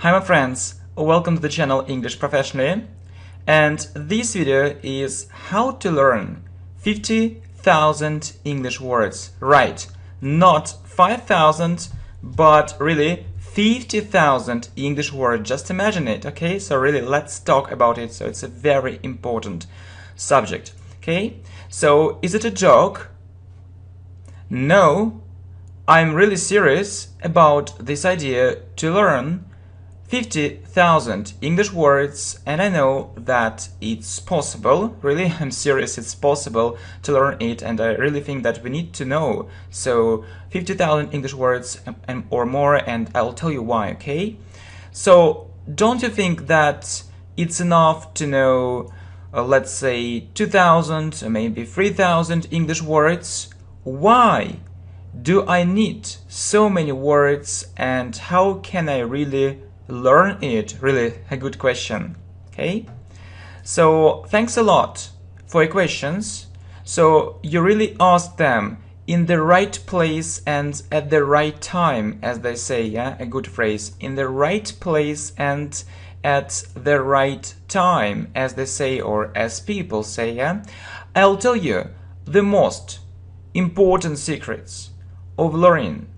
Hi my friends, welcome to the channel English Professionally, and this video is how to learn 50,000 English words. Right, not 5,000 but really 50,000 English words. Just imagine it, okay? So really let's talk about it. So it's a very important subject, okay? So is it a joke? No, I'm really serious about this idea to learn 50,000 English words, and I know that it's possible. Really, I'm serious, it's possible to learn it, and I really think that we need to know. So 50,000 English words or more, and I'll tell you why, okay? So don't you think that it's enough to know, let's say 2,000, maybe 3,000 English words? Why do I need so many words, and how can I really learn it? Really a good question, okay? So thanks a lot for your questions. So you really asked them in the right place and at the right time, as they say, yeah, a good phrase, in the right place and at the right time, as they say, or as people say, yeah. I'll tell you the most important secrets of learning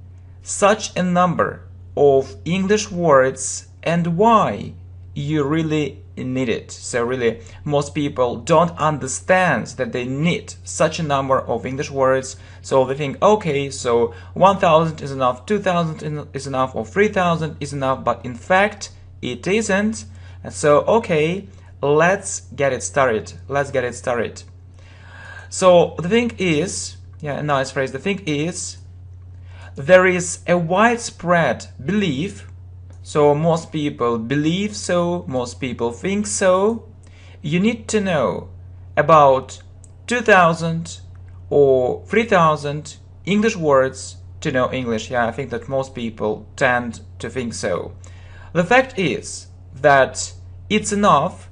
such a number of English words and why you really need it. So really most people don't understand that they need such a number of English words, so they think, okay, so 1,000 is enough, 2,000 is enough, or 3,000 is enough, but in fact it isn't. And so okay, let's get it started. So the thing is, yeah, a nice phrase, the thing is, there is a widespread belief, so most people believe so, most people think so. You need to know about 2,000 or 3,000 English words to know English. Yeah, I think that most people tend to think so. The fact is that it's enough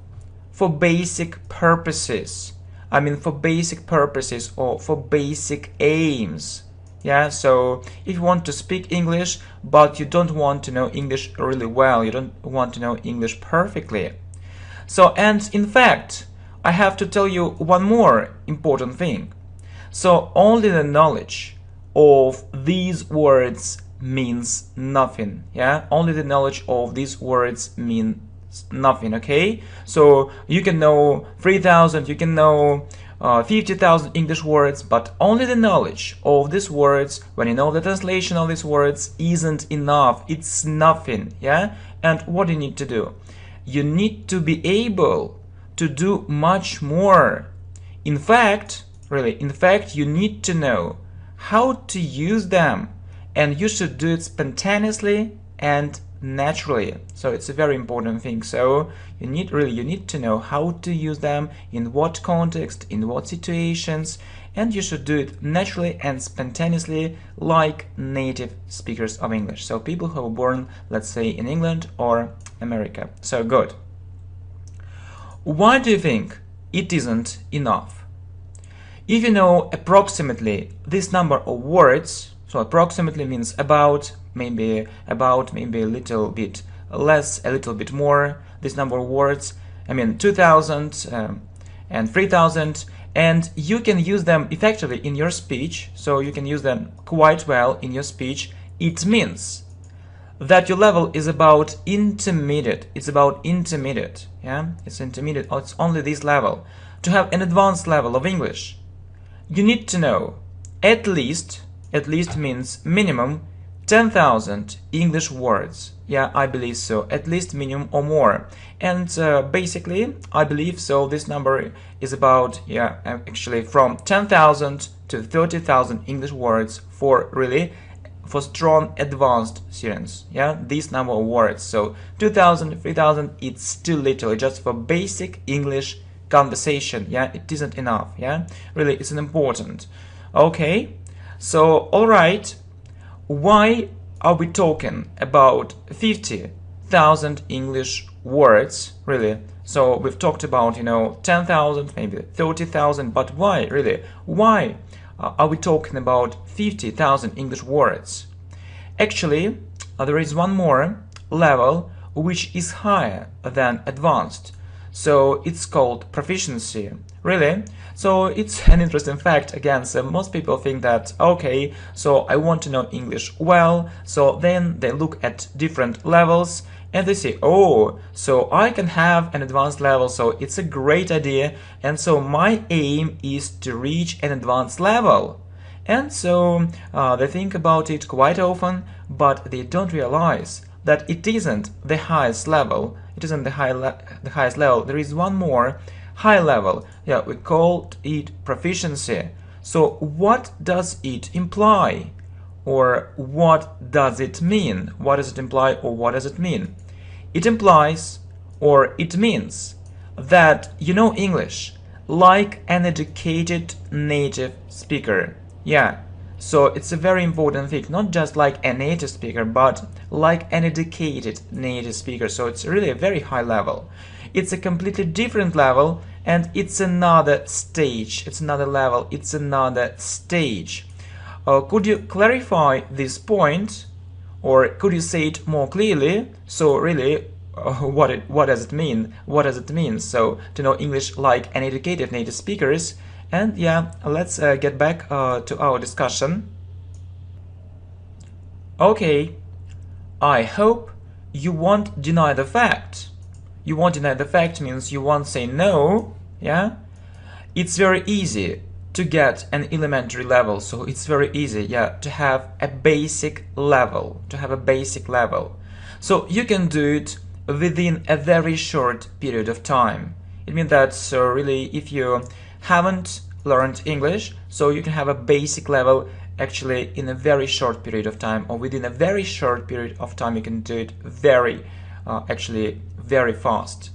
for basic purposes. I mean, for basic purposes or for basic aims. Yeah, so if you want to speak English, but you don't want to know English really well, you don't want to know English perfectly. So, and in fact, I have to tell you one more important thing. So, only the knowledge of these words means nothing. Yeah, only the knowledge of these words means nothing, okay? So, you can know 3,000, you can know 50,000 English words, but only the knowledge of these words, when you know the translation of these words, isn't enough. It's nothing, yeah? And what do you need to do? You need to be able to do much more. In fact, you need to know how to use them, and you should do it spontaneously and naturally. So it's a very important thing. So you need to know how to use them, in what context, in what situations, and you should do it naturally and spontaneously like native speakers of English. So people who were born, let's say, in England or America. So good. Why do you think it isn't enough? If you know approximately this number of words, so approximately means about, maybe a little bit less, a little bit more, this number of words, I mean 2,000 and 3,000, and you can use them effectively in your speech, so you can use them quite well in your speech. It means that your level is about intermediate. It's about intermediate, yeah? It's intermediate, or it's only this level. To have an advanced level of English, you need to know at least means minimum 10,000 English words. Yeah, I believe so. At least minimum or more. And basically, I believe so. This number is about, yeah, actually from 10,000 to 30,000 English words for strong advanced students. Yeah, this number of words. So 2,000, 3,000, it's too little. Just for basic English conversation. Yeah, it isn't enough. Yeah, really, it's important. Okay, so all right. Why are we talking about 50,000 English words, really? So we've talked about, 10,000, maybe 30,000, but why, really? Why are we talking about 50,000 English words? Actually, there is one more level which is higher than advanced. So it's called proficiency. Really? So it's an interesting fact. Again, so most people think that, okay, so I want to know English well, so then they look at different levels and they say, oh, so I can have an advanced level, so it's a great idea, and so my aim is to reach an advanced level. And so they think about it quite often, but they don't realize that it isn't the highest level. It isn't the highest level. There is one more high level. Yeah, we called it proficiency. So what does it imply? Or what does it mean? What does it imply or what does it mean? It implies or it means that you know English like an educated native speaker. Yeah, so it's a very important thing, not just like a native speaker, but like an educated native speaker. So it's really a very high level. It's a completely different level and it's another stage. It's another level. It's another stage. Could you clarify this point, or could you say it more clearly? So really, what does it mean? What does it mean? So to know English like an educated native speakers. And yeah, let's get back to our discussion. Okay, I hope you won't deny the fact. You won't deny the fact means you won't say no. Yeah, it's very easy to get an elementary level, so it's very easy, yeah, to have a basic level, so you can do it within a very short period of time. It means that, so really, if you haven't learned English, so you can have a basic level actually in a very short period of time, or within a very short period of time you can do it actually very fast.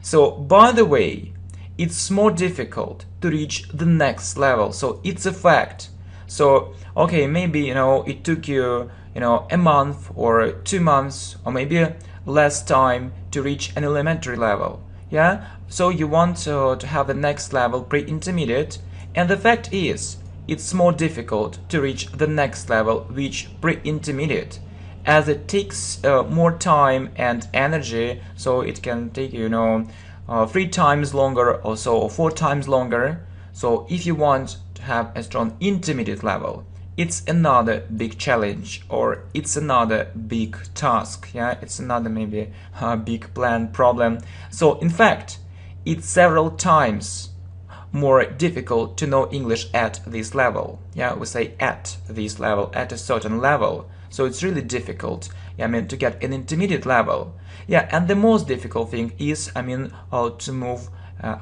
So by the way, it's more difficult to reach the next level, so it's a fact. So okay, maybe it took you a month or 2 months or maybe less time to reach an elementary level. Yeah, so you want to have the next level, pre-intermediate, and the fact is it's more difficult to reach the next level, which pre-intermediate, as it takes more time and energy. So it can take 3 times longer or so, or 4 times longer. So if you want to have a strong intermediate level, it's another big challenge, or it's another big task. Yeah, it's another maybe big plan problem. So in fact, it's several times more difficult to know English at this level. Yeah, we say at this level, at a certain level. So it's really difficult, I mean, to get an intermediate level. Yeah, and the most difficult thing is, to move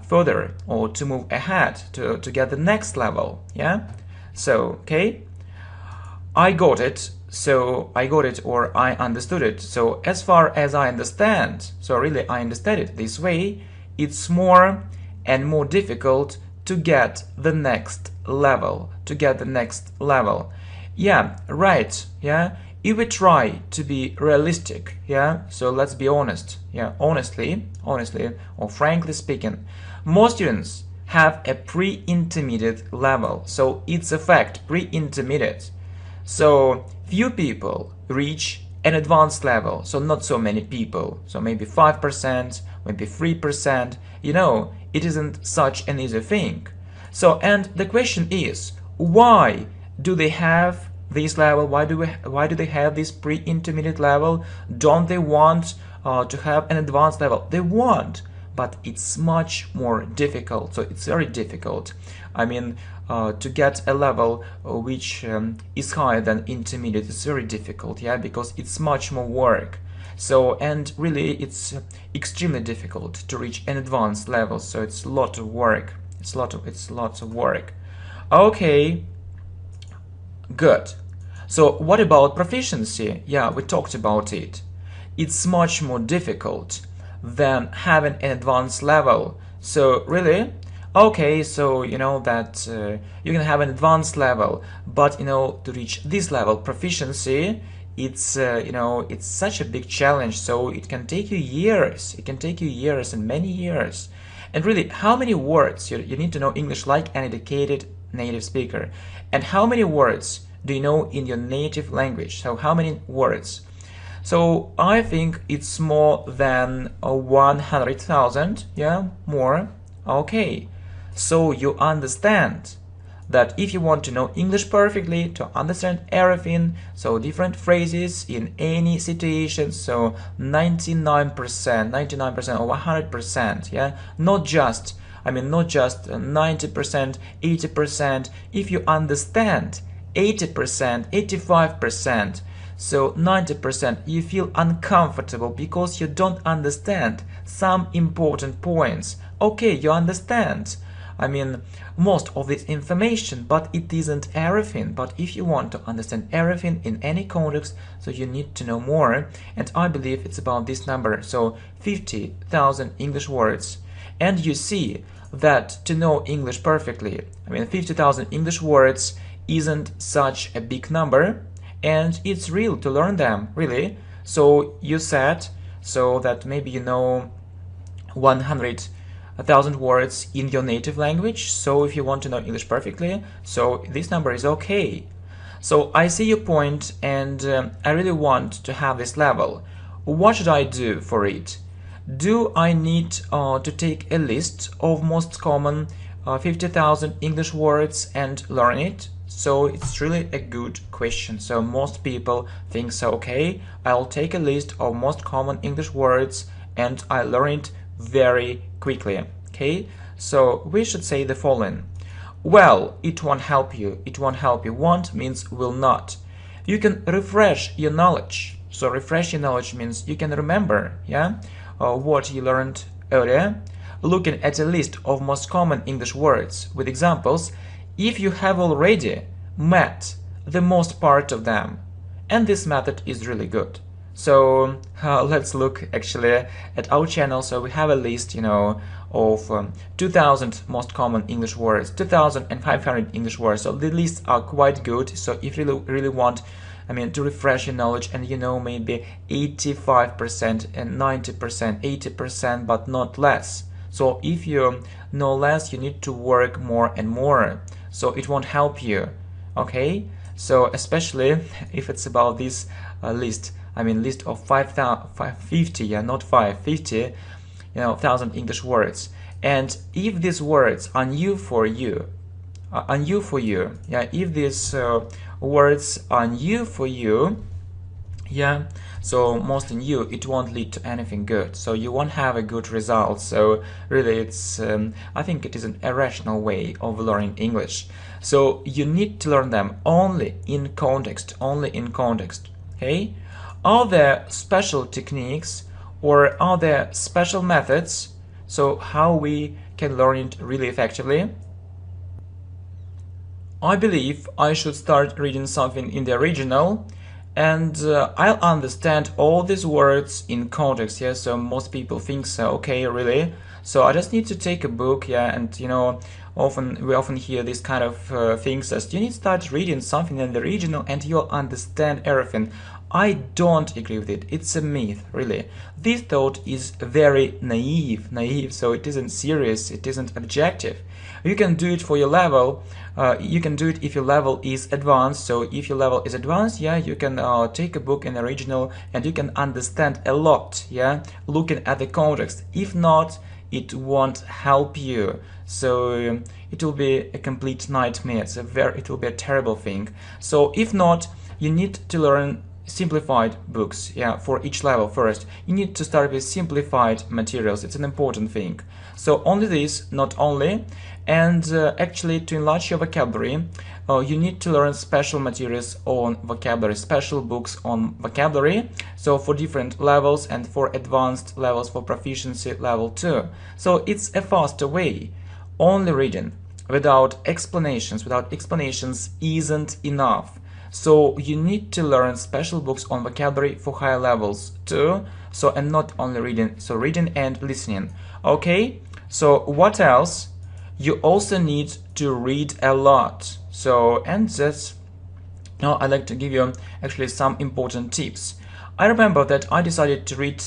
further, or to move ahead to get the next level. Yeah, so okay, I got it. So I got it, or I understood it. So as far as I understand, so really I understand it this way, it's more and more difficult to get the next level, Yeah, right. Yeah, if we try to be realistic, yeah, so let's be honest. Yeah, honestly, or frankly speaking, most students have a pre-intermediate level. So it's a fact, pre-intermediate. So few people reach an advanced level, so not so many people, so maybe 5%, maybe 3%, it isn't such an easy thing. So, and the question is, why do they have this level? Why do they have this pre-intermediate level? Don't they want to have an advanced level? They want, but it's much more difficult. So it's very difficult. To get a level which is higher than intermediate is very difficult, yeah, because it's much more work. So, and really it's extremely difficult to reach an advanced level. So it's a lot of work. It's lots of work. Okay, good. So what about proficiency? Yeah, we talked about it. It's much more difficult than having an advanced level. So really, okay, so that you can have an advanced level, but to reach this level, proficiency, it's it's such a big challenge. So it can take you years. It can take you years and many years. And really, how many words you need to know English like an educated native speaker? And how many words do you know in your native language? So how many words? So I think it's more than 100,000, yeah, more. Okay, so you understand that if you want to know English perfectly, to understand everything, so different phrases in any situation, so 99%, 99% or 100%, yeah, not just 90%, 80%, if you understand 80%, 85%, so 90%, you feel uncomfortable because you don't understand some important points. Okay, you understand, most of this information, but it isn't everything. But if you want to understand everything in any context, so you need to know more, and I believe it's about this number, so 50,000 English words. And you see that to know English perfectly, 50,000 English words isn't such a big number, and it's real to learn them, really. So you said so that maybe you know 100,000 words in your native language. So if you want to know English perfectly, so this number is okay. So I see your point, and I really want to have this level. What should I do for it? Do I need to take a list of most common 50,000 English words and learn it? So it's really a good question. So most people think, so okay, I'll take a list of most common English words and I learn it very quickly. Okay, so we should say the following. Well, it won't help you. It won't help you. Won't means will not. You can refresh your knowledge. So refresh your knowledge means you can remember, yeah, what you learned earlier, looking at a list of most common English words with examples, if you have already met the most part of them. And this method is really good. So let's look actually at our channel. So we have a list, of 2,000 most common English words, 2,500 English words. So the lists are quite good. So if you really want, to refresh your knowledge, and maybe 85% and 90%, 80%, but not less. So if you know less, you need to work more and more. So it won't help you. Okay, so especially if it's about this list, list of 550, yeah, not 550, 1,000 English words. And if these words are new for you, yeah, if these words are new for you, yeah, so mostly new, it won't lead to anything good. So you won't have a good result. So really, it's I think it is an irrational way of learning English. So you need to learn them only in context, okay? Are there special techniques or are there special methods so how we can learn it really effectively? I believe I should start reading something in the original, and I'll understand all these words in context. Yeah, so most people think so. Okay, really? So I just need to take a book, yeah, and we often hear these kind of things as you need to start reading something in the original and you'll understand everything. I don't agree with it. It's a myth, really. This thought is very naive, so it isn't serious, it isn't objective. You can do it for your level. You can do it if your level is advanced. So if your level is advanced, yeah, you can take a book in the original and you can understand a lot, yeah, looking at the context. If not, it won't help you. So it will be a complete nightmare. It will be a terrible thing. So if not, you need to learn simplified books, yeah, for each level first. You need to start with simplified materials. It's an important thing. So only this, not only. And actually, to enlarge your vocabulary, you need to learn special materials on vocabulary, special books on vocabulary, so for different levels and for advanced levels, for proficiency level 2. So it's a faster way. Only reading without explanations isn't enough. So you need to learn special books on vocabulary for higher levels too. So, and not only reading, so reading and listening. Okay, so what else? You also need to read a lot. So, and that's, now I'd like to give you actually some important tips. I remember that I decided to read,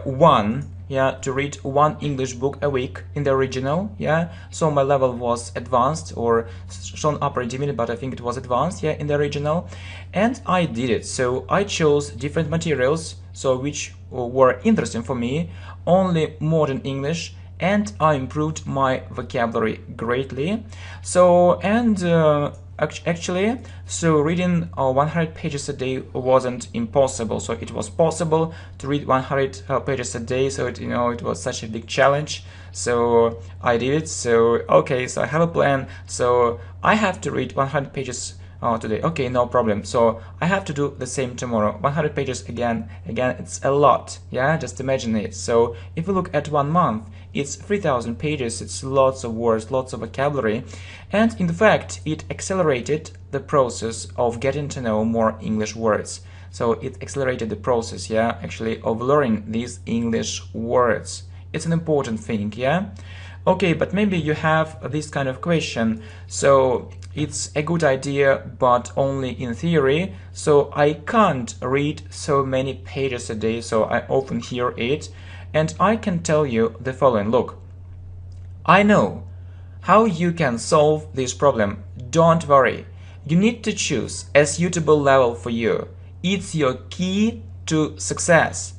one yeah, to read one English book a week in the original, yeah. So my level was advanced, or shown upper intermediate, but I think it was advanced, yeah, in the original, and I did it. So I chose different materials, so which were interesting for me, only modern English, and I improved my vocabulary greatly. So, and actually, so reading 100 pages a day wasn't impossible. So it was possible to read 100 pages a day. So it, it was such a big challenge. So I did it. So okay, so I have a plan. So I have to read 100 pages today. Okay, no problem. So I have to do the same tomorrow. 100 pages again. It's a lot. Yeah, just imagine it. So if you look at 1 month, it's 3,000 pages. It's lots of words, lots of vocabulary, and in fact, it accelerated the process of getting to know more English words. So it accelerated the process, yeah, actually of learning these English words. It's an important thing, yeah. Okay, but maybe you have this kind of question. So it's a good idea, but only in theory. So I can't read so many pages a day. So I often hear it, and I can tell you the following. Look, I know how you can solve this problem. Don't worry. You need to choose a suitable level for you. It's your key to success.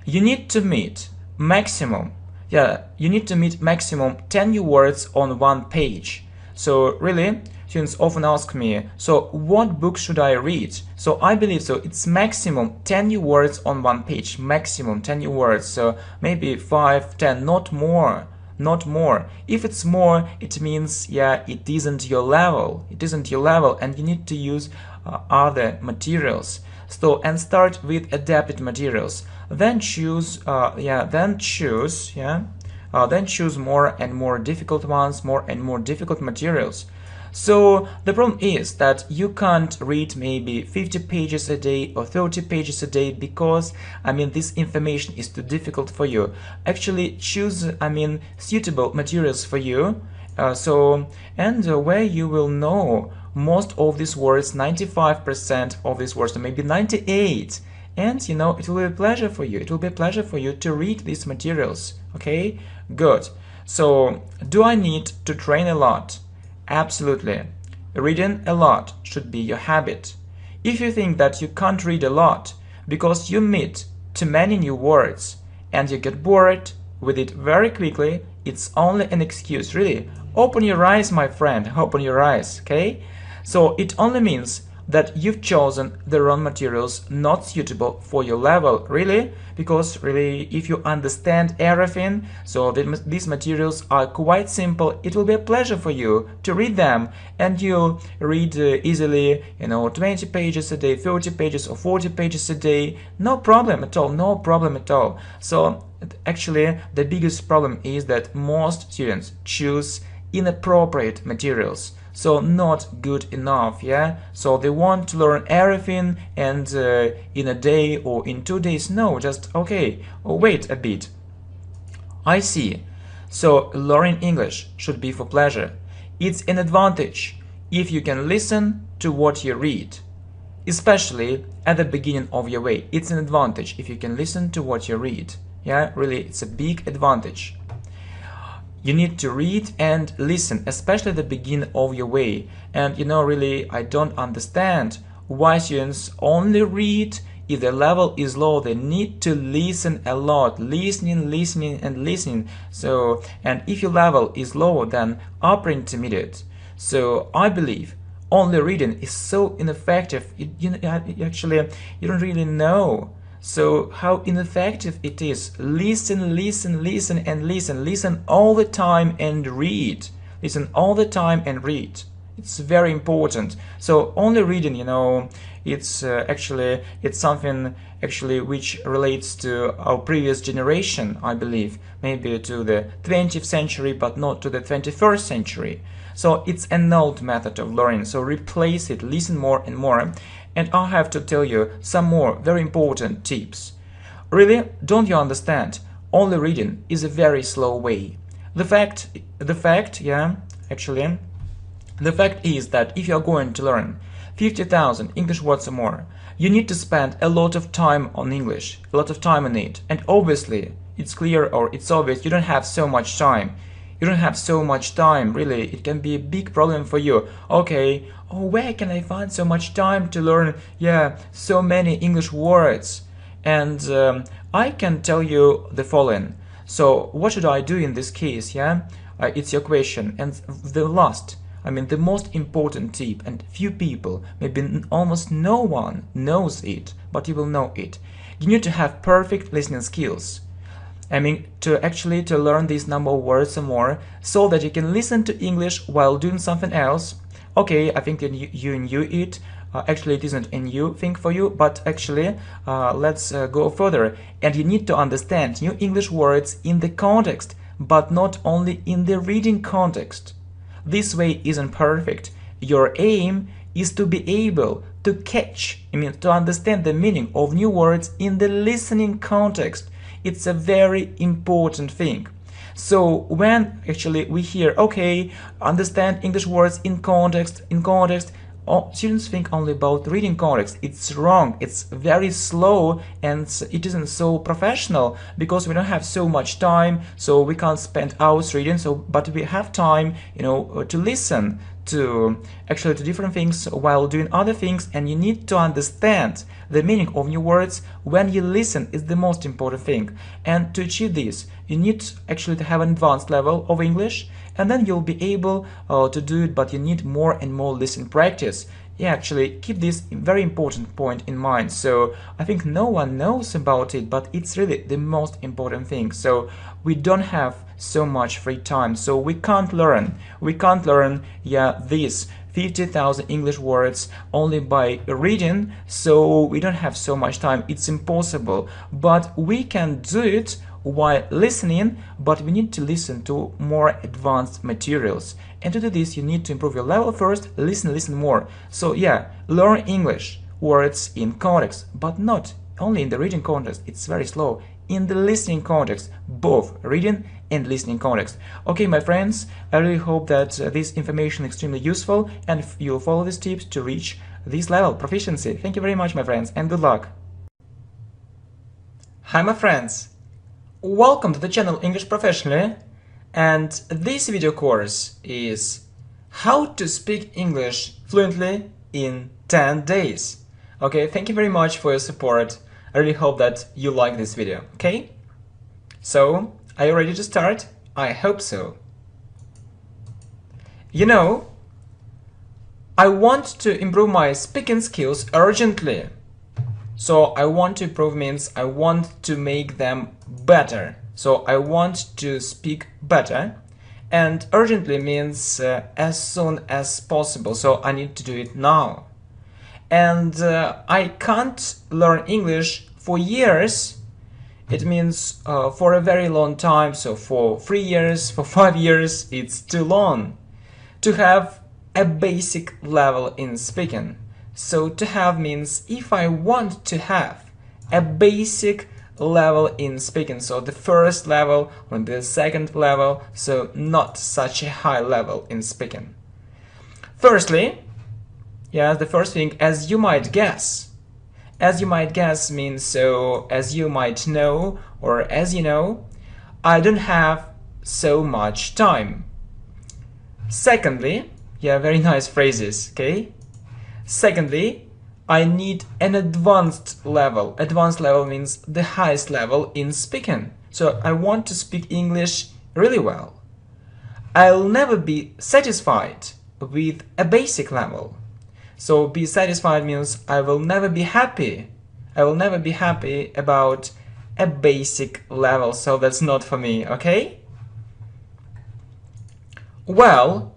You need to meet maximum. Yeah, you need to meet maximum 10 new words on one page. So really, students often ask me, so what book should I read? So I believe so it's maximum 10 new words on one page, maximum 10 new words. So maybe 5, 10, not more. Not more. If it's more, it means, yeah, it isn't your level. It isn't your level, and you need to use other materials. So, and start with adapted materials. Then choose, then choose more and more difficult ones, more and more difficult materials. So the problem is that you can't read maybe 50 pages a day or 30 pages a day because, this information is too difficult for you. Actually choose, suitable materials for you. Where you will know most of these words, 95% of these words, or maybe 98%. And it will be a pleasure for you. It will be a pleasure for you to read these materials. Okay, good. So do I need to train a lot? Absolutely. Reading a lot should be your habit. If you think that you can't read a lot because you meet too many new words and you get bored with it very quickly, it's only an excuse, really. Open your eyes, my friend, open your eyes, okay? So it only means that you've chosen the wrong materials not suitable for your level, really, because really if you understand everything, so these materials are quite simple, it will be a pleasure for you to read them, and you'll read easily, 20 pages a day, 30 pages or 40 pages a day, no problem at all, no problem at all. So actually the biggest problem is that most students choose inappropriate materials. So not good enough, yeah? So they want to learn everything and in a day or in 2 days. No, just okay, wait a bit. I see. So learning English should be for pleasure. It's an advantage if you can listen to what you read, especially at the beginning of your way. It's an advantage if you can listen to what you read. Yeah, really, it's a big advantage. You need to read and listen, especially at the beginning of your way. And really, I don't understand why students only read if their level is low. They need to listen a lot, listening and listening. So, and if your level is low, then upper intermediate. So I believe only reading is so ineffective. Actually, you don't really know. So how ineffective it is. Listen and listen. Listen all the time and read. Listen all the time and read. It's very important. So only reading, it's it's something actually which relates to our previous generation, I believe, maybe to the 20th century, but not to the 21st century. So it's an old method of learning. So replace it, listen more and more. And I have to tell you some more very important tips. Really, don't you understand? Only reading is a very slow way. The fact is that if you are going to learn 50,000 English words or more, you need to spend a lot of time on English, a lot of time on it. And obviously, it's clear or it's obvious you don't have so much time. You don't have so much time, really. It can be a big problem for you. Okay, oh, where can I find so much time to learn, so many English words? And I can tell you the following. So what should I do in this case, it's your question. And the most important tip, and few people, maybe almost no one knows it, but you will know it. You need to have perfect listening skills. To learn these number of words or more, so that you can listen to English while doing something else. Okay, I think that you knew it. Actually, it isn't a new thing for you, but actually, let's go further. And you need to understand new English words in the context, but not only in the reading context. This way isn't perfect. Your aim is to be able to catch, to understand the meaning of new words in the listening context. It's a very important thing. So when actually we hear, okay, understand English words in context, students think only about reading context. It's wrong. It's very slow and it isn't so professional because we don't have so much time, so we can't spend hours reading. But we have time, to listen to different things while doing other things, and you need to understand the meaning of new words when you listen is the most important thing. And to achieve this, you need to have an advanced level of English, and then you'll be able to do it, but you need more and more listening practice. Keep this very important point in mind. So I think no one knows about it, but it's really the most important thing. So we don't have so much free time, so we can't learn these 50,000 English words only by reading, so we don't have so much time. It's impossible, but we can do it while listening, but we need to listen to more advanced materials. And to do this, you need to improve your level first, listen more. So learn English words in context, but not only in the reading context. It's very slow. In the listening context, both reading and listening context. Okay, my friends, I really hope that this information is extremely useful and you'll follow these tips to reach this level proficiency. Thank you very much, my friends, and good luck. Hi, my friends. Welcome to the channel English Professionally, and this video course is how to speak English fluently in 10 days. Okay, thank you very much for your support. I really hope that you like this video, okay? So, are you ready to start? I hope so. I want to improve my speaking skills urgently. So I want to improve means I want to make them better. So I want to speak better. And urgently means as soon as possible. So I need to do it now. And I can't learn English for years. It means for a very long time. So for 3 years, for 5 years, it's too long to have a basic level in speaking. So to have means if I want to have a basic level in speaking, so the first level or the second level, so not such a high level in speaking. Firstly, the first thing, as you might guess. As you might guess means, so as you might know or as you know, I don't have so much time. Secondly, very nice phrases, okay? Secondly, I need an advanced level. Advanced level means the highest level in speaking. So I want to speak English really well. I'll never be satisfied with a basic level. So be satisfied means I will never be happy. I will never be happy about a basic level, so that's not for me, okay? Well,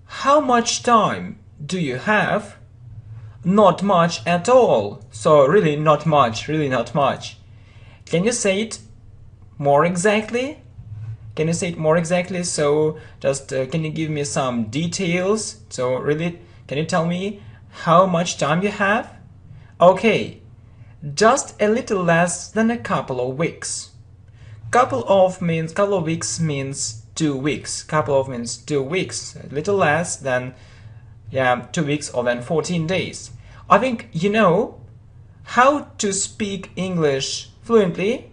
how much time do you have? Not much at all. So really not much, really not much. Can you say it more exactly? Can you say it more exactly? So just can you give me some details? So really, can you tell me how much time you have? Okay, just a little less than a couple of weeks. Couple of weeks means 2 weeks. Couple of means 2 weeks. A little less than 2 weeks or than 14 days. I think how to speak English fluently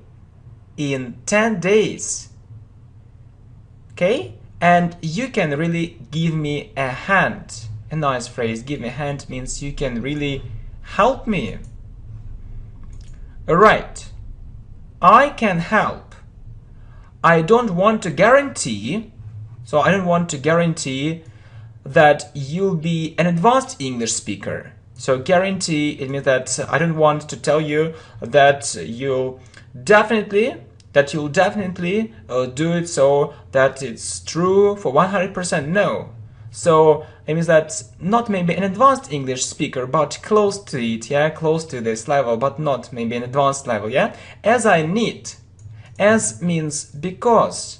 in 10 days. Okay? And you can really give me a hand. A nice phrase, give me a hand, means you can really help me. Alright, I can help. I don't want to guarantee, so I don't want to guarantee that you'll be an advanced English speaker. So guarantee, it means that I don't want to tell you that you'll definitely do it, so that it's true for 100%. No. So it means that not maybe an advanced English speaker, but close to it, yeah, close to this level, but not maybe an advanced level, yeah. As I need, as means because,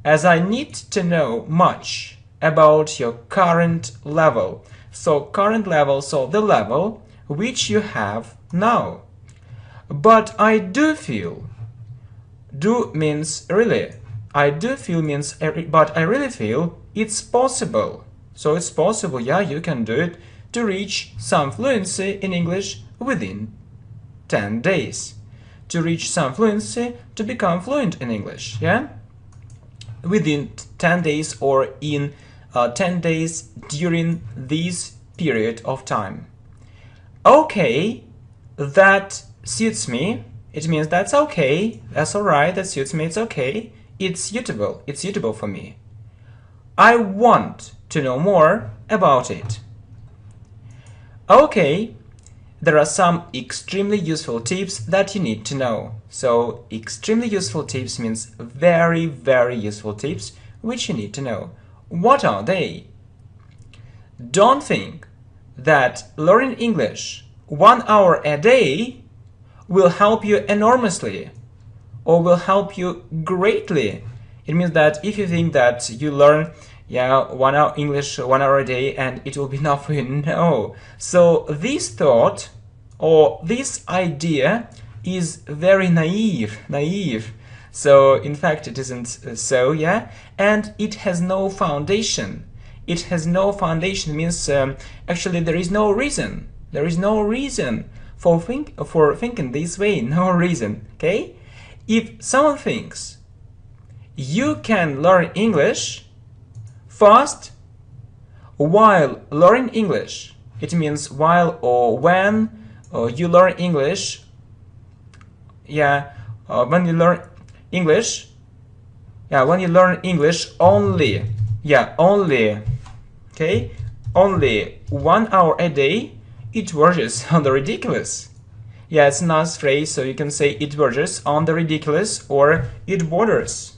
as I need to know much about your current level. So current level, so the level which you have now. But I do feel. Do means really. I do feel means, but I really feel it's possible. So it's possible, yeah, you can do it, to reach some fluency in English within 10 days. To reach some fluency, to become fluent in English, yeah? Within 10 days or in 10 days during this period of time. Okay, that suits me. It means that's okay, that's alright, that suits me, it's okay. It's suitable for me. I want to know more about it. Okay, there are some extremely useful tips that you need to know. So, extremely useful tips means very, very useful tips which you need to know. What are they? Don't think that learning English 1 hour a day will help you enormously or will help you greatly. It means that if you think that you learn 1 hour English 1 hour a day and it will be enough for you, no. So this thought or this idea is very naive. So in fact it isn't so, yeah, and it has no foundation. It has no foundation means actually there is no reason. There is no reason for thinking this way. No reason. Okay? If someone thinks you can learn English fast while learning English, it means while or when you learn English, when you learn English, when you learn English only, okay, only 1 hour a day, it verges on the ridiculous. Yeah, it's a nice phrase, so you can say it verges on the ridiculous or it borders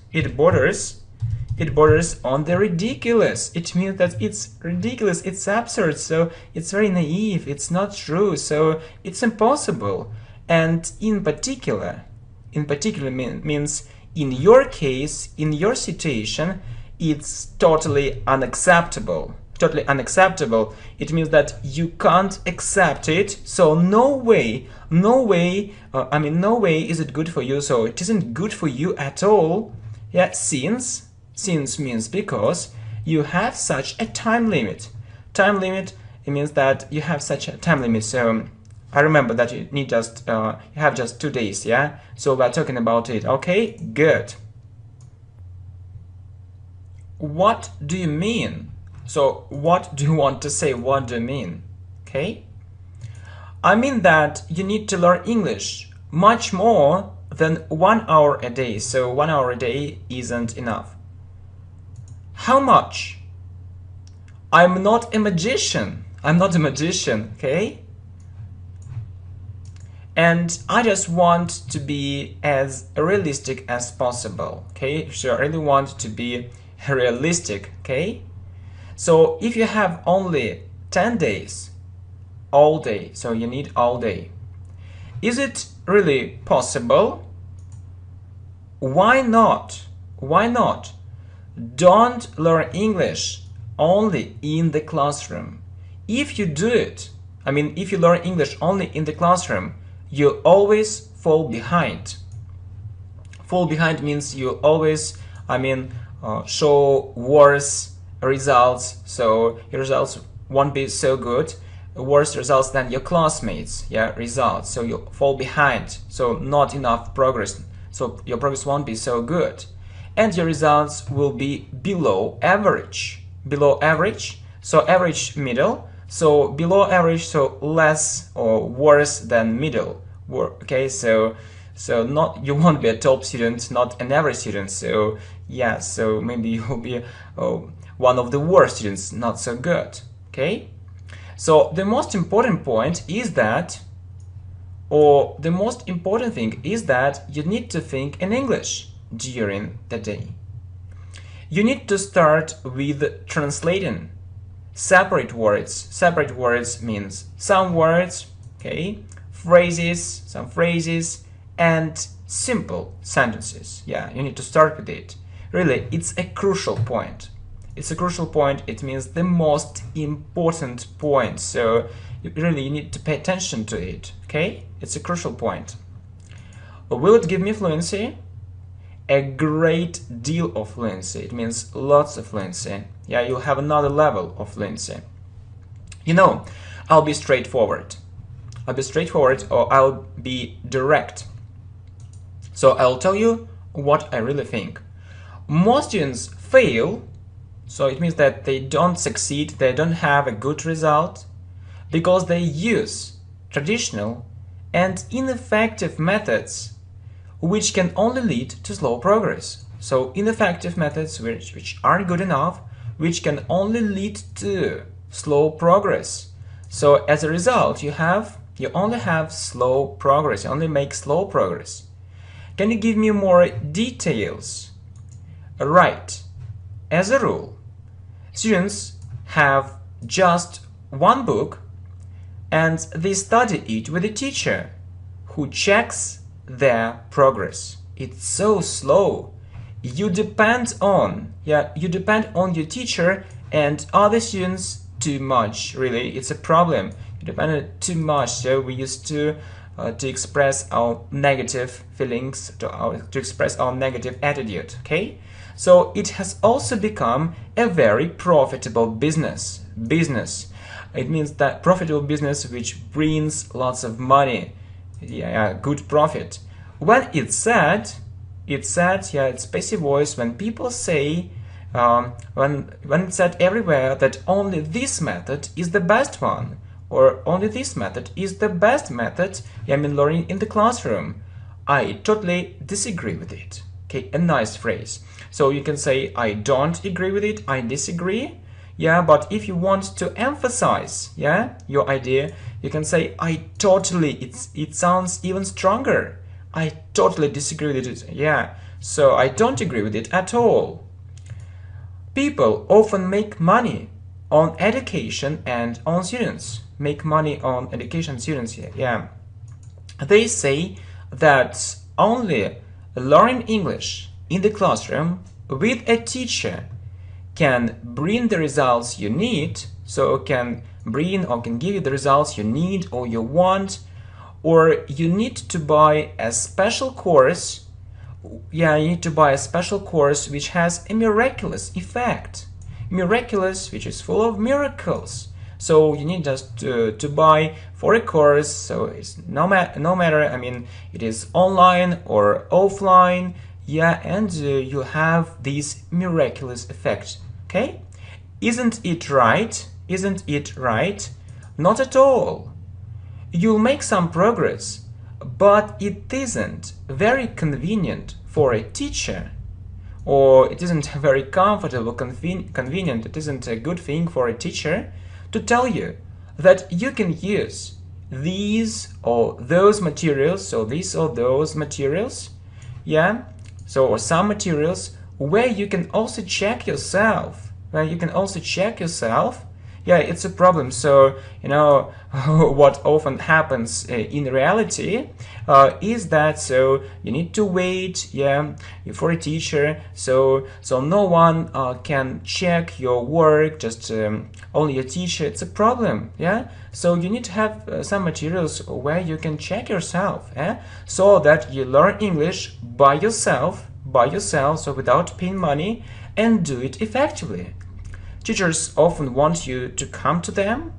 on the ridiculous. It means that it's ridiculous, it's absurd, so it's very naive, it's not true, so it's impossible. And in particular means in your case, in your situation, it's totally unacceptable. Totally unacceptable. It means that you can't accept it, so no way is it good for you, so it isn't good for you at all. Yeah, since means because you have such a time limit. Time limit, it means that you have such a time limit, so I remember that you need just you have just 2 days, yeah, so we're talking about it. Okay, good. What do you mean? So what do you want to say? What do you mean? Okay? I mean that you need to learn English much more than 1 hour a day. So 1 hour a day isn't enough. How much? I'm not a magician. Okay? And I just want to be as realistic as possible. Okay? So I really want to be realistic. Okay? So if you have only 10 days, all day, so you need all day. Is it really possible? Why not? Why not? Don't learn English only in the classroom. If you do it, if you learn English only in the classroom, you always fall behind. Fall behind means you always, show worse results, so your results won't be so good worse results than your classmates, yeah, results. So you fall behind, so not enough progress, so your progress won't be so good, and your results will be below average. Below average, so average, middle, so below average, so less or worse than middle. Okay, so not, you won't be a top student, not an average student. So yeah, so maybe you'll be one of the worst students, not so good. Okay, so the most important point is that, or the most important thing is that you need to think in English during the day. You need to start with translating separate words. Separate words means some words, okay, phrases, some phrases, and simple sentences. Yeah, you need to start with it. Really, it's a crucial point. It's a crucial point. It means the most important point. So you need to pay attention to it. Okay, it's a crucial point. Will it give me fluency? A great deal of fluency. It means lots of fluency. Yeah, you'll have another level of fluency. You know, I'll be straightforward. I'll be straightforward, or I'll be direct. So I'll tell you what I really think. Most students fail, so it means that they don't succeed, they don't have a good result, because they use traditional and ineffective methods which can only lead to slow progress. So ineffective methods which aren't good enough, which can only lead to slow progress. So as a result, you only have slow progress, you only make slow progress. Can you give me more details? Right. As a rule, students have just one book and they study it with a teacher who checks their progress. It's so slow. You depend on your teacher and other students too much. Really, it's a problem. You depend on it too much. So we used to express our negative feelings, to express our negative attitude. Okay, so it has also become a very profitable business. It means that profitable business which brings lots of money. Yeah, good profit. When it's said, yeah, it's passive voice. When people say, when it's said everywhere that only this method is the best one, or only this method is the best method, I mean learning in the classroom, I totally disagree with it. Okay, a nice phrase. So you can say, I don't agree with it, I disagree. Yeah, but if you want to emphasize, yeah, your idea, you can say, I totally, it sounds even stronger. I totally disagree with it. Yeah, so I don't agree with it at all. People often make money on education and on students. Make money on education students here. Yeah, they say that only learning English in the classroom with a teacher can bring the results you need, so can bring or can give you the results you need or you want, or you need to buy a special course. Yeah, you need to buy a special course which has a miraculous effect. Miraculous, which is full of miracles. So you need just to buy for a course, so it's no matter, I mean, it is online or offline, yeah, and you have this miraculous effect. Okay? Isn't it right? Isn't it right? Not at all. You'll make some progress, but it isn't very convenient for a teacher, or it isn't very comfortable, convenient, it isn't a good thing for a teacher to tell you that you can use these or those materials, so these or those materials, yeah, so or some materials where you can also check yourself, yeah, it's a problem. So, you know, what often happens in reality is that, so you need to wait, yeah, for a teacher, so no one can check your work, just only a teacher. It's a problem, yeah. So you need to have some materials where you can check yourself, so that you learn English by yourself, so without paying money, and do it effectively. Teachers often want you to come to them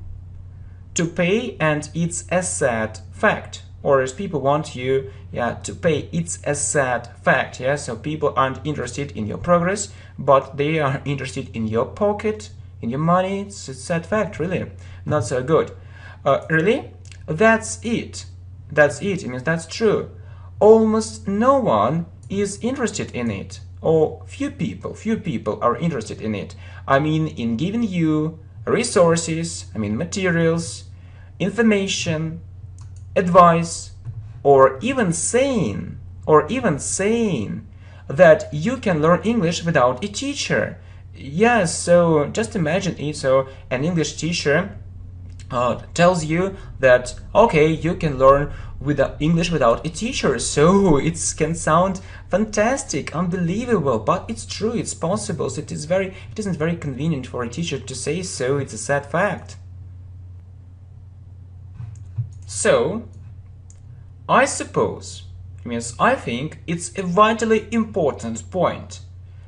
to pay, and it's a sad fact. Or as people want you, to pay, it's a sad fact. So people aren't interested in your progress, but they are interested in your pocket, in your money. It's a sad fact, really. Not so good. Really? That's it. That's it. It means that's true. Almost no one is interested in it. Or few people are interested in it. I mean, in giving you resources, materials, information, advice, or even saying that you can learn English without a teacher. Yes, so just imagine it. So an English teacher tells you that, okay, you can learn English without a teacher. So it can sound fantastic, unbelievable, but it's true, it's possible. So it isn't very convenient for a teacher to say so. It's a sad fact. So I suppose, I think it's a vitally important point.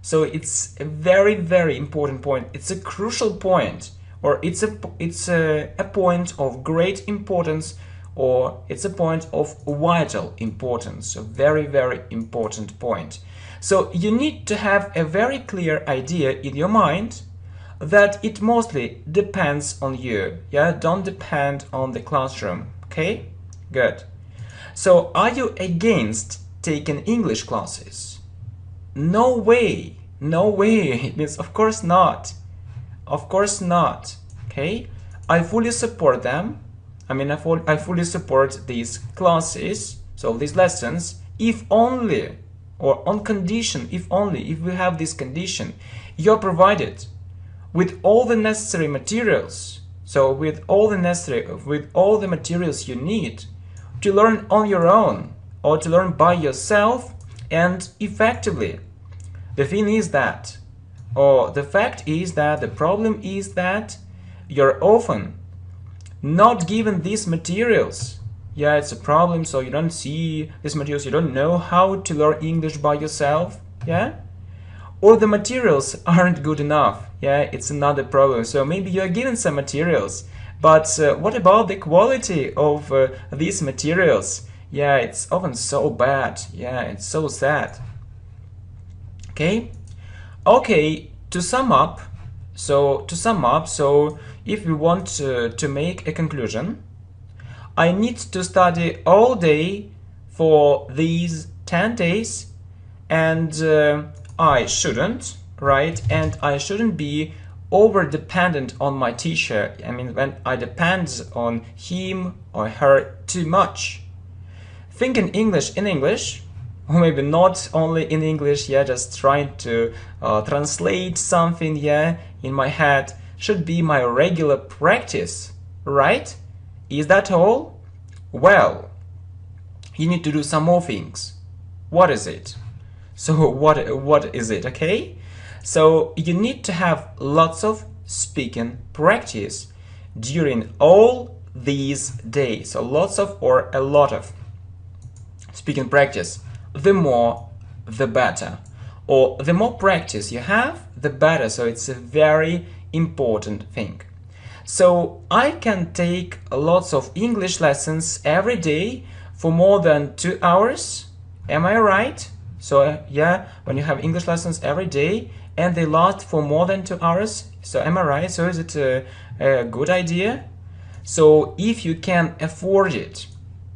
So it's a very, very important point. It's a crucial point, or it's a point of great importance, or it's a point of vital importance. A very, very important point. So you need to have a very clear idea in your mind that it mostly depends on you. Don't depend on the classroom. Okay? Good. So are you against taking English classes? No way. No way. It means of course not. Of course not. Okay? I fully support them. I fully support these classes, so these lessons, if only, or on condition, if we have this condition, you're provided with all the necessary materials. So with all the materials you need to learn on your own, or to learn by yourself and effectively. The thing is that, or the fact is that, the problem is that you're often not given these materials. It's a problem. So you don't see these materials, you don't know how to learn English by yourself. Or the materials aren't good enough. It's another problem. So maybe you're given some materials, but what about the quality of these materials? It's often so bad. It's so sad. Okay, to sum up, so if we want to make a conclusion, I need to study all day for these 10 days, and I shouldn't, right? And I shouldn't be over dependent on my teacher. When I depend on him or her too much. Thinking English in English, or maybe not only in English, just trying to translate something, in my head, should be my regular practice, right? Is that all? Well, you need to do some more things. What is it? So what is it, okay? So you need to have lots of speaking practice during all these days. So lots of, or a lot of speaking practice. The more, the better. Or the more practice you have, the better. So it's a very important thing. So I can take lots of English lessons every day for more than 2 hours. Am I right? So when you have English lessons every day and they last for more than 2 hours, so am I right? So is it a good idea? So if you can afford it,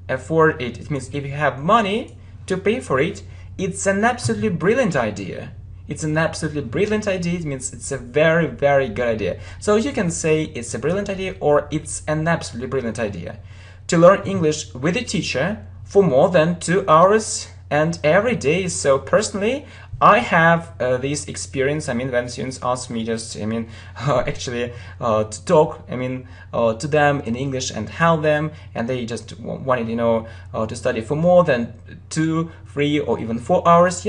it means if you have money to pay for it, it's an absolutely brilliant idea. It's an absolutely brilliant idea. It means it's a very, very good idea. So you can say it's a brilliant idea or it's an absolutely brilliant idea to learn English with a teacher for more than 2 hours and every day. So personally, I have this experience. When students ask me just, actually to talk, to them in English and help them, and they just wanted, to study for more than 2, 3, or even 4 hours.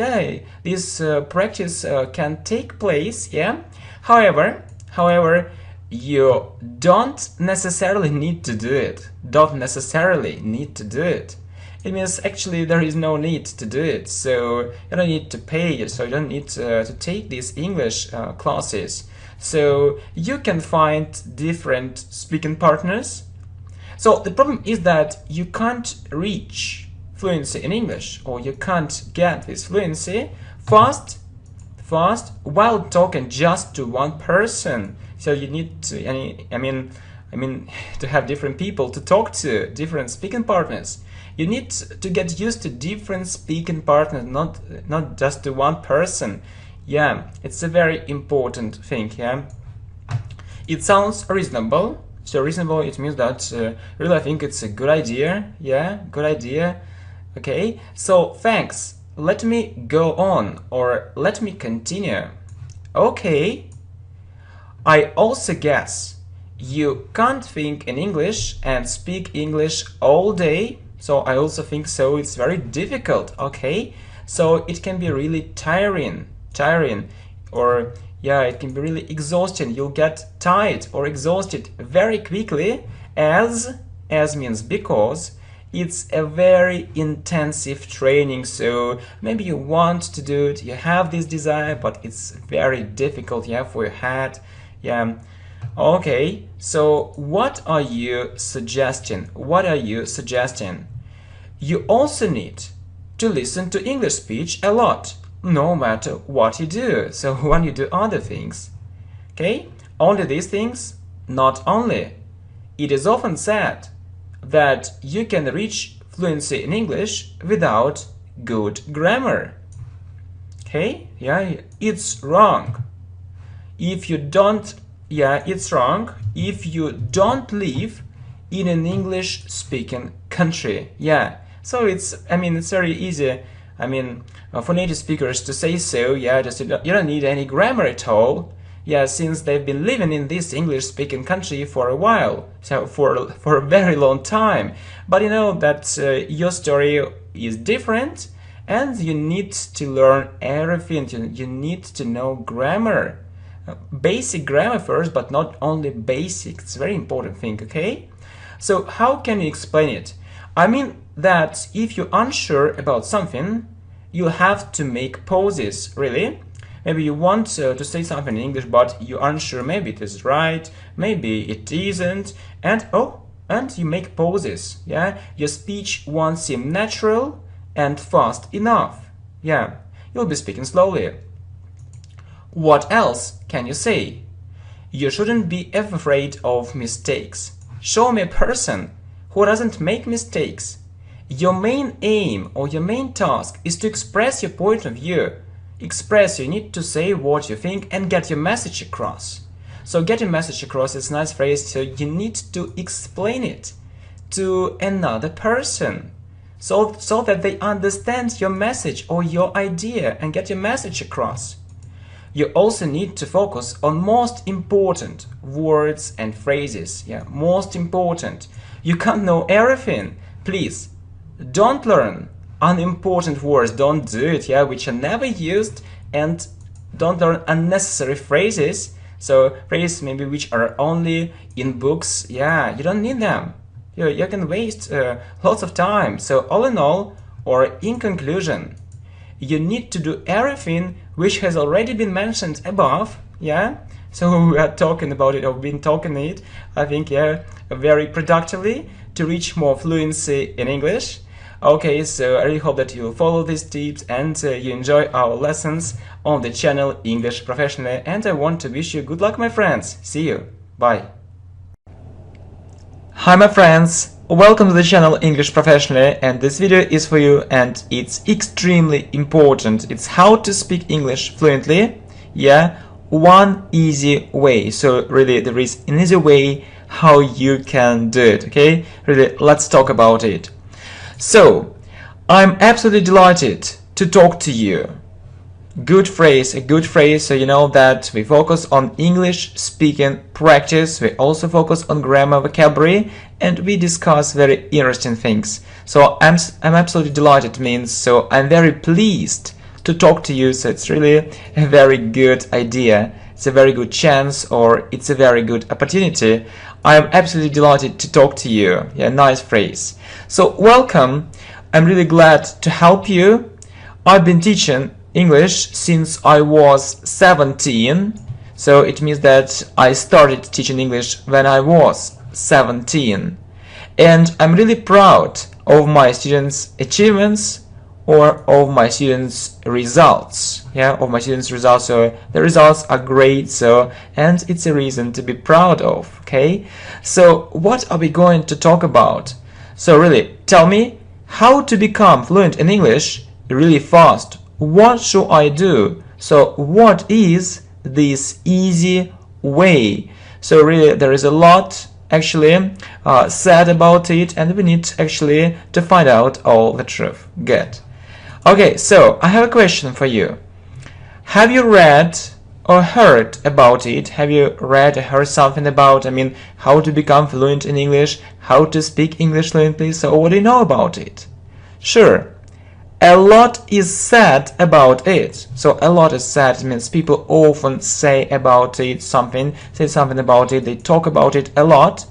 This practice can take place. However, you don't necessarily need to do it. It means actually there is no need to do it, so you don't need to pay, so you don't need to take these English classes. So you can find different speaking partners So the problem is that you can't reach fluency in English, or you can't get this fluency fast while talking just to one person. So you need to, I mean, to have different people to talk to, different speaking partners. You need to get used to different speaking partners, not just to one person. Yeah, it's a very important thing. Yeah, it sounds reasonable. So reasonable, it means that really I think it's a good idea. Yeah, good idea. Okay, so thanks. Let me go on, or let me continue. Okay. I also guess you can't think in English and speak English all day. So I also think so. It's very difficult. Okay. So it can be really tiring, or yeah, it can be really exhausting. You'll get tired or exhausted very quickly, as means because it's a very intensive training. So maybe you want to do it, you have this desire, but it's very difficult, yeah, for your head. Yeah. Okay, so what are you suggesting? You also need to listen to English speech a lot, no matter what you do. So when you do other things, okay, only these things, not only. It is often said that you can reach fluency in English without good grammar. Okay, yeah, it's wrong. If you don't, yeah, it's wrong if you don't live in an English-speaking country. Yeah, so it's very easy, for native speakers to say so. Yeah, just you don't need any grammar at all. Yeah, since they've been living in this English-speaking country for a while, so for a very long time. But you know that your story is different, and you need to learn everything. You need to know grammar. Basic grammar first, but not only basic. It's a very important thing, okay? So how can you explain it? I mean that if you're unsure about something, you have to make pauses, really. Maybe you want to say something in English, but you're unsure. Maybe it is right, maybe it isn't, and you make pauses. Yeah, your speech won't seem natural and fast enough. Yeah, you'll be speaking slowly. What else can you say? You shouldn't be afraid of mistakes. Show me a person who doesn't make mistakes. Your main aim or your main task is to express your point of view. You need to say what you think and get your message across. So get your message across is a nice phrase, so you need to explain it to another person so that they understand your message or your idea and get your message across. You also need to focus on most important words and phrases. Yeah, most important. You can't know everything. Please, don't learn unimportant words. Don't do it, yeah, which are never used, and don't learn unnecessary phrases. So phrases maybe which are only in books. Yeah, you don't need them. You can waste lots of time. So all in all, or in conclusion, you need to do everything which has already been mentioned above. Yeah, so we are talking about it, or been talking it, I think, yeah, very productively to reach more fluency in English. Okay, so I really hope that you follow these tips and you enjoy our lessons on the channel English Professionally, and I want to wish you good luck, my friends. See you. Bye. Hi, my friends. Welcome to the channel English Professionally, and this video is for you, and it's extremely important. It's how to speak English fluently. Yeah, one easy way. So really there is an easy way how you can do it. Okay, really, let's talk about it. So I'm absolutely delighted to talk to you. A good phrase, so you know that we focus on English speaking practice, we also focus on grammar, vocabulary, and we discuss very interesting things. So I'm absolutely delighted, means, so I'm very pleased to talk to you, so it's really a very good idea. It's a very good chance, or it's a very good opportunity. I am absolutely delighted to talk to you. Yeah, nice phrase. So welcome. I'm really glad to help you. I've been teaching English since I was 17, so it means that I started teaching English when I was 17, and I'm really proud of my students' achievements or of my students' results. Yeah, of my students' results. So the results are great, so, and it's a reason to be proud of. Okay, so what are we going to talk about? So really, tell me how to become fluent in English really fast. What should I do? So what is this easy way? So really, there is a lot actually said about it, and we need actually to find out all the truth. Good. Okay, so I have a question for you. Have you read or heard about it? Have you read or heard something about, how to become fluent in English, how to speak English fluently? So what do you know about it? Sure, a lot is said about it. So a lot is said means people often say about it something, say something about it, they talk about it a lot.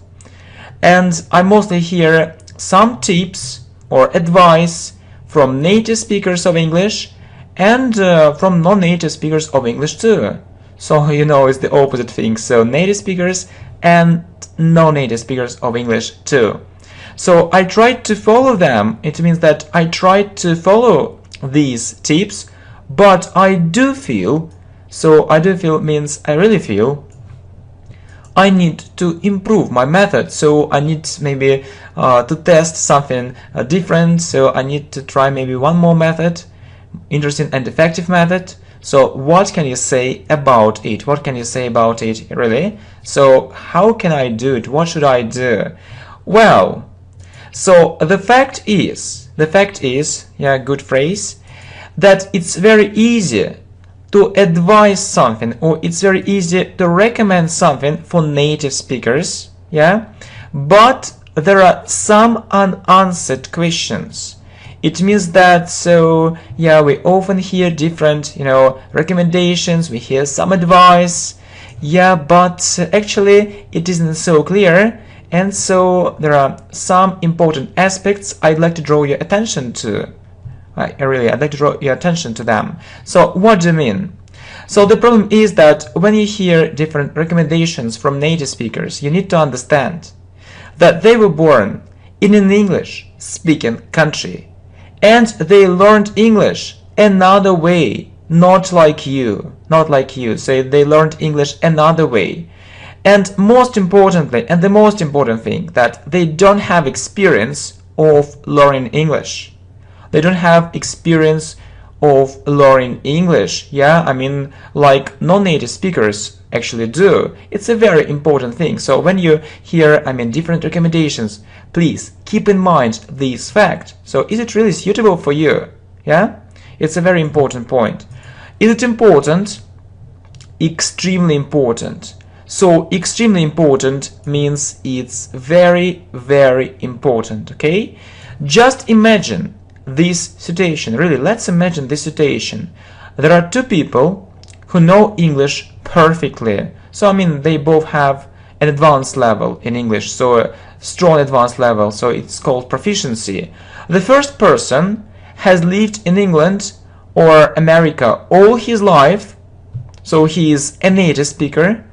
And I mostly hear some tips or advice from native speakers of English and from non-native speakers of English too. So it's the opposite thing. So native speakers and non-native speakers of English too. So I tried to follow them. It means that I tried to follow these tips, but I do feel, so I do feel means I really feel I need to improve my method. So I need maybe to test something different. So I need to try maybe one more method, interesting and effective method. So what can you say about it? What can you say about it really? So how can I do it? What should I do? Well, so the fact is, yeah, good phrase, that it's very easy to advise something, or it's very easy to recommend something for native speakers, yeah, but there are some unanswered questions. It means that, so yeah, we often hear different, recommendations, we hear some advice, yeah, but actually it isn't so clear. And so there are some important aspects I'd like to draw your attention to. I'd like to draw your attention to them. So what do you mean? So the problem is that when you hear different recommendations from native speakers, you need to understand that they were born in an English-speaking country, and they learned English another way, not like you. So they learned English another way. And most importantly, and the most important thing, that they don't have experience of learning English. They don't have experience of learning English, yeah, like non-native speakers actually do. It's a very important thing. So when you hear, different recommendations, please keep in mind this fact. So is it really suitable for you? Yeah, it's a very important point. Is it important? Extremely important. So extremely important means it's very, very important, okay? Just imagine this situation, really, let's imagine this situation. There are two people who know English perfectly. So, they both have an advanced level in English, so a strong advanced level, so it's called proficiency. The first person has lived in England or America all his life, so he is a native speaker,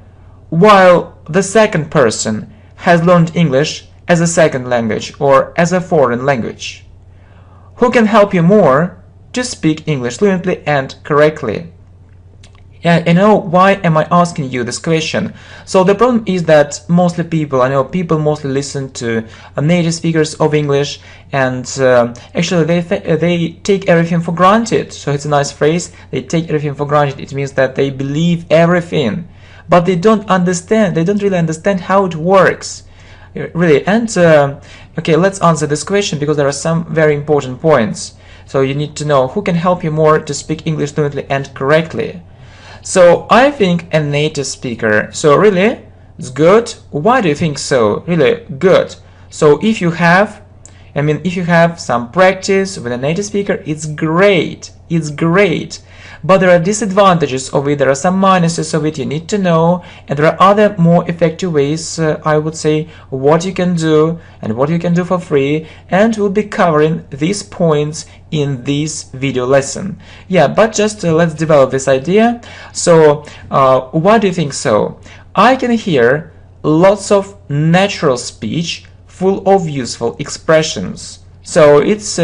while the second person has learned English as a second language or as a foreign language. Who can help you more to speak English fluently and correctly? Yeah, why am I asking you this question? So the problem is that mostly people mostly listen to native speakers of English, and actually they take everything for granted. So it's a nice phrase, they take everything for granted. It means that they believe everything, but they don't really understand how it works, really. And okay, let's answer this question, because there are some very important points. So you need to know who can help you more to speak English fluently and correctly. So I think a native speaker. So really, it's good. Why do you think so? Really good. So if you have some practice with a native speaker, it's great. It's great. But there are disadvantages of it, there are some minuses of it you need to know, and there are other more effective ways, I would say, what you can do and what you can do for free, and we'll be covering these points in this video lesson. Yeah, but just let's develop this idea. So why do you think so? I can hear lots of natural speech full of useful expressions. So it's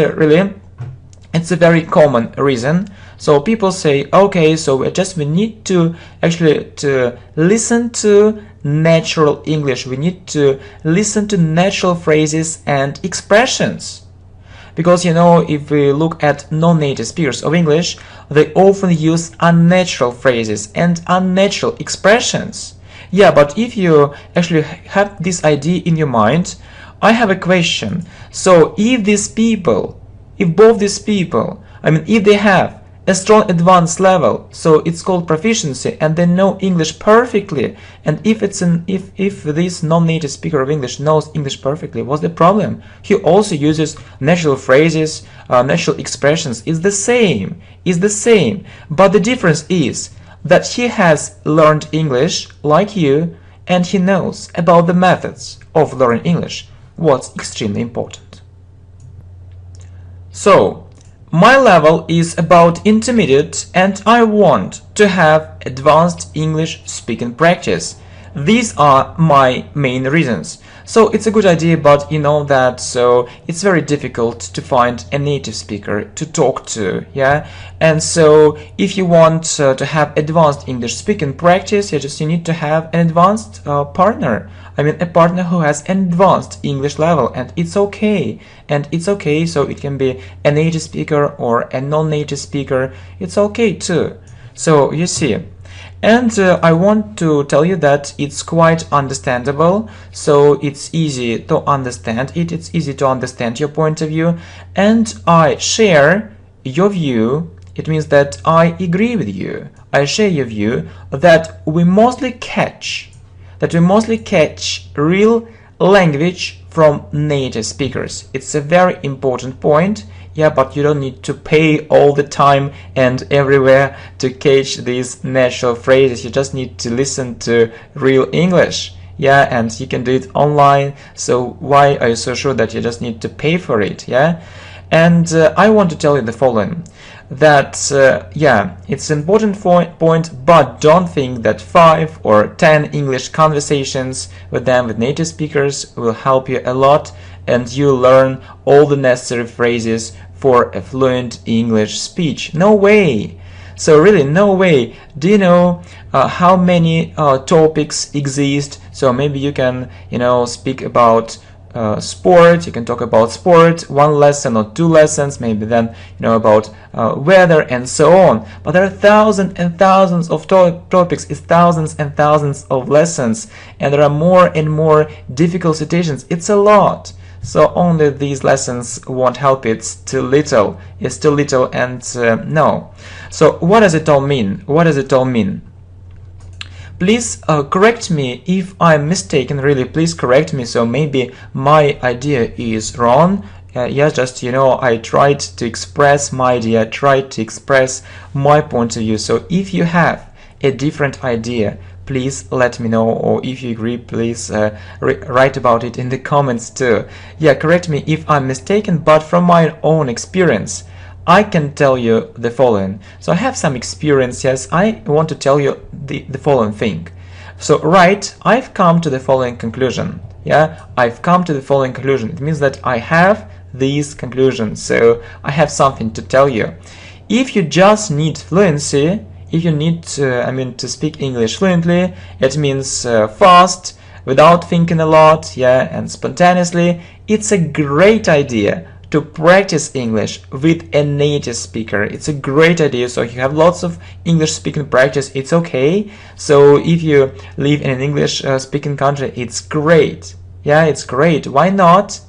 it's a very common reason. So people say, okay, so we need to actually to listen to natural English. We need to listen to natural phrases and expressions. Because, you know, if we look at non-native speakers of English, they often use unnatural phrases and unnatural expressions. Yeah, but if you actually have this idea in your mind, I have a question. So if both these people, I mean, if they have a strong advanced level, so it's called proficiency, and they know English perfectly, and if this non-native speaker of English knows English perfectly, what's the problem? He also uses natural phrases, natural expressions. It's the same, but the difference is that he has learned English like you, and he knows about the methods of learning English, what's extremely important. So my level is about intermediate, and I want to have advanced English speaking practice. These are my main reasons. So it's a good idea, but you know that so it's very difficult to find a native speaker to talk to, yeah? And so if you want to have advanced English speaking practice, you need to have an advanced partner. I mean, a partner who has an advanced English level, and it's okay. And it's okay, so it can be a native speaker or a non-native speaker. It's okay too. So you see. And I want to tell you that it's quite understandable, so it's easy to understand it, it's easy to understand your point of view, and I share your view. It means that I agree with you. I share your view that we mostly catch real language from native speakers. It's a very important point. Yeah, but you don't need to pay all the time and everywhere to catch these natural phrases. You just need to listen to real English. Yeah, and you can do it online. So why are you so sure that you just need to pay for it? Yeah, and I want to tell you the following. That yeah, it's an important point, but don't think that 5 or 10 English conversations with native speakers will help you a lot and you learn all the necessary phrases for a fluent English speech. No way! So really, no way. Do you know how many topics exist? So maybe you can, you know, speak about sport, you can talk about sport, 1 lesson or 2 lessons, maybe then, you know, about weather and so on. But there are thousands and thousands of topics, it's thousands and thousands of lessons, and there are more and more difficult situations. It's a lot. So only these lessons won't help. It's too little. It's too little, and no. So what does it all mean? What does it all mean? Please correct me if I'm mistaken, really, please correct me, so maybe my idea is wrong. Yeah, just, you know, I tried to express my idea, tried to express my point of view. So if you have a different idea, please let me know, or if you agree, please write about it in the comments too. Yeah, correct me if I'm mistaken, but from my own experience, I can tell you the following. So I have some experience, yes, I want to tell you the following thing. So right, I've come to the following conclusion. Yeah, I've come to the following conclusion. It means that I have these conclusions, so I have something to tell you. If you just need fluency, if you need to speak English fluently, it means fast, without thinking a lot, yeah, and spontaneously, it's a great idea to practice English with a native speaker. It's a great idea. So if you have lots of English speaking practice, it's okay. So if you live in an English speaking country, it's great. Yeah, it's great. Why not?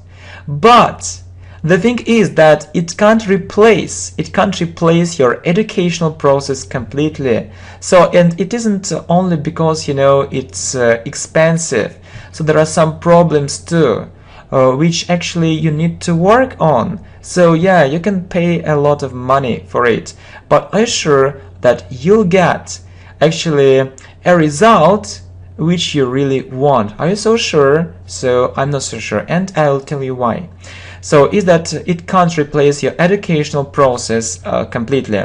But the thing is that it can't replace your educational process completely. So, and it isn't only because, you know, it's expensive. So there are some problems too, which actually you need to work on. So yeah, you can pay a lot of money for it, but I'm sure that you'll get actually a result which you really want. Are you so sure? So I'm not so sure, and I'll tell you why. So is that it can't replace your educational process completely.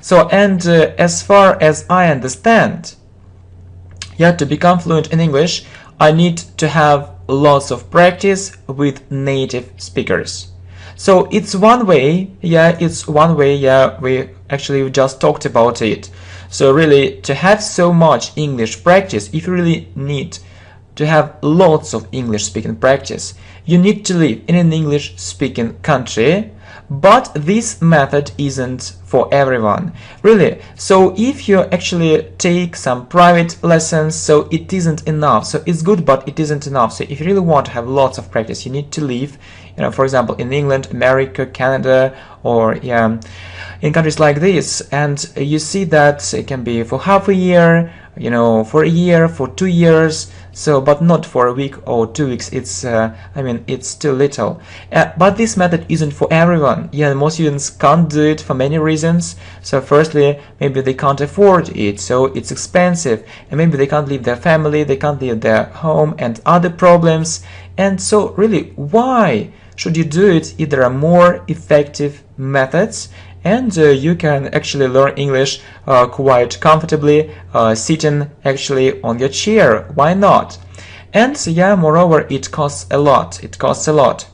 So, and as far as I understand, yeah, to become fluent in English, I need to have lots of practice with native speakers. So it's one way, we actually just talked about it. So really, to have so much English practice, if you really need to have lots of English speaking practice, you need to live in an English speaking country. But this method isn't for everyone, really. So if you actually take some private lessons, so it isn't enough. So it's good, but it isn't enough. So if you really want to have lots of practice, you need to live, for example, in England, America, Canada, or in countries like this. And you see that it can be for half a year, for a year, for 2 years. So, but not for a week or 2 weeks. It's, it's still little. But this method isn't for everyone. Most students can't do it for many reasons. So, firstly, maybe they can't afford it, so it's expensive, and maybe they can't leave their family, they can't leave their home, and other problems. And so, really, why should you do it if there are more effective methods? And you can actually learn English quite comfortably, sitting actually on your chair. Why not? And moreover, it costs a lot. It costs a lot.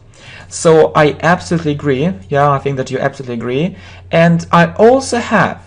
So I absolutely agree. I think that you absolutely agree. And I also have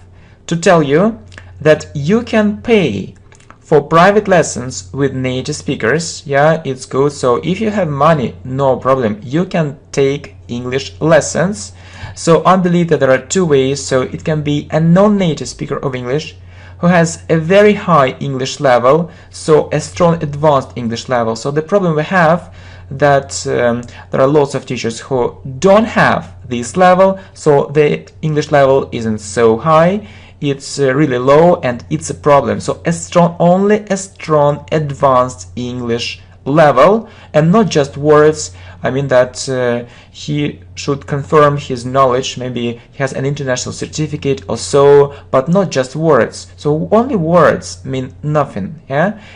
to tell you that you can pay for private lessons with native speakers. It's good. So if you have money, no problem. You can take English lessons. So I believe that there are two ways. So it can be a non-native speaker of English who has a very high English level, so a strong advanced English level. So the problem we have that there are lots of teachers who don't have this level, so the English level isn't so high, it's really low, and it's a problem. So only a strong advanced English level, and not just words. I mean that he should confirm his knowledge, maybe he has an international certificate or so, but not just words. So only words mean nothing.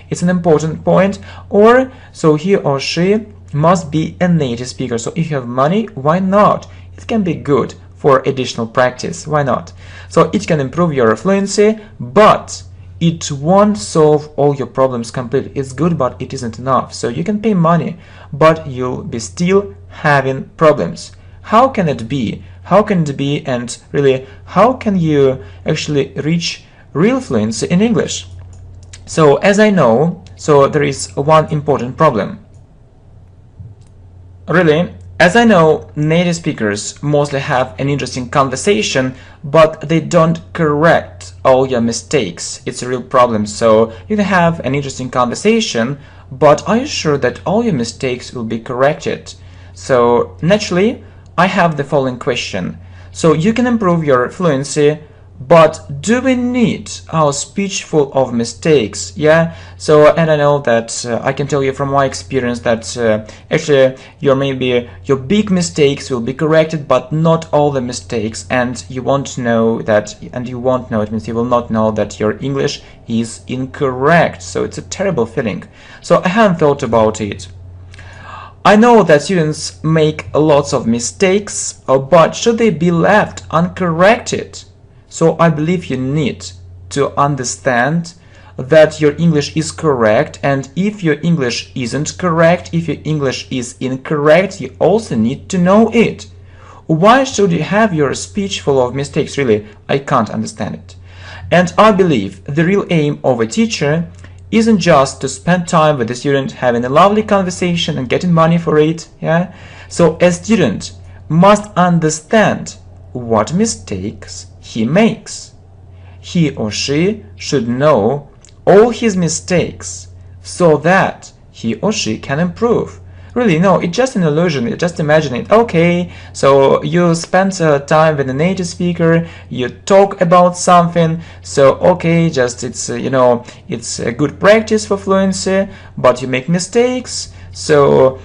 It's an important point. Or so he or she must be a native speaker. So if you have money, why not? It can be good for additional practice. Why not? So it can improve your fluency, but it won't solve all your problems completely. It's good, but it isn't enough. So you can pay money, but you'll be still having problems. How can it be? How can it be? And really, how can you actually reach real fluency in English? So as I know, so there is one important problem. Really, as I know, native speakers mostly have an interesting conversation, but they don't correct all your mistakes. It's a real problem. So you can have an interesting conversation, but are you sure that all your mistakes will be corrected? So naturally, I have the following question. So you can improve your fluency, but do we need our speech full of mistakes? So, and I know that I can tell you from my experience that actually your big mistakes will be corrected, but not all the mistakes, and you won't know that, and you won't know, it means you will not know that your English is incorrect. So it's a terrible feeling. So I haven't thought about it. I know that students make lots of mistakes, but should they be left uncorrected? So I believe you need to understand that your English is correct, and if your English isn't correct, if your English is incorrect, you also need to know it. Why should you have your speech full of mistakes? Really, I can't understand it. And I believe the real aim of a teacher isn't just to spend time with the student, having a lovely conversation and getting money for it. So a student must understand what mistakes he makes. He or she should know all his mistakes so that he or she can improve. Really, no, it's just an illusion. Just imagine it. Okay, so you spend time with a native speaker, you talk about something, so okay, just it's it's a good practice for fluency, but you make mistakes. So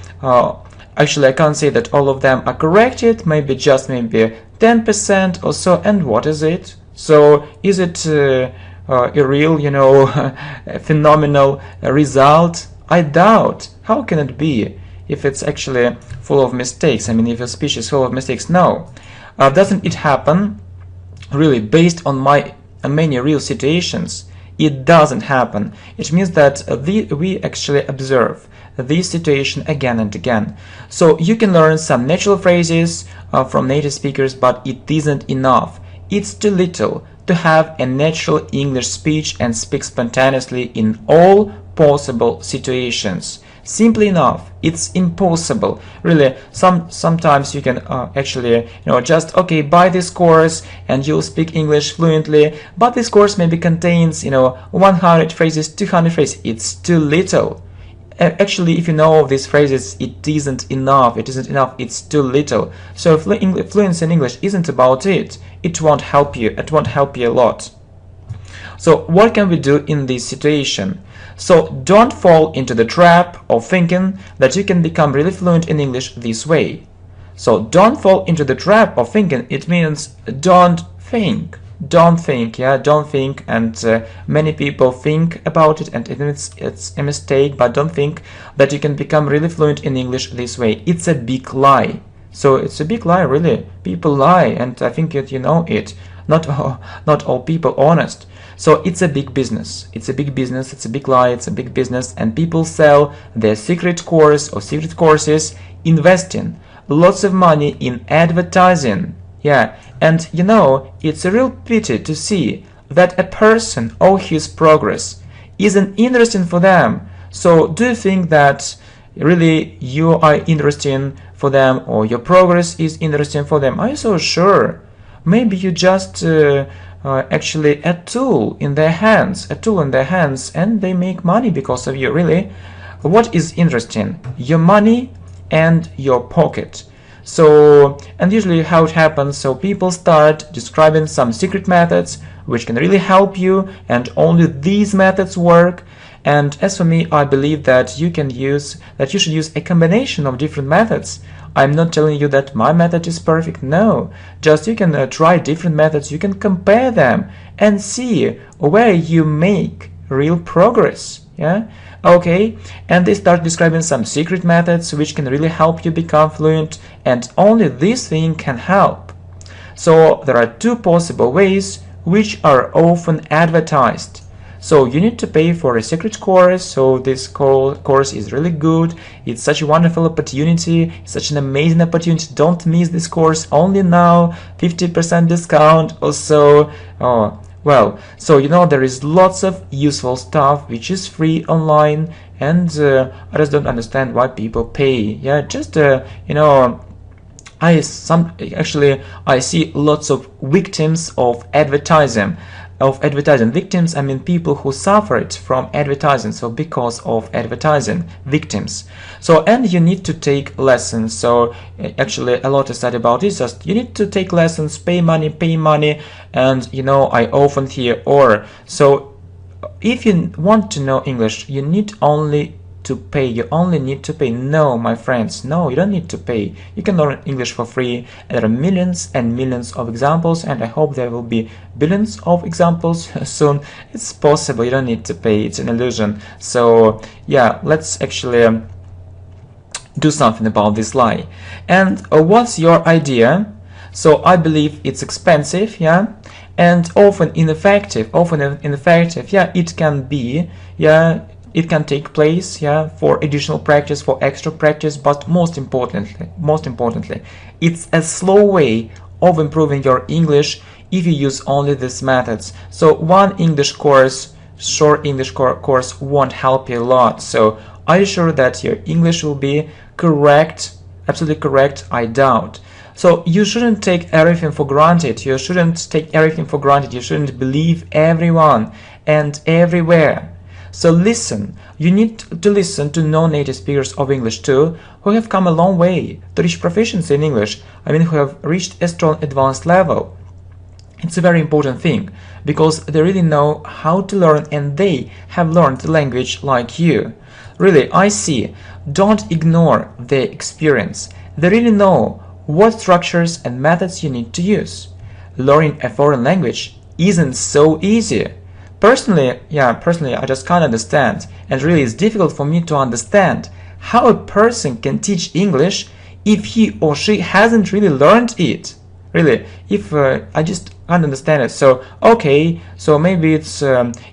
actually, I can't say that all of them are corrected. Maybe 10% or so. And what is it? So is it a real, phenomenal result? I doubt. How can it be if it's actually full of mistakes? I mean, if your speech is full of mistakes? No. Doesn't it happen? Really, based on many real situations, it doesn't happen. It means that we actually observe this situation again and again. So you can learn some natural phrases from native speakers, but it isn't enough. It's too little to have a natural English speech and speak spontaneously in all possible situations. Simply enough, it's impossible. Really, sometimes you can actually, just buy this course and you'll speak English fluently. But this course maybe contains, 100 phrases, 200 phrases. It's too little. Actually, if you know these phrases, it isn't enough. It isn't enough. It's too little. So fluency in English isn't about it. It won't help you. It won't help you a lot. So what can we do in this situation? So don't fall into the trap of thinking that you can become really fluent in English this way. So don't fall into the trap of thinking. It means don't think. Don't think, don't think, and many people think about it, and it's a mistake, but don't think that you can become really fluent in English this way. It's a big lie. So it's a big lie, really. People lie, and I think that you know it. Not all people honest. So it's a big business. It's a big business. It's a big lie. It's a big business, and people sell their secret course or secret courses, investing lots of money in advertising. Yeah, and it's a real pity to see that a person or his progress isn't interesting for them. So do you think that really you are interesting for them, or your progress is interesting for them? Are you so sure? Maybe you just actually a tool in their hands, and they make money because of you. Really, what is interesting? Your money and your pocket. So, and usually how it happens, so people start describing some secret methods which can really help you, and only these methods work. And as for me, I believe that you should use a combination of different methods. I'm not telling you that my method is perfect, no. Just you can try different methods, you can compare them and see where you make real progress. Yeah. Okay, and they start describing some secret methods which can really help you become fluent, and only this thing can help. So there are two possible ways which are often advertised. So you need to pay for a secret course. So this course is really good. It's such a wonderful opportunity, such an amazing opportunity. Don't miss this course, only now, 50% discount or so. Well, so there is lots of useful stuff which is free online, and I just don't understand why people pay. Yeah, just I see lots of victims of advertising. Victims, I mean people who suffered from advertising, so because of advertising, victims. So, and you need to take lessons. So actually a lot is said about this, just you need to take lessons, pay money, and I often hear so if you want to know English, you need only to pay. You only need to pay. No, my friends, no, you don't need to pay. You can learn English for free. There are millions and millions of examples, and I hope there will be billions of examples soon. It's possible. You don't need to pay. It's an illusion. So yeah, let's actually do something about this lie. And what's your idea? So I believe it's expensive, yeah, and often ineffective. Yeah, it can be, yeah. It can take place, yeah, for additional practice, for extra practice, but most importantly, it's a slow way of improving your English if you use only these methods. So one English course, short English course won't help you a lot. So are you sure that your English will be correct? Absolutely correct? I doubt. So you shouldn't take everything for granted. You shouldn't believe everyone and everywhere. So listen, you need to listen to non-native speakers of English too, who have come a long way to reach proficiency in English, who have reached a strong advanced level. It's a very important thing, because they really know how to learn, and they have learned the language like you. Really, I see, don't ignore their experience. They really know what structures and methods you need to use. Learning a foreign language isn't so easy. Personally, I just can't understand, and really it's difficult for me to understand how a person can teach English if he or she hasn't really learned it. Really, if I just can't understand it. So, okay, so maybe it's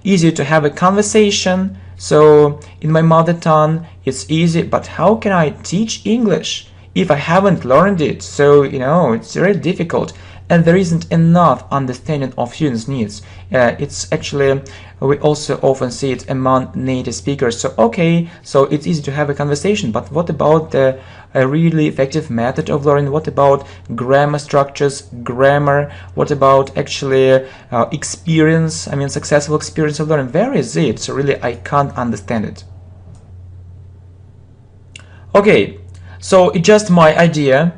easier to have a conversation, So in my mother tongue it's easy, but how can I teach English if I haven't learned it? So it's very difficult, and there isn't enough understanding of students' needs. It's actually, we also often see it among native speakers. So okay, so it's easy to have a conversation, but what about a really effective method of learning? What about grammar structures, grammar? What about actually experience, successful experience of learning? Where is it? So really I can't understand it. Okay, so it's just my idea.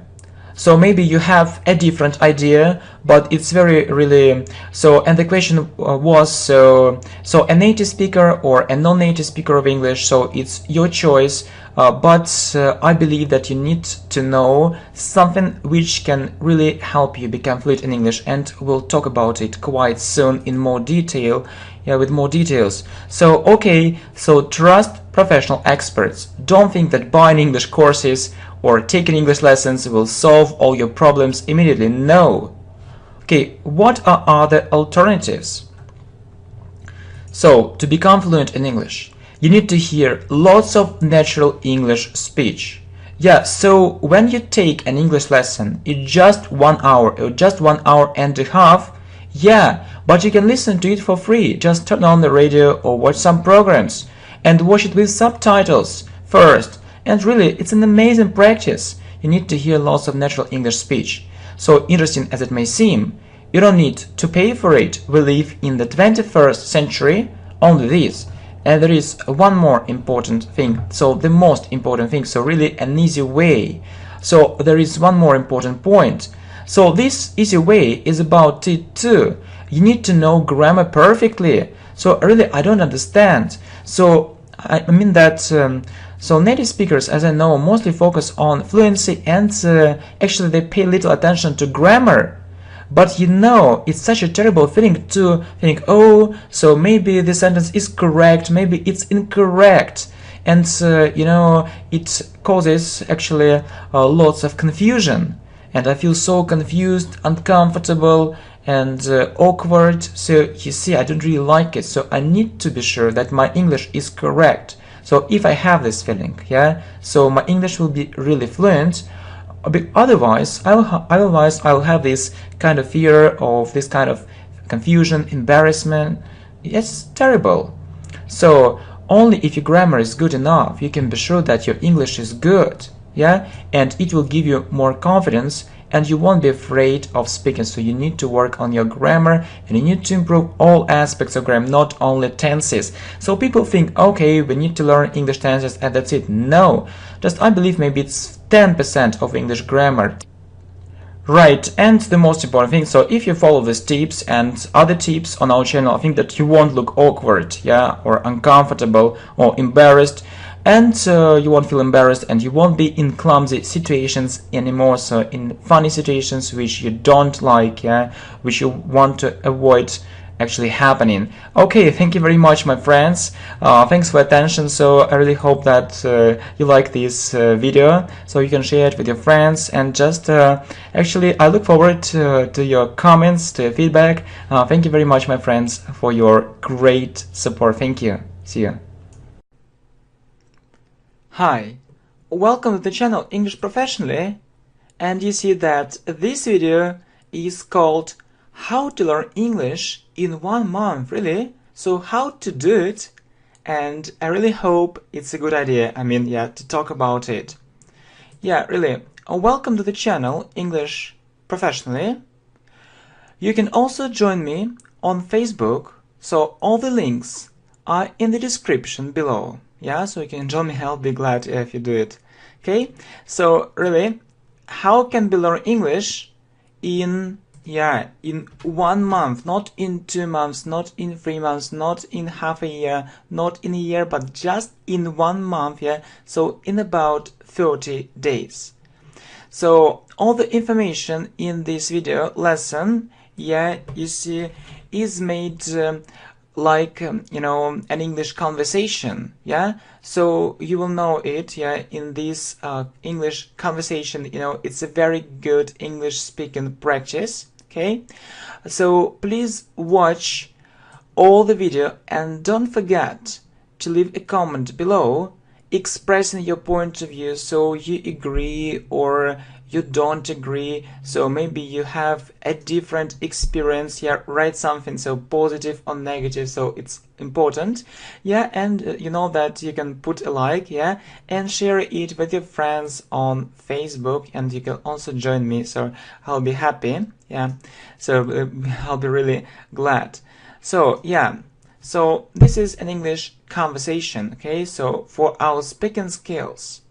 So maybe you have a different idea, but it's very really so. And the question was so a native speaker or a non-native speaker of English. So it's your choice. But I believe that you need to know something which can really help you become fluent in English, and we'll talk about it quite soon in more detail. Yeah, with more details. So okay, so trust professional experts. Don't think that buying English courses or taking English lessons will solve all your problems immediately. No. Okay, what are other alternatives? So to become fluent in English, you need to hear lots of natural English speech. Yeah, so when you take an English lesson, it's just 1 hour or just 1 hour and a half. Yeah, but you can listen to it for free. Just turn on the radio or watch some programs and watch it with subtitles first. And really, it's an amazing practice. You need to hear lots of natural English speech. So interesting as it may seem, you don't need to pay for it. We live in the 21st century, only this. And there is one more important thing. So the most important thing, so really an easy way. So there is one more important point. So this easy way is about it too. You need to know grammar perfectly. So really I don't understand. So I mean that so native speakers, as I know, mostly focus on fluency, and actually they pay little attention to grammar. But it's such a terrible feeling to think, oh, so maybe the sentence is correct, maybe it's incorrect. And it causes actually lots of confusion. And I feel so confused, uncomfortable, and awkward. So you see, I don't really like it. So I need to be sure that my English is correct. So if I have this feeling, yeah, so my English will be really fluent. Otherwise, I'll have this kind of fear of this kind of confusion, embarrassment. It's terrible. So only if your grammar is good enough, you can be sure that your English is good. Yeah, and it will give you more confidence, and you won't be afraid of speaking. So you need to work on your grammar, and you need to improve all aspects of grammar, not only tenses. So people think, okay, we need to learn English tenses and that's it. No, just I believe maybe it's 10% of English grammar. Right, and the most important thing, so if you follow these tips and other tips on our channel, I think that you won't look awkward, yeah, or uncomfortable or embarrassed. And you won't feel embarrassed, and you won't be in clumsy situations anymore, so in funny situations which you don't like, yeah, which you want to avoid actually happening. Okay, thank you very much, my friends. Thanks for attention. So I really hope that you like this video, so you can share it with your friends, and just actually I look forward to your comments, to your feedback. Thank you very much, my friends, for your great support. Thank you. See you. Hi, welcome to the channel English Professionally, and you see that this video is called How to Learn English in 1 month, really? So how to do it, and I really hope it's a good idea, to talk about it. Yeah, really, welcome to the channel English Professionally. You can also join me on Facebook, so all the links are in the description below. Yeah, so you can join me. I'll be glad if you do it. Okay, so really, how can we learn English in 1 month, not in 2 months, not in 3 months, not in half a year, not in a year, but just in 1 month, yeah, so in about 30 days. So all the information in this video lesson, yeah, you see, is made like an English conversation, yeah, so you will know it, yeah, in this English conversation, it's a very good English speaking practice. Okay, so please watch all the video and don't forget to leave a comment below expressing your point of view, so you agree or you don't agree, so maybe you have a different experience. Here, write something so positive or negative, so it's important. Yeah, and you know that you can put a like, yeah, and share it with your friends on Facebook, and you can also join me, so I'll be happy. Yeah, so I'll be really glad. So yeah, so this is an English conversation. Okay, so for our speaking skills,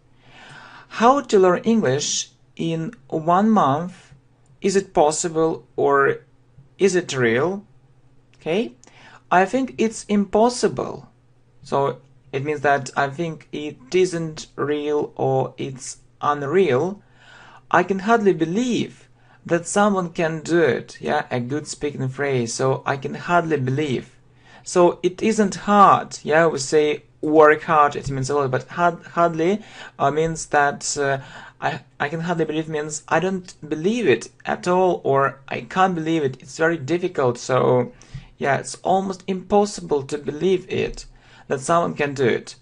how to learn English in 1 month? Is it possible or is it real? Okay, I think it's impossible. So it means that I think it isn't real or it's unreal. I can hardly believe that someone can do it. Yeah, a good speaking phrase. So I can hardly believe. So it isn't hard. Yeah, we say work hard, it means a lot, but hardly means that I can hardly believe means I don't believe it at all, or I can't believe it. It's very difficult. So yeah, it's almost impossible to believe it, that someone can do it.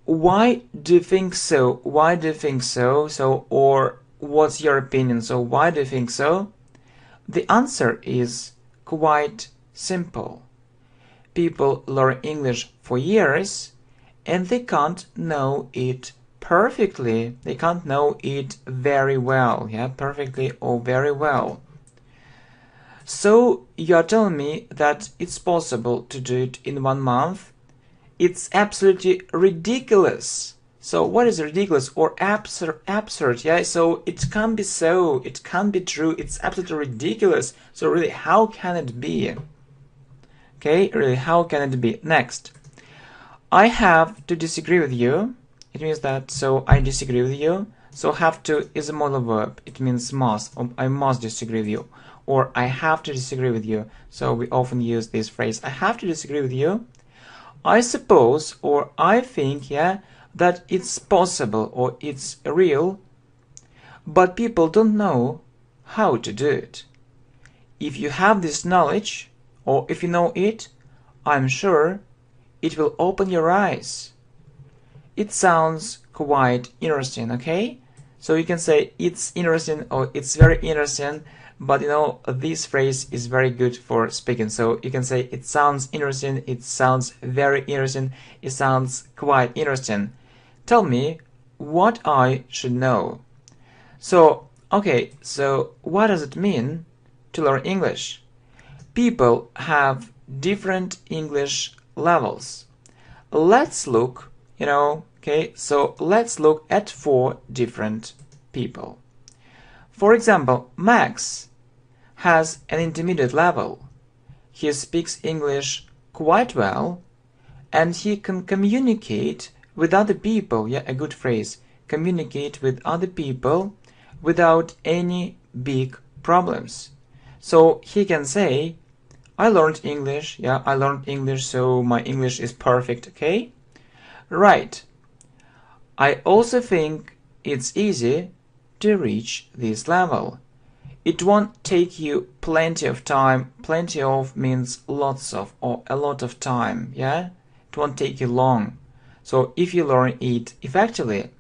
Why do you think so? Why do you think so? So, or what's your opinion? So why do you think so? The answer is quite simple. People learn English for years and they can't know it perfectly. They can't know it very well. Yeah, perfectly or very well. So you are telling me that it's possible to do it in 1 month? It's absolutely ridiculous. So what is ridiculous or absurd? Yeah, so it can't be so. It can't be true. It's absolutely ridiculous. So really, how can it be? Okay, really, how can it be? Next, I have to disagree with you. It means that, so I disagree with you. So have to is a modal verb. It means must. I must disagree with you. Or I have to disagree with you. So we often use this phrase. I have to disagree with you. I suppose or I think, yeah, that it's possible or it's real, but people don't know how to do it. If you have this knowledge, or if you know it, I'm sure it will open your eyes. It sounds quite interesting, okay? So you can say it's interesting or it's very interesting, but you know, this phrase is very good for speaking. So you can say it sounds interesting, it sounds very interesting, it sounds quite interesting. Tell me what I should know. So, okay, so what does it mean to learn English? People have different English levels. Let's look, okay, so let's look at 4 different people. For example, Max has an intermediate level. He speaks English quite well and he can communicate with other people. Yeah, a good phrase. Communicate with other people without any big problems. So he can say, I learned English. Yeah, I learned English, so my English is perfect, okay? Right. I also think it's easy to reach this level. It won't take you plenty of time. Plenty of means lots of or a lot of time, yeah? It won't take you long. So if you learn it effectively.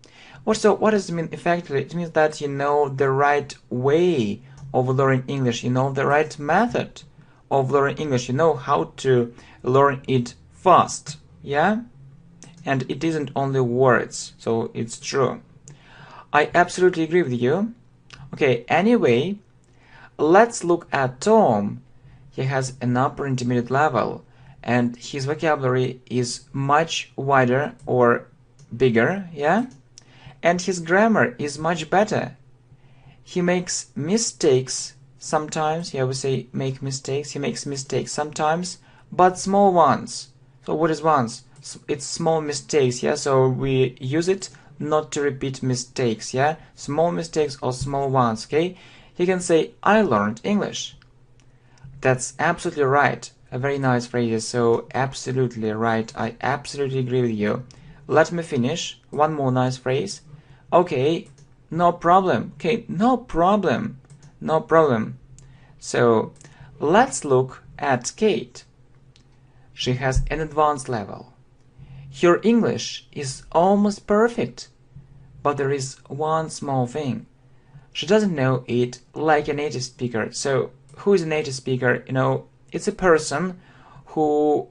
What does it mean effectively? It means that you know the right way of learning English. You know the right method of learning English. You know how to learn it fast, yeah? And it isn't only words, so it's true. I absolutely agree with you. Okay, anyway, let's look at Tom. He has an upper intermediate level and his vocabulary is much wider or bigger, yeah? And his grammar is much better. He makes mistakes sometimes. Yeah, we say make mistakes. He makes mistakes sometimes, but small ones. So what is ones? It's small mistakes, yeah? So we use it not to repeat mistakes, yeah? Small mistakes or small ones, okay? He can say, I learned English. That's absolutely right. A very nice phrase, so absolutely right. I absolutely agree with you. Let me finish. One more nice phrase. Okay, no problem. Okay, no problem. No problem. So, let's look at Kate. She has an advanced level. Your English is almost perfect, but there is one small thing. She doesn't know it like a native speaker. So who is a native speaker? It's a person who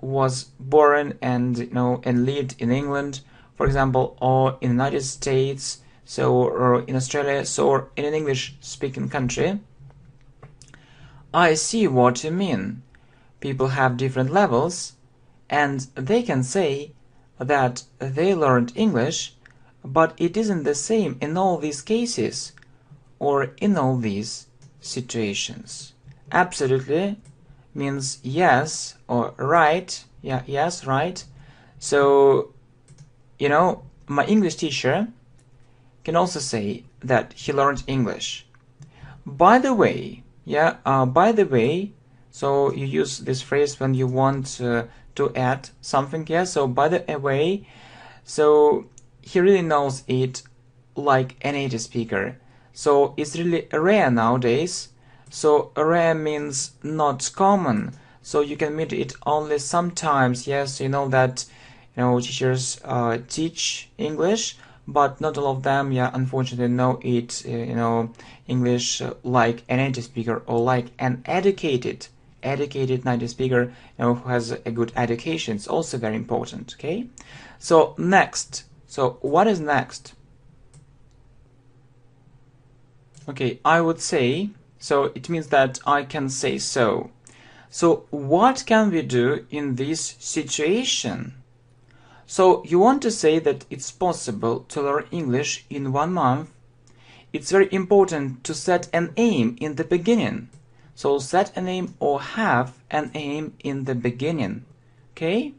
was born and and lived in England, for example, or in the United States, so or in Australia, so or in an English-speaking country. I see what you mean. People have different levels, and they can say that they learned English, but it isn't the same in all these cases or in all these situations. Absolutely means yes or right. Yeah, yes, right. So, my English teacher can also say that he learned English. By the way, so you use this phrase when you want to add something, yeah, so by the way, so he really knows it like a native speaker. So it's really rare nowadays. So rare means not common. So you can meet it only sometimes. Yes, you know that teachers teach English, but not all of them, yeah, unfortunately know it, English like a native speaker or like an educated native speaker, who has a good education. It's also very important. Okay, so next. So what is next? Okay, I would say, so it means that I can say so. So what can we do in this situation? So you want to say that it's possible to learn English in 1 month. It's very important to set an aim in the beginning. So set an aim or have an aim in the beginning. Okay?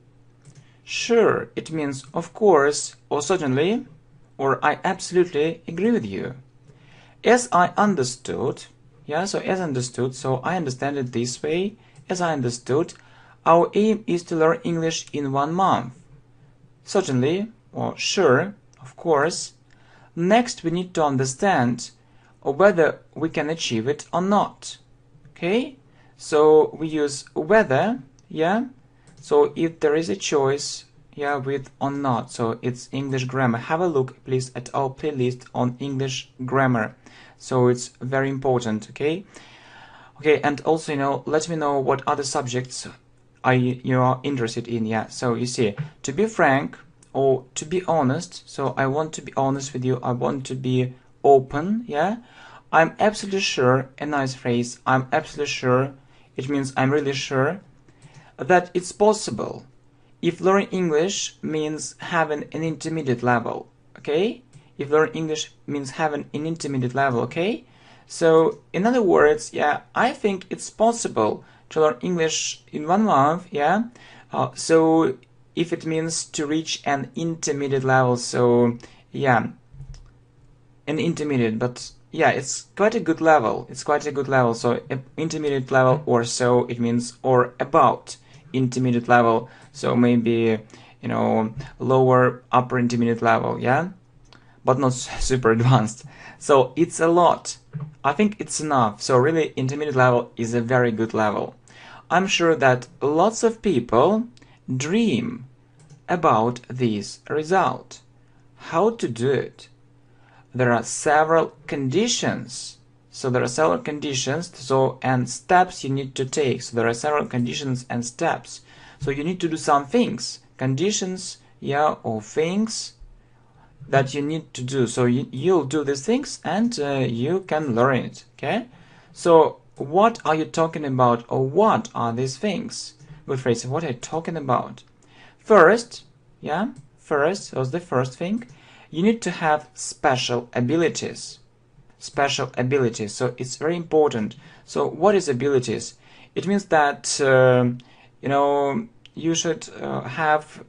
Sure, it means of course, or certainly, or I absolutely agree with you. As I understood, yeah, so as understood, so I understand it this way. As I understood, our aim is to learn English in 1 month. Certainly, or sure, of course. Next, we need to understand whether we can achieve it or not. Okay? So we use whether, yeah? So if there is a choice, yeah, with or not. So it's English grammar. Have a look, please, at our playlist on English grammar. So it's very important, okay? Okay, and also, let me know what other subjects you are interested in. Yeah, so you see, to be frank or to be honest, so I want to be honest with you, I want to be open. Yeah, I'm absolutely sure, a nice phrase, I'm absolutely sure, it means I'm really sure that it's possible if learning English means having an intermediate level. Okay, if learning English means having an intermediate level. Okay, so in other words, yeah, I think it's possible to learn English in 1 month, yeah. So if it means to reach an intermediate level, so yeah, an intermediate, but yeah, it's quite a good level. It's quite a good level. So intermediate level or so, it means or about intermediate level. So maybe lower upper intermediate level, yeah, but not super advanced. So it's a lot. I think it's enough. So really, intermediate level is a very good level. I'm sure that lots of people dream about this result. How to do it? There are several conditions. So there are several conditions, and steps you need to take. So there are several conditions and steps. So you need to do some things, conditions, yeah, or things that you need to do. So you'll do these things and you can learn it. Okay, so what are you talking about, or what are these things? Good phrase. What are you talking about? First, yeah, first was the first thing. You need to have special abilities. Special abilities. So it's very important. So what is abilities? It means that you should have.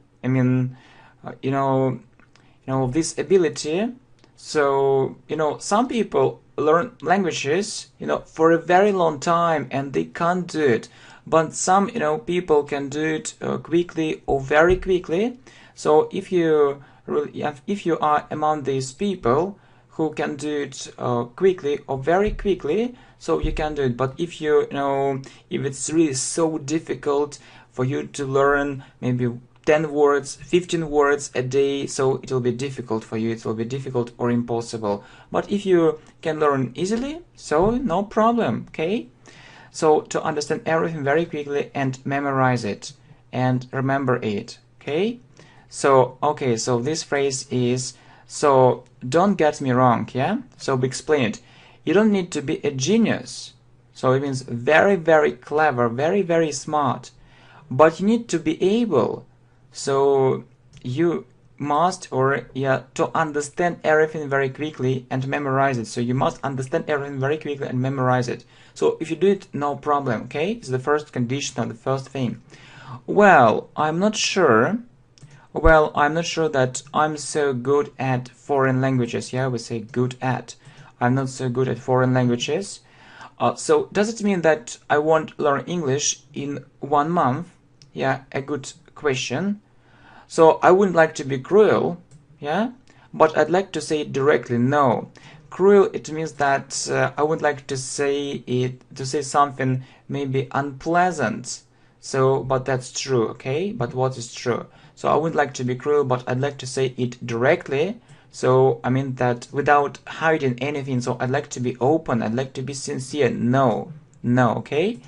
This ability. So some people learn languages for a very long time and they can't do it, but some people can do it quickly or very quickly. So if you are among these people who can do it quickly or very quickly, so you can do it. But if if it's really so difficult for you to learn maybe 10 words, 15 words a day, so it will be difficult for you, it will be difficult or impossible. But if you can learn easily, so no problem, okay? So to understand everything very quickly and memorize it and remember it, okay? So, okay, so this phrase is, so don't get me wrong, yeah? So we explain it. You don't need to be a genius. So it means very, very clever, very, very smart. But you need to be able. So you must, or yeah, to understand everything very quickly and memorize it. So you must understand everything very quickly and memorize it. So if you do it, no problem, okay? It's the first condition or the first thing. Well, I'm not sure. Well, I'm not sure that I'm so good at foreign languages. Yeah, we say good at. I'm not so good at foreign languages. So does it mean that I won't learn English in 1 month? Yeah, a good question. So I wouldn't like to be cruel, yeah, but I'd like to say it directly, no. Cruel, it means that I would like to say something maybe unpleasant. So, but that's true, okay? But what is true? So I wouldn't like to be cruel, but I'd like to say it directly. So I mean that without hiding anything. So I'd like to be open. I'd like to be sincere. No, no, okay?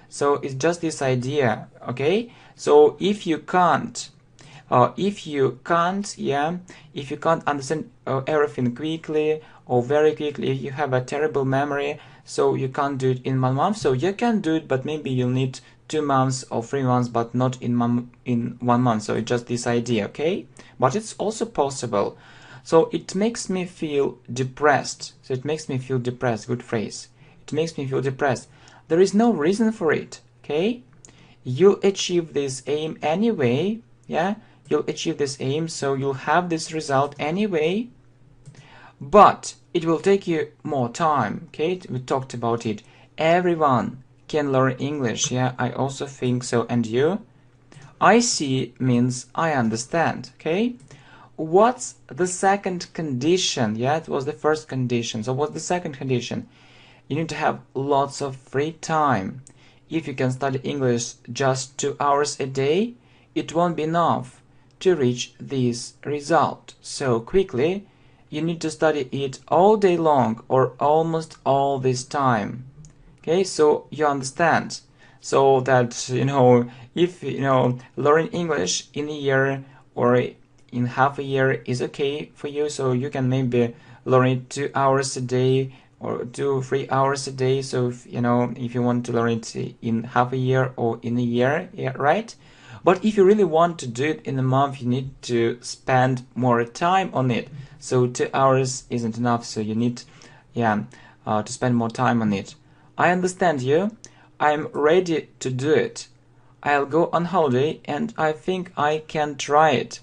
So it's just this idea, okay? So if you can't understand everything quickly or very quickly, if you have a terrible memory, so you can't do it in 1 month. So you can do it, but maybe you'll need 2 months or 3 months, but not in 1 month. So it's just this idea, okay? But it's also possible. So it makes me feel depressed. So it makes me feel depressed. Good phrase. It makes me feel depressed. There is no reason for it, okay? You'll achieve this aim anyway, yeah? You'll achieve this aim, so you'll have this result anyway, but it will take you more time, okay? We talked about it. Everyone can learn English, yeah? I also think so. And you? I see means I understand, okay? What's the second condition? Yeah, it was the first condition. So what's the second condition? You need to have lots of free time. If you can study English just 2 hours a day, it won't be enough to reach this result so quickly. You need to study it all day long or almost all this time. Okay, so you understand. So that, if, learning English in a year or in half a year is okay for you, so you can maybe learn it 2 hours a day or 2-3 hours a day. So if you want to learn it in half a year or in a year, yeah, right? But if you really want to do it in a month, you need to spend more time on it. So 2 hours isn't enough, so you need to spend more time on it. I understand you. I'm ready to do it. I'll go on holiday and I think I can try it.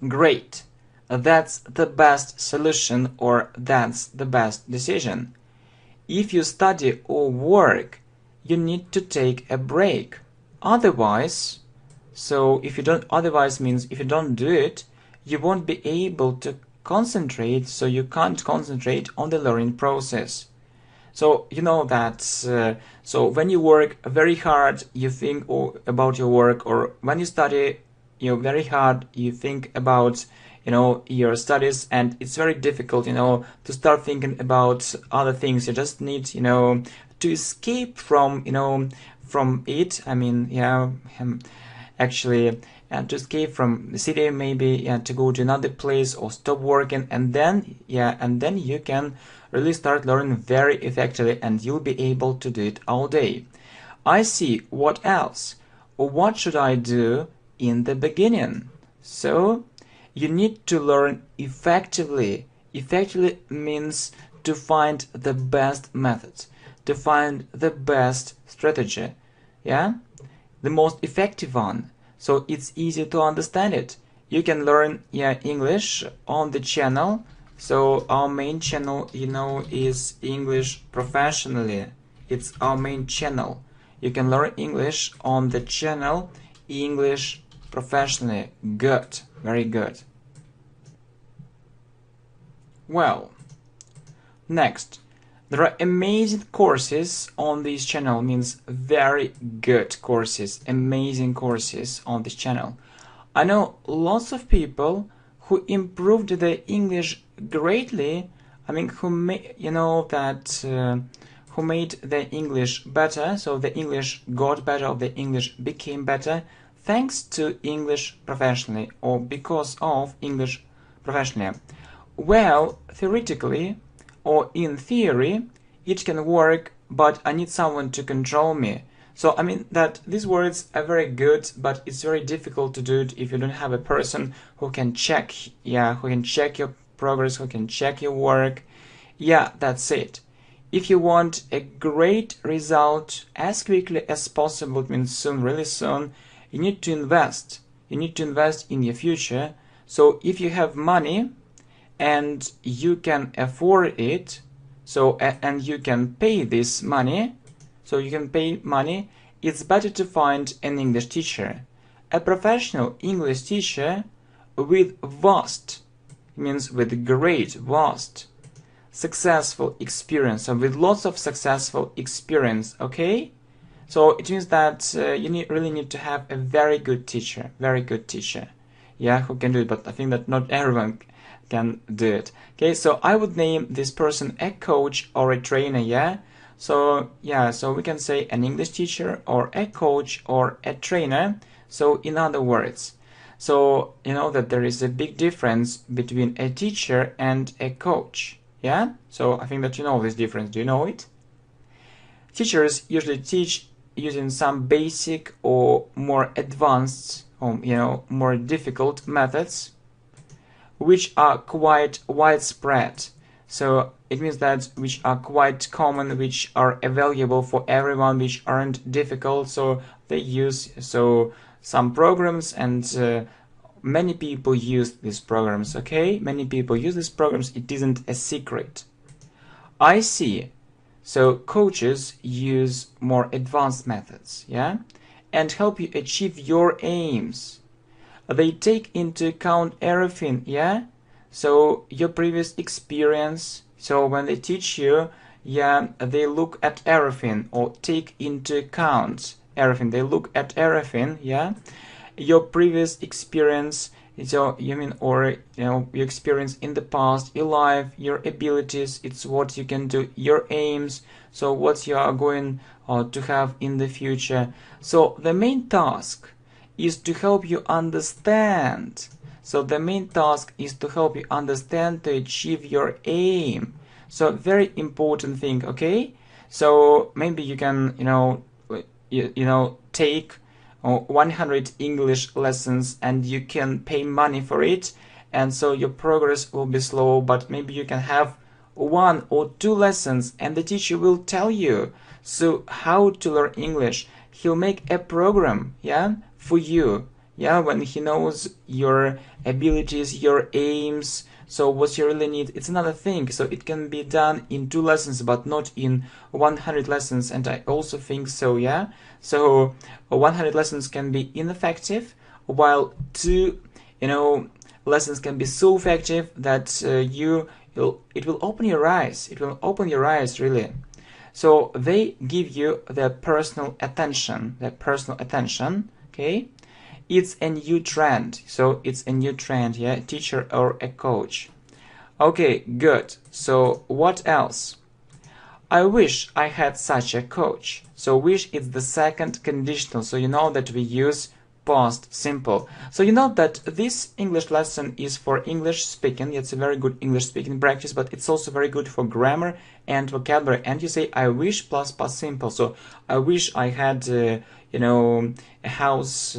Great. That's the best solution, or that's the best decision. If you study or work, you need to take a break. Otherwise, otherwise means if you don't do it, you won't be able to concentrate, so you can't concentrate on the learning process. So you know that, so when you work very hard, you think about your work, or when you study very hard, you think about your studies, and it's very difficult to start thinking about other things. You just need to escape from from it. I mean, actually, to escape from the city, maybe to go to another place or stop working, and then you can really start learning very effectively, and you'll be able to do it all day. I see. What else? What should I do in the beginning? So you need to learn effectively. Effectively means to find the best methods, to find the best strategy, the most effective one, so it's easy to understand it. You can learn English on the channel. So our main channel is English Professionally. It's our main channel. You can learn English on the channel English Professionally. Good, very good. Well, next, There are amazing courses on this channel, means very good courses, amazing courses on this channel. I know lots of people who improved their English greatly. I mean, who made, who made their English better, so the English got better, or the English became better, thanks to English professionally, or because of English professionally. Well, theoretically, or in theory, it can work, but I need someone to control me. So I mean that these words are very good, but it's very difficult to do it if you don't have a person who can check, who can check your progress, who can check your work. Yeah, that's it. If you want a great result as quickly as possible, it means soon, really soon, you need to invest. You need to invest in your future. So if you have money and you can afford it, so and you can pay this money, so you can pay money, it's better to find an English teacher. A professional English teacher with vast, means with great, vast, successful experience, so with lots of successful experience, okay? So it means that you really need to have a very good teacher, who can do it, but I think that not everyone can do it. Okay, so I would name this person a coach or a trainer, So we can say an English teacher or a coach or a trainer. So in other words, so you know that there is a big difference between a teacher and a coach, So I think that you know this difference. Do you know it? Teachers usually teach using some basic or more advanced, more difficult methods, which are quite widespread. So it means that which are quite common, which are available for everyone, which aren't difficult. So they use some programs, and many people use these programs. Okay, many people use these programs. It isn't a secret. I see. So coaches use more advanced methods, and help you achieve your aims. They take into account everything, So your previous experience. So when they teach you, they look at everything, or take into account everything. They look at everything, Your previous experience. So your experience in the past, your life, your abilities, it's what you can do, your aims, so what you are going to have in the future. So the main task is to help you understand. So the main task is to help you understand, to achieve your aim. So very important thing, okay? So maybe you can, take 100 English lessons and you can pay money for it, and so your progress will be slow, but maybe you can have 1 or 2 lessons and the teacher will tell you so how to learn English. He'll make a program, for you, when he knows your abilities, your aims, so what you really need. It's another thing. So it can be done in 2 lessons, but not in 100 lessons. And I also think so, So 100 lessons can be ineffective, while 2, lessons can be so effective that it will open your eyes. It will open your eyes, really. So they give you their personal attention, okay? It's a new trend. So it's a new trend, teacher or a coach. Okay, good. So what else? I wish I had such a coach. So wish is the second conditional. So you know that we use past simple. So you know that this English lesson is for English speaking. It's a very good English speaking practice, but it's also very good for grammar and vocabulary. And you say I wish plus past simple. So I wish I had a house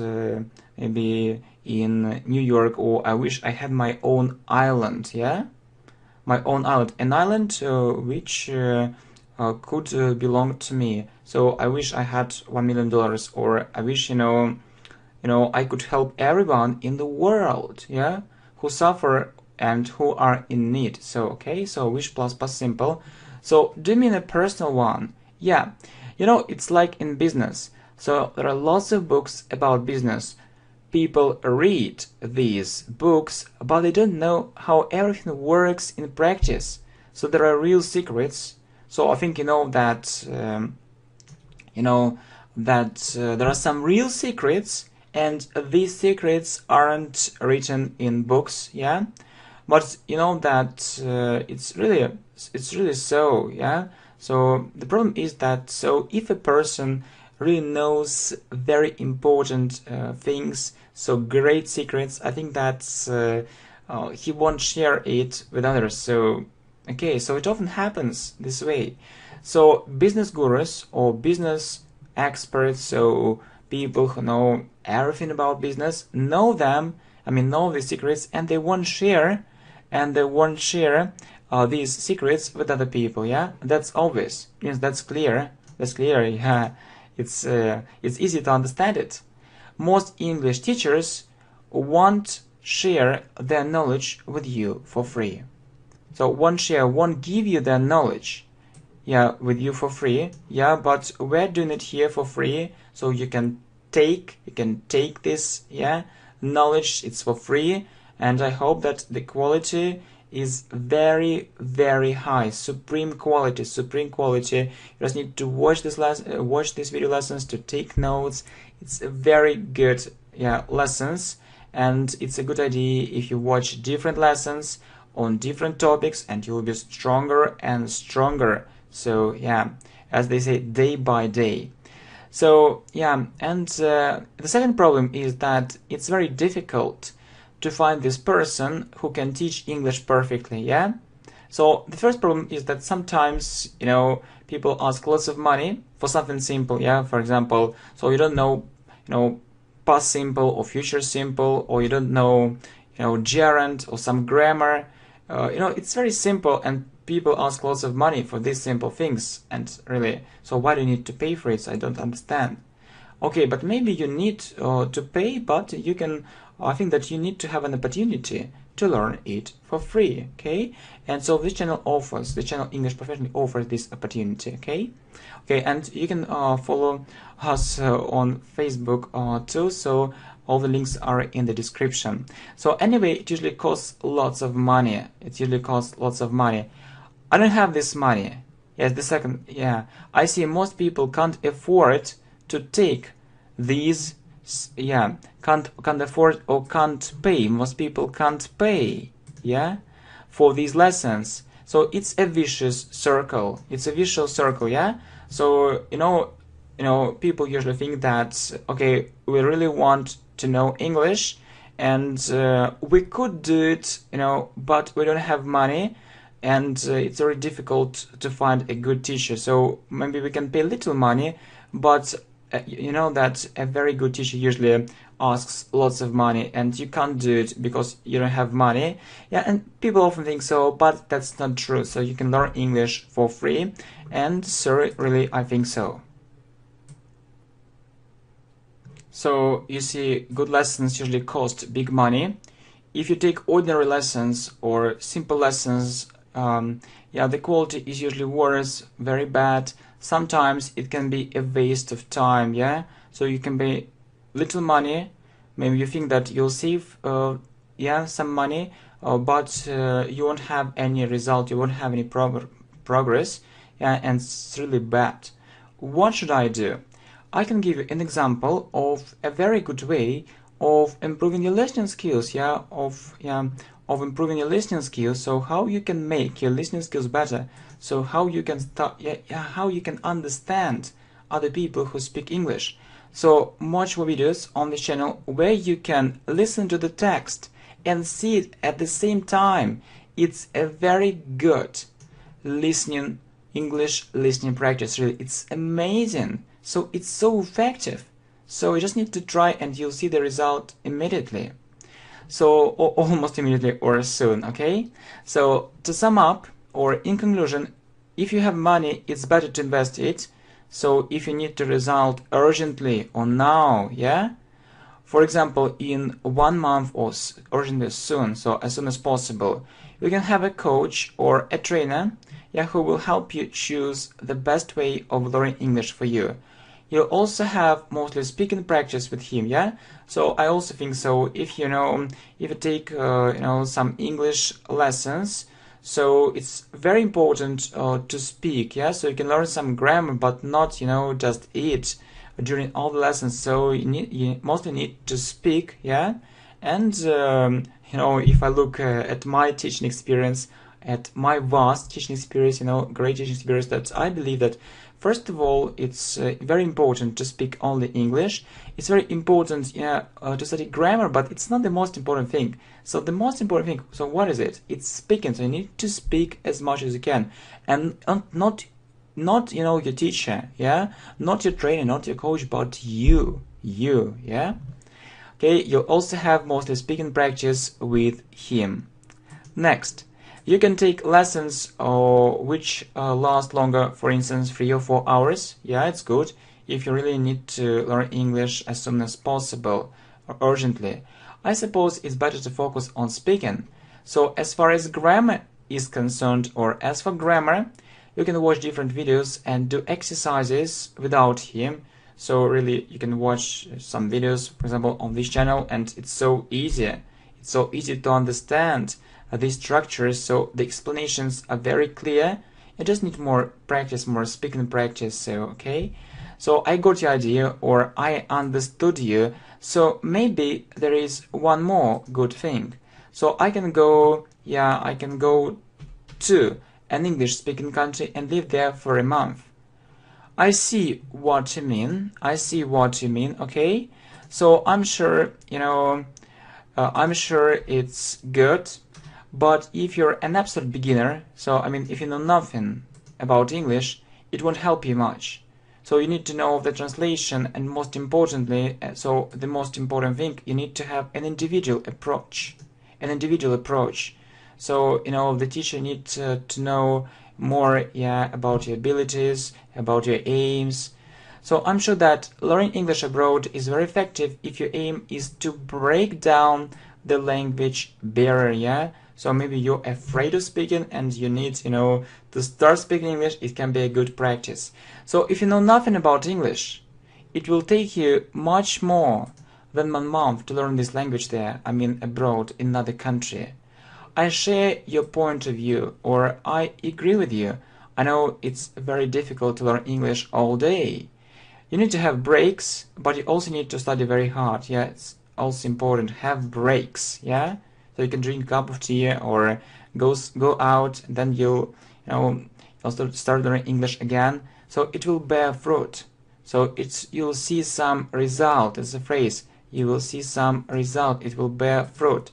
maybe in New York, or I wish I had my own island, my own island, an island which could belong to me. So I wish I had $1 million, or I wish I could help everyone in the world, who suffer and who are in need. So okay, so wish plus past simple. So do you mean a personal one? It's like in business. So there are lots of books about business. People read these books, but they don't know how everything works in practice. So there are real secrets. So I think you know that there are some real secrets, and these secrets aren't written in books, yeah. But you know that it's really so, yeah. So the problem is that, so if a person really knows very important things, so great secrets, I think that he won't share it with others. So okay, so it often happens this way. So business gurus or business experts, so people who know everything about business, know the secrets, and they won't share these secrets with other people, yeah. That's obvious. Yes, that's clear. Yeah. It's easy to understand it. Most English teachers won't share their knowledge with you for free. So won't give you their knowledge, yeah, with you for free, yeah. But we're doing it here for free, so you can take this, yeah, knowledge. It's for free, and I hope that the quality is very, very high, supreme quality. You just need to watch these video lessons, to take notes. It's a very good, yeah, lessons, and it's a good idea if you watch different lessons on different topics, and you'll be stronger and stronger. So yeah, as they say, day by day. So yeah, and the second problem is that it's very difficult to find this person who can teach English perfectly, yeah. So the first problem is that sometimes, people ask lots of money for something simple, yeah. For example, so you don't know, past simple or future simple, or you don't know, gerund or some grammar. It's very simple, and people ask lots of money for these simple things. And really, so why do you need to pay for it? So I don't understand. Okay, but maybe you need to pay, but you can. I think that you need to have an opportunity to learn it for free. Okay, and so this channel English Professionally offers this opportunity. Okay, and you can follow us on Facebook too. So all the links are in the description. So anyway, it usually costs lots of money. I don't have this money. Yes, the second, yeah. I see most people can't afford to take these, yeah, can't afford or can't pay. Most people can't pay, yeah, for these lessons. So it's a vicious circle. Yeah. So, people usually think that, okay, we really want to know English, and we could do it, but we don't have money, and it's very difficult to find a good teacher. So maybe we can pay little money, but that a very good teacher usually asks lots of money, and you can't do it because you don't have money. Yeah, and people often think so, but that's not true. So you can learn English for free, and so really I think so. So you see, good lessons usually cost big money. If you take ordinary lessons or simple lessons, the quality is usually worse, very bad. Sometimes it can be a waste of time, yeah. So you can pay little money. Maybe you think that you'll save, some money, but you won't have any result. You won't have any progress, yeah, and it's really bad. What should I do? I can give you an example of a very good way of improving your listening skills, of improving your listening skills. So how you can make your listening skills better, so how you can how you can understand other people who speak English. So watch more videos on this channel where you can listen to the text and see it at the same time. It's a very good English listening practice, really. It's amazing. So it's so effective. So you just need to try, and you'll see the result immediately. So almost immediately or soon, okay? So to sum up, or in conclusion, if you have money, it's better to invest it. So if you need the result urgently or now, yeah? For example, in 1 month or urgently soon, so as soon as possible, you can have a coach or a trainer, who will help you choose the best way of learning English for you. You'll also have mostly speaking practice with him, yeah? So I also think so if you take some English lessons, So it's very important to speak, yeah. So you can learn some grammar, but not, you know, just eat during all the lessons. So you mostly need to speak, yeah. And you know, if I look at my teaching experience, at my vast teaching experience, you know, great teaching experience, that I believe that first of all, it's very important to speak only English. It's very important, yeah, to study grammar, but it's not the most important thing. So the most important thing, so what is it? It's speaking. So you need to speak as much as you can, and not you know, your teacher, yeah, not your trainer, not your coach, but you, yeah. Okay, you also have mostly speaking practice with him. Next, you can take lessons which last longer, for instance 3 or 4 hours. Yeah, it's good if you really need to learn English as soon as possible or urgently. I suppose it's better to focus on speaking. So as far as grammar is concerned, or as for grammar, you can watch different videos and do exercises without him. So really, you can watch some videos, for example, on this channel, and it's so easy. It's so easy to understand these structures, so the explanations are very clear. You just need more practice, more speaking practice. So okay, so I got your idea, or I understood you. So maybe there is one more good thing. So I can go, yeah, I can go to an English speaking country and live there for a month. I see what you mean. I see what you mean. Okay, so I'm sure, you know, I'm sure it's good. But if you're an absolute beginner, so I mean, if you know nothing about English, it won't help you much. So you need to know the translation, and most importantly, so the most important thing, you need to have an individual approach. An individual approach. So, you know, the teacher needs to know more, yeah, about your abilities, about your aims. So I'm sure that learning English abroad is very effective if your aim is to break down the language barrier, yeah. So maybe you're afraid of speaking and you need, you know, to start speaking English. It can be a good practice. So if you know nothing about English, it will take you much more than 1 month to learn this language there, I mean abroad, in another country. I share your point of view, or I agree with you. I know it's very difficult to learn English all day. You need to have breaks, but you also need to study very hard. Yeah, it's also important. Have breaks, yeah? So you can drink a cup of tea or go out, and then you'll start learning English again. So it will bear fruit. So you'll see some result. It's a phrase. You will see some result. It will bear fruit.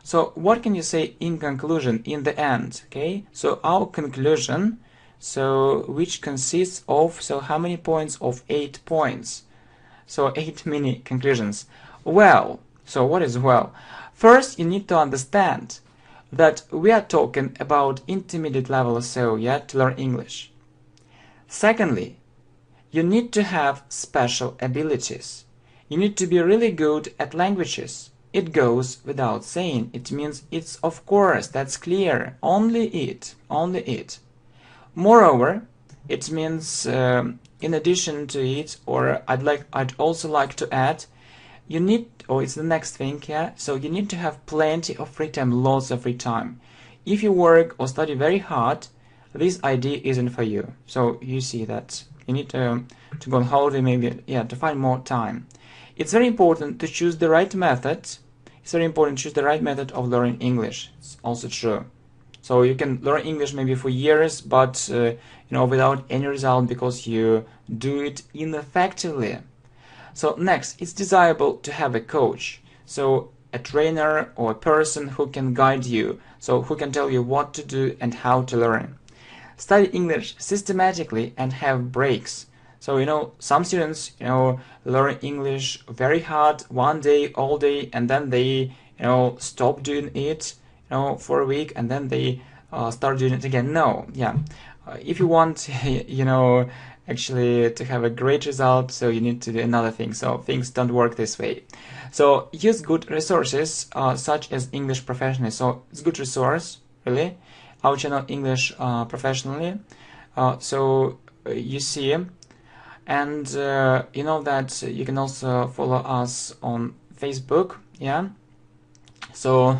So what can you say in conclusion, in the end? Okay. So our conclusion, so which consists of, so how many points? Of 8 points. So 8 mini conclusions. Well, so what is well? First, you need to understand that we are talking about intermediate level, so yeah, to learn English. Secondly, you need to have special abilities. You need to be really good at languages. It goes without saying. It means it's of course, that's clear. Only it. Moreover, it means in addition to it, or I'd also like to add, you need, or it's the next thing, yeah, so you need to have plenty of free time, lots of free time. If you work or study very hard, this idea isn't for you. So you see that you need to go on holiday, maybe, yeah, to find more time. It's very important to choose the right method. It's very important to choose the right method of learning English. It's also true. So you can learn English maybe for years, but you know, without any result because you do it ineffectively. So next, it's desirable to have a coach, so a trainer or a person who can guide you, so who can tell you what to do and how to learn. Study English systematically and have breaks. So, you know, some students, you know, learn English very hard one day, all day, and then they, you know, stop doing it, you know, for a week, and then they start doing it again. No, yeah. If you want, you know, actually to have a great result, so you need to do another thing. So things don't work this way. So use good resources such as English Professionally. So it's a good resource, really. Our channel English Professionally. So you see, and you know that you can also follow us on Facebook. Yeah. So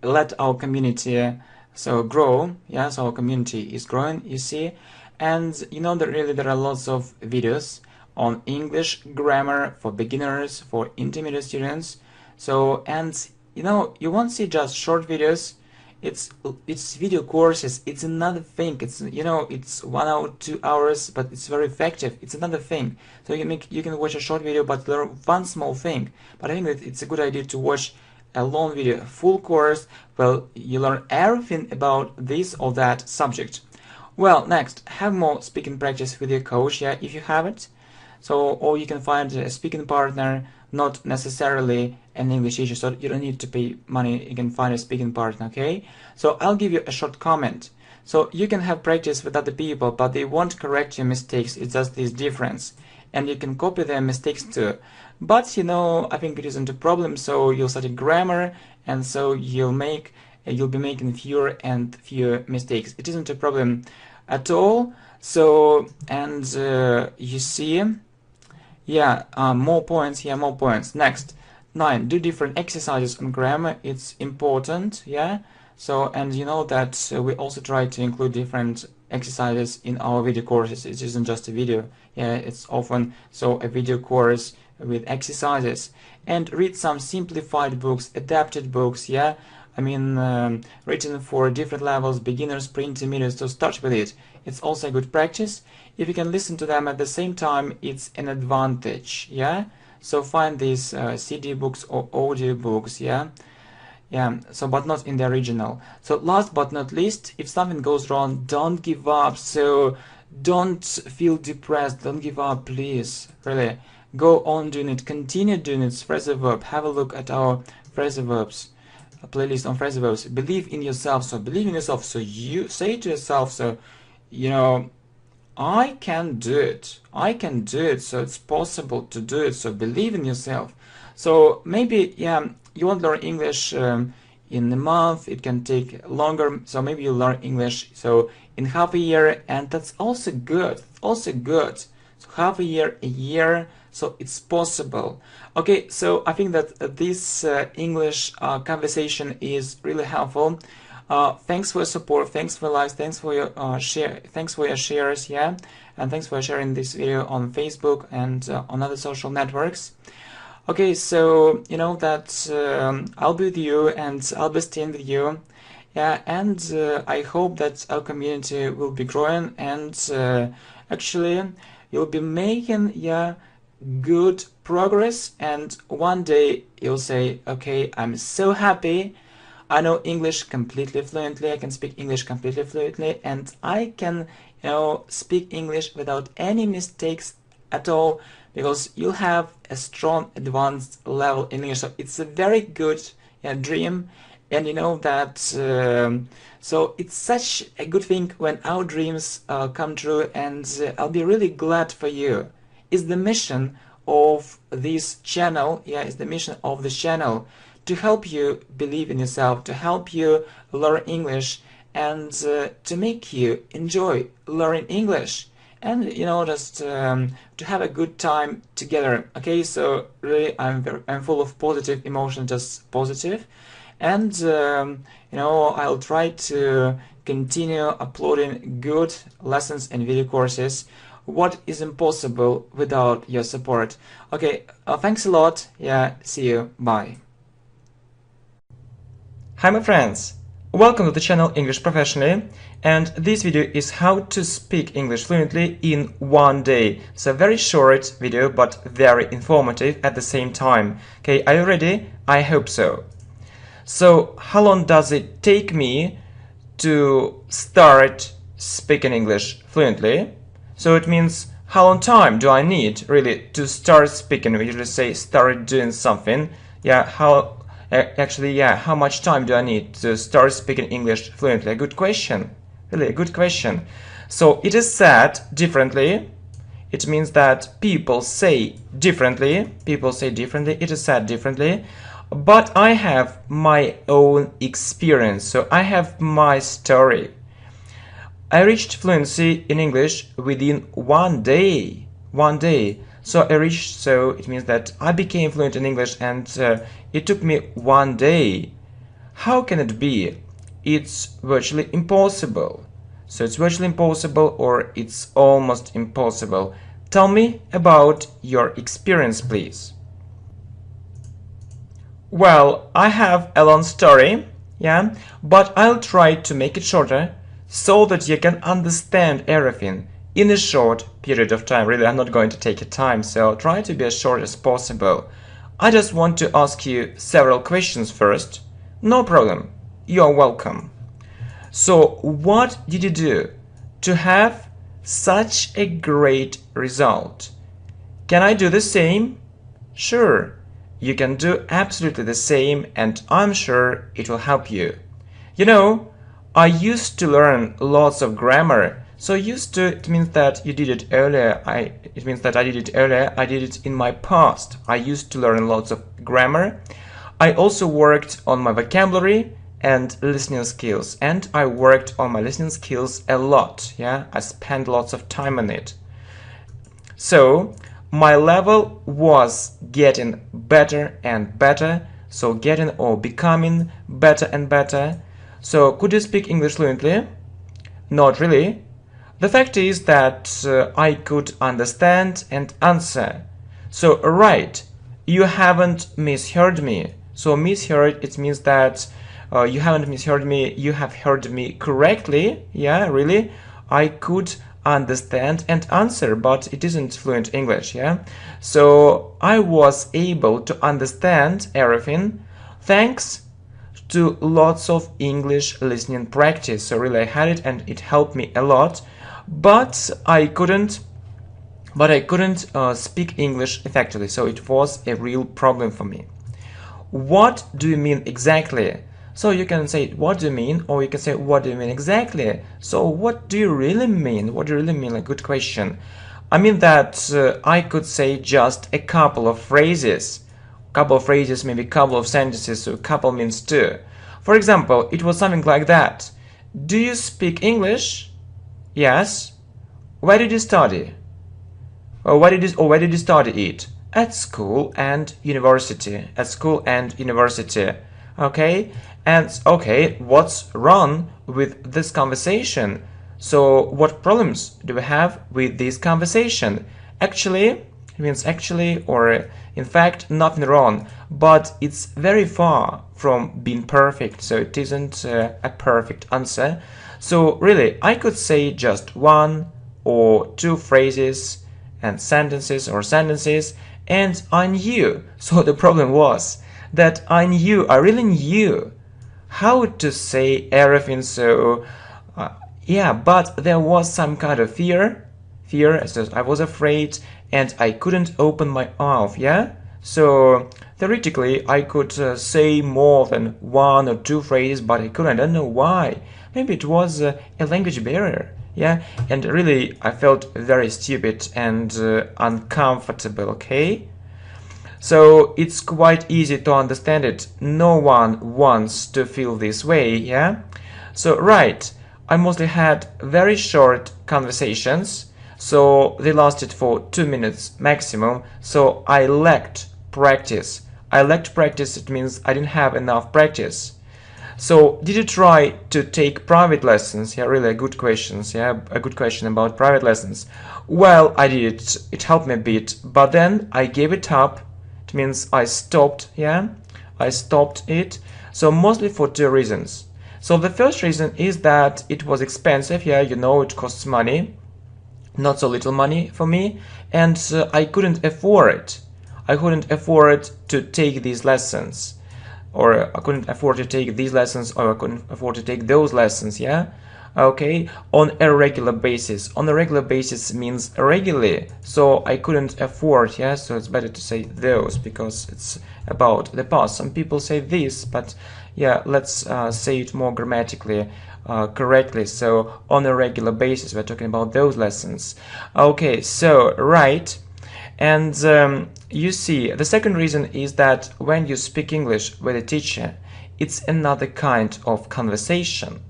let our community so grow. Yeah, so our community is growing, you see. And you know that really there are lots of videos on English grammar for beginners, for intermediate students. So, and you know, you won't see just short videos. It's video courses. It's another thing. It's, you know, it's 1 hour, 2 hours, but it's very effective. It's another thing. So you can watch a short video but learn one small thing. But I think that it's a good idea to watch a long video, a full course. Well, you learn everything about this or that subject. Well, next, have more speaking practice with your coach, yeah, if you haven't. So, or you can find a speaking partner, not necessarily an English teacher, so you don't need to pay money, you can find a speaking partner, okay? So I'll give you a short comment. So you can have practice with other people, but they won't correct your mistakes, it's just this difference. And you can copy their mistakes too. But, you know, I think it isn't a problem, so you'll study grammar, and so you'll be making fewer and fewer mistakes. It isn't a problem at all. So, and you see, yeah, more points here, more points. Next, 9, do different exercises on grammar. It's important, yeah. So, and you know that we also try to include different exercises in our video courses. It isn't just a video, yeah, it's often so a video course with exercises. And read some simplified books, adapted books, yeah. I mean, written for different levels, beginners, pre-intermediate, so start with it. It's also a good practice. If you can listen to them at the same time, it's an advantage, yeah? So find these CD books or audio books, yeah? Yeah, so but not in the original. So last but not least, if something goes wrong, don't give up. So don't feel depressed, don't give up, please, really. Go on doing it, continue doing it, phrasal verb. Have a look at our phrasal verbs. A playlist on phrasal verbs. Believe in yourself. So believe in yourself. So you say to yourself, so you know, I can do it. I can do it. So it's possible to do it. So believe in yourself. So maybe, yeah, you won't learn English in a month. It can take longer. So maybe you learn English so in half a year, and that's also good. Also good. So half a year. So it's possible. Okay, so I think that this English conversation is really helpful. Thanks for your support, thanks for likes, thanks for your thanks for your shares, yeah, and thanks for sharing this video on Facebook and on other social networks. Okay, so you know that I'll be with you and I'll be staying with you, yeah, and I hope that our community will be growing, and actually you'll be making, yeah, good progress, and one day you'll say, okay, I'm so happy, I know English completely fluently, I can speak English completely fluently, and I can, you know, speak English without any mistakes at all, because you'll have a strong advanced level in English. So it's a very good, yeah, dream, and you know that so it's such a good thing when our dreams come true, and I'll be really glad for you. Is the mission of this channel, yeah, is the mission of this channel to help you believe in yourself, to help you learn English, and to make you enjoy learning English, and you know, just to have a good time together. Okay, so really I'm full of positive emotion, just positive, and you know, I'll try to continue uploading good lessons and video courses. What is impossible without your support? Okay, thanks a lot. Yeah, see you. Bye. Hi my friends! Welcome to the channel English Professionally, and this video is how to speak English fluently in one day. It's a very short video but very informative at the same time. Okay, are you ready? I hope so. So, how long does it take me to start speaking English fluently? So it means how long time do I need really to start speaking? We usually say start doing something. Yeah, how much time do I need to start speaking English fluently? A good question. Really, a good question. So it is said differently. It means that people say differently. People say differently. It is said differently. But I have my own experience. So I have my story. I reached fluency in English within 1 day. 1 day. So it means that I became fluent in English, and it took me 1 day. How can it be? it's virtually impossible. So it's virtually impossible or it's almost impossible. Tell me about your experience, please. Well, I have a long story, yeah, but I'll try to make it shorter so that you can understand everything in a short period of time. Really, I'm not going to take your time, so try to be as short as possible. I just want to ask you several questions first. No problem. You're welcome. So, what did you do to have such a great result? Can I do the same? Sure. You can do absolutely the same, and I'm sure it will help you. You know, I used to learn lots of grammar. So used to, it means that you did it earlier. It means that I did it earlier. I did it in my past. I used to learn lots of grammar. I also worked on my vocabulary and listening skills, and I worked on my listening skills a lot. Yeah, I spent lots of time on it. So my level was getting better and better, so getting or becoming better and better. So could you speak English fluently? Not really. The fact is that I could understand and answer. So right, you haven't misheard me. So misheard, it means that you haven't misheard me, you have heard me correctly. Yeah, really. I could understand and answer, but it isn't fluent English, yeah? So I was able to understand everything thanks to lots of English listening practice. So really I had it and it helped me a lot, but I couldn't speak English effectively, so it was a real problem for me. What do you mean exactly? So you can say, what do you mean? Or you can say, what do you mean exactly? So what do you really mean? What do you really mean? Like, good question. I mean that I could say just a couple of phrases. Couple of phrases, maybe a couple of sentences, so couple means two. For example, it was something like that. Do you speak English? Yes. Where did you study? Or where did you study it? At school and university. At school and university. Okay, and okay, what's wrong with this conversation? So what problems do we have with this conversation? Actually, it means actually or in fact nothing wrong, but it's very far from being perfect, so it isn't a perfect answer. So really, I could say just one or two phrases and sentences, and I knew. So the problem was that I really knew how to say everything. So yeah, but there was some kind of fear, so I was afraid and I couldn't open my mouth, yeah? So theoretically I could say more than one or two phrases, but I couldn't. I don't know why. Maybe it was a language barrier, yeah? And really I felt very stupid and uncomfortable, okay? So it's quite easy to understand it. No one wants to feel this way, yeah? So right, I mostly had very short conversations, so they lasted for 2 minutes maximum, so I lacked practice. It means I didn't have enough practice. So did you try to take private lessons? Yeah, really a good question. Yeah, a good question about private lessons. Well, I did. It helped me a bit, but then I gave it up. It means I stopped, yeah? I stopped it. So mostly for two reasons. So the first reason is that it was expensive, yeah, you know, it costs money. Not so little money for me, and I couldn't afford it. I couldn't afford to take these lessons. Or I couldn't afford to take these lessons, or I couldn't afford to take those lessons, yeah? Okay, on a regular basis. On a regular basis means regularly, so I couldn't afford, yeah? So it's better to say those, because it's about the past. Some people say this, but yeah, let's say it more grammatically correctly. So on a regular basis, we're talking about those lessons. Okay, so right. And you see, the second reason is that when you speak English with a teacher, it's another kind of conversation.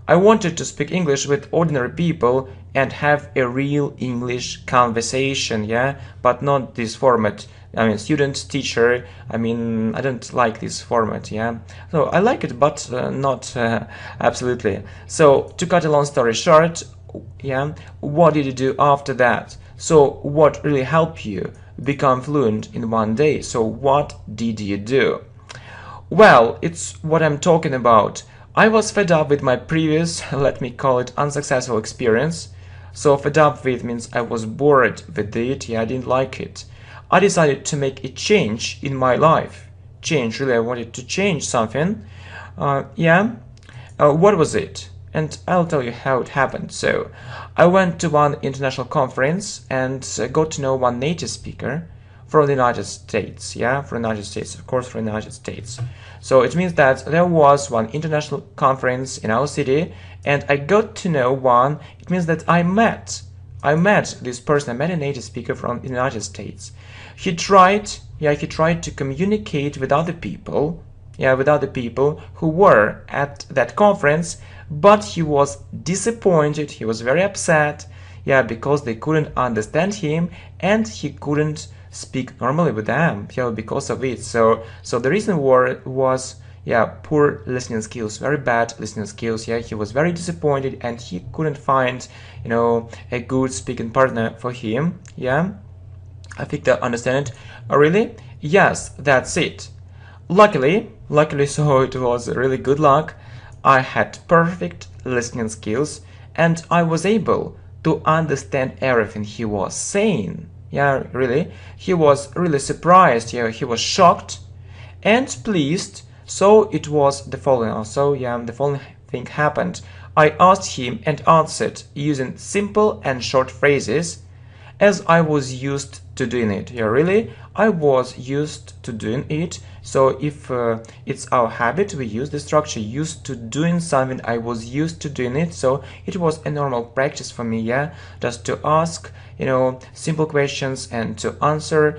I wanted to speak English with ordinary people and have a real English conversation, yeah, but not this format. I mean, student, teacher, I mean, I don't like this format, yeah. So I like it, but not absolutely. So to cut a long story short, yeah, what did you do after that? So what really helped you become fluent in one day? So what did you do? Well, it's what I'm talking about. I was fed up with my previous, let me call it, unsuccessful experience. So fed up with means I was bored with it, yeah, I didn't like it. I decided to make a change in my life. Change, really, I wanted to change something. Yeah, what was it? And I'll tell you how it happened. So, I went to one international conference and got to know one native speaker from the United States. Yeah, from the United States, of course, from the United States. So it means that there was one international conference in our city, and I got to know one. It means that I met this person. I met a native speaker from the United States. He tried to communicate with other people, with other people who were at that conference, but he was disappointed. He was very upset, because they couldn't understand him and he couldn't speak normally with them, because of it. So the reason was poor listening skills, very bad listening skills. He was very disappointed and he couldn't find a good speaking partner for him. I think that understand it. Really? Yes, that's it. Luckily, so it was really good luck. I had perfect listening skills and I was able to understand everything he was saying. Really. He was really surprised. He was shocked and pleased. So it was the following also. The following thing happened. I asked him and answered using simple and short phrases as I was used to doing it. Really, I was used to doing it. So if it's our habit, we use the structure used to doing something. I was used to doing it, so it was a normal practice for me. Just to ask simple questions and to answer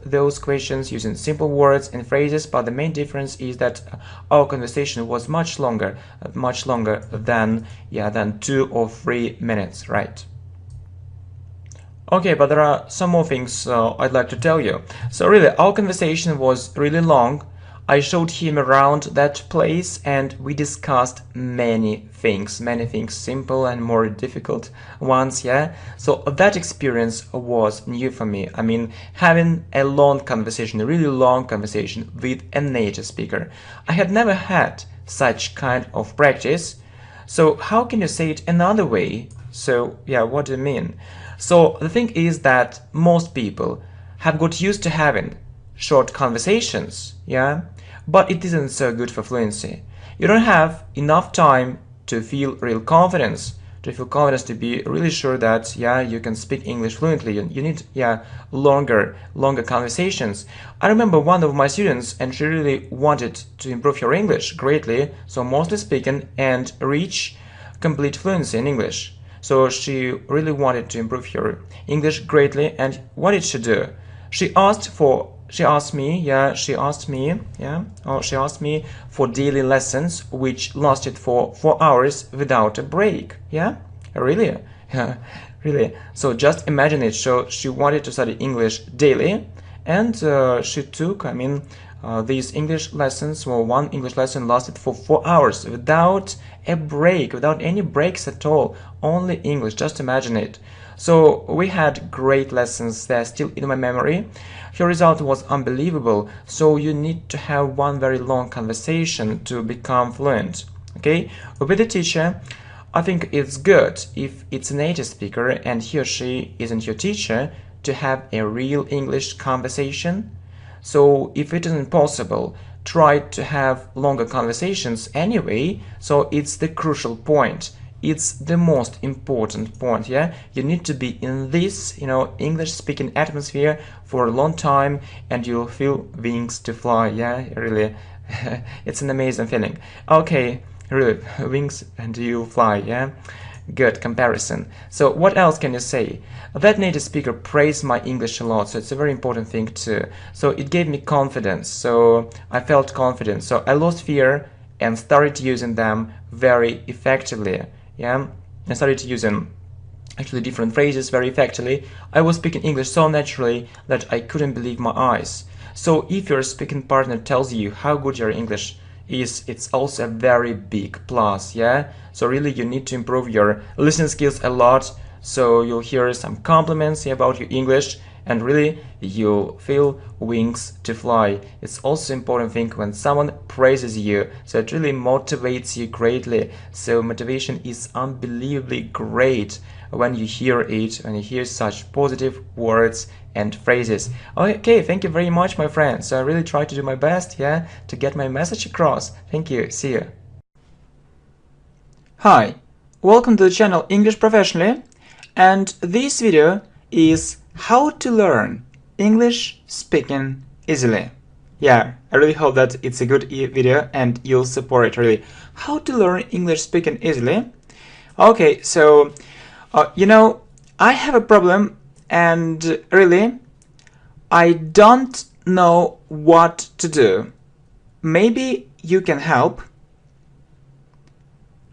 those questions using simple words and phrases. But the main difference is that our conversation was much longer than 2 or 3 minutes, right? Okay, but there are some more things I'd like to tell you. So really, our conversation was really long. I showed him around that place and we discussed many things, simple and more difficult ones, So that experience was new for me. I mean, having a long conversation, a really long conversation with a native speaker. I had never had such kind of practice. So how can you say it another way? So what do you mean? So the thing is that most people have got used to having short conversations, but it isn't so good for fluency. You don't have enough time to feel real confidence, to be really sure that you can speak English fluently. You need longer conversations. I remember one of my students, and she really wanted to improve her English greatly, so mostly speaking and reach complete fluency in English. So she really wanted to improve her English greatly, and what did she do? She asked me for daily lessons, which lasted for 4 hours without a break. Really? Really. So just imagine it. So she wanted to study English daily, and she took, these English lessons, one English lesson lasted for 4 hours without a break, without any breaks at all, only English. Just imagine it. So we had great lessons. They're still in my memory. Her result was unbelievable. So you need to have one very long conversation to become fluent. Okay, with the teacher, I think it's good if it's a native speaker and he or she isn't your teacher to have a real English conversation. So if it isn't possible, try to have longer conversations anyway. So it's the crucial point. It's the most important point. You need to be in this English speaking atmosphere for a long time and you'll feel wings to fly. Really. It's an amazing feeling. Okay, really, wings and you'll fly. Good comparison. So what else can you say? That native speaker praised my English a lot, so it's a very important thing too. So it gave me confidence, so I felt confident. So I lost fear and started using them very effectively. Yeah, I started using actually different phrases very effectively. I was speaking English so naturally that I couldn't believe my eyes. So if your speaking partner tells you how good your English is, it's also a very big plus. Yeah, so really you need to improve your listening skills a lot, so you'll hear some compliments about your English and really you'll feel wings to fly. It's also important thing when someone praises you, so it really motivates you greatly. So motivation is unbelievably great when you hear it, when you hear such positive words and phrases. Okay, thank you very much, my friend. So I really try to do my best, yeah, to get my message across. Thank you. See you. Hi, welcome to the channel English Professionally, and this video is how to learn English speaking easily. Yeah, I really hope that it's a good video and you'll support it really. How to learn English speaking easily. Okay, so you know, I have a problem and really I don't know what to do. Maybe you can help.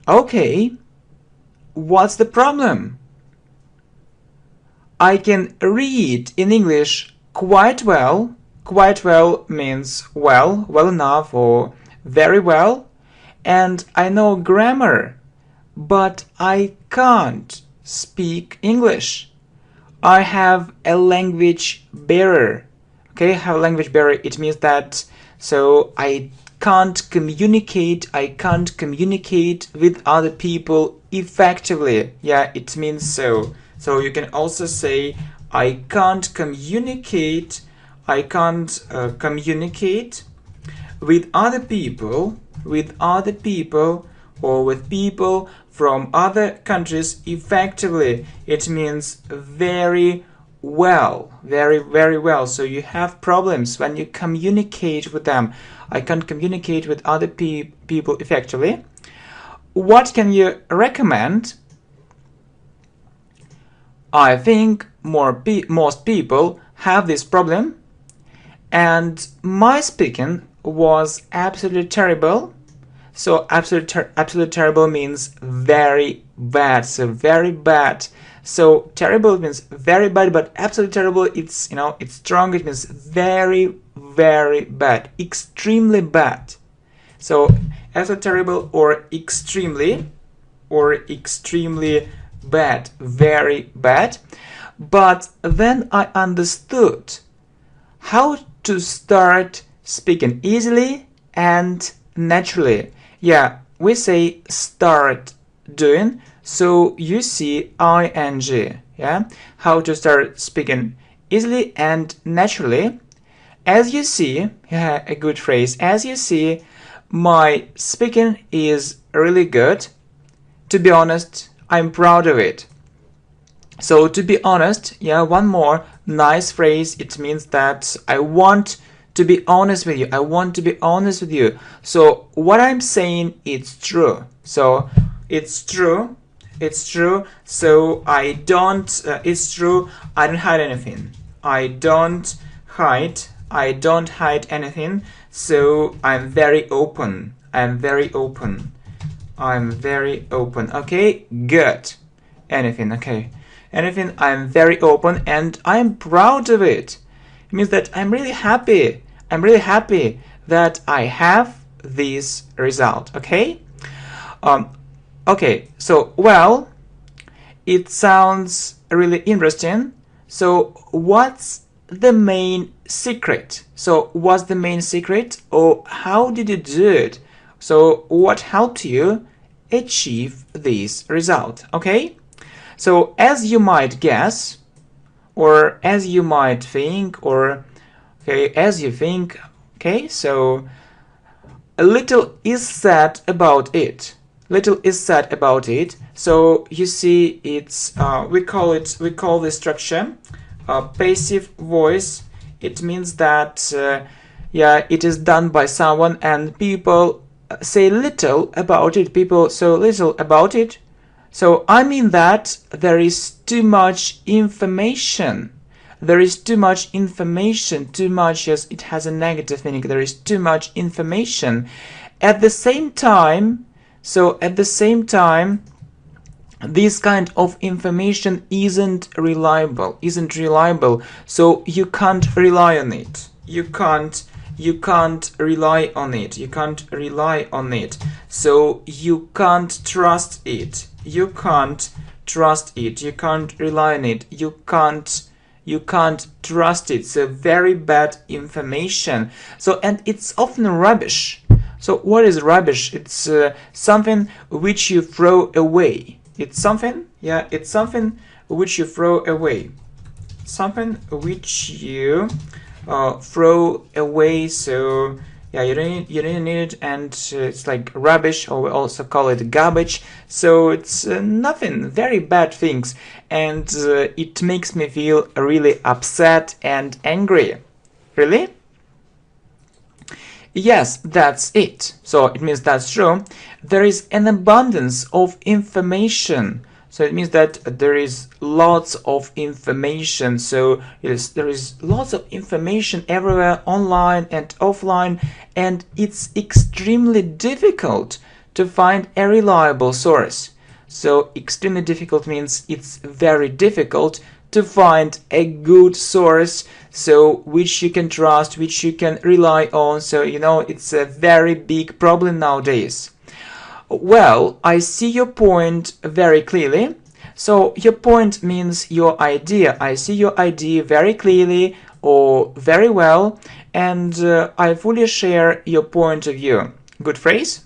Okay, what's the problem? I can read in English quite well. Quite well means well, well enough, or very well. And I know grammar, but I can't speak English. I have a language barrier. Okay, I have a language barrier. It means that so I can't communicate with other people effectively. Yeah, it means so. So you can also say I can't communicate with other people or with people from other countries effectively. It means very well, very well. So you have problems when you communicate with them. I can't communicate with other people effectively. What can you recommend? I think most people have this problem, and my speaking was absolutely terrible. So absolutely terrible means very bad. So very bad. So terrible means very bad, but absolutely terrible, it's, you know, it's strong. It means very bad, extremely bad. So absolutely terrible or extremely bad, very bad. But then I understood how to start speaking easily and naturally. Yeah, we say start doing, so you see ing. Yeah, how to start speaking easily and naturally. As you see, yeah, a good phrase. As you see, my speaking is really good. To be honest, I'm proud of it. So to be honest, yeah, one more nice phrase. It means that I want to be honest with you. I want to be honest with you. So what I'm saying, it's true. So it's true. It's true. So I don't. It's true. I don't hide anything. I don't hide anything. So I'm very open. I'm very open. Okay, good. Anything, okay. Anything, I'm very open and I'm proud of it. It means that I'm really happy. I'm really happy that I have this result, okay? Okay, so, well, it sounds really interesting. So, what's the main secret? So, what's the main secret, or how did you do it? So, what helped you achieve this result, okay? So, as you might guess, or as you might think, or okay, as you think, okay, so a little is said about it. Little is said about it. So you see, it's we call this structure passive voice. It means that yeah, it is done by someone, and people say little about it. People say little about it. So I mean that there is too much information. There is too much information. Too much, yes, it has a negative meaning. There is too much information. At the same time, So at the same time, this kind of information isn't reliable, so you can't rely on it. You can't rely on it. So you can't trust it. You can't rely on it. You can't trust it. So very bad information. So, and it's often rubbish. So what is rubbish? It's something which you throw away. It's something which you throw away. Something which you throw away. So yeah, you don't need it, and it's like rubbish, or we also call it garbage. So it's nothing, very bad things, and it makes me feel really upset and angry. Really? Yes, that's it. So it means that's true. There is an abundance of information. So it means that there is lots of information. So yes, there is lots of information everywhere, online and offline, and it's extremely difficult to find a reliable source. So extremely difficult means it's very difficult to find a good source, so which you can trust, which you can rely on. So you know, it's a very big problem nowadays. Well, I see your point very clearly. So your point means your idea. I see your idea very clearly or very well, and I fully share your point of view. Good phrase?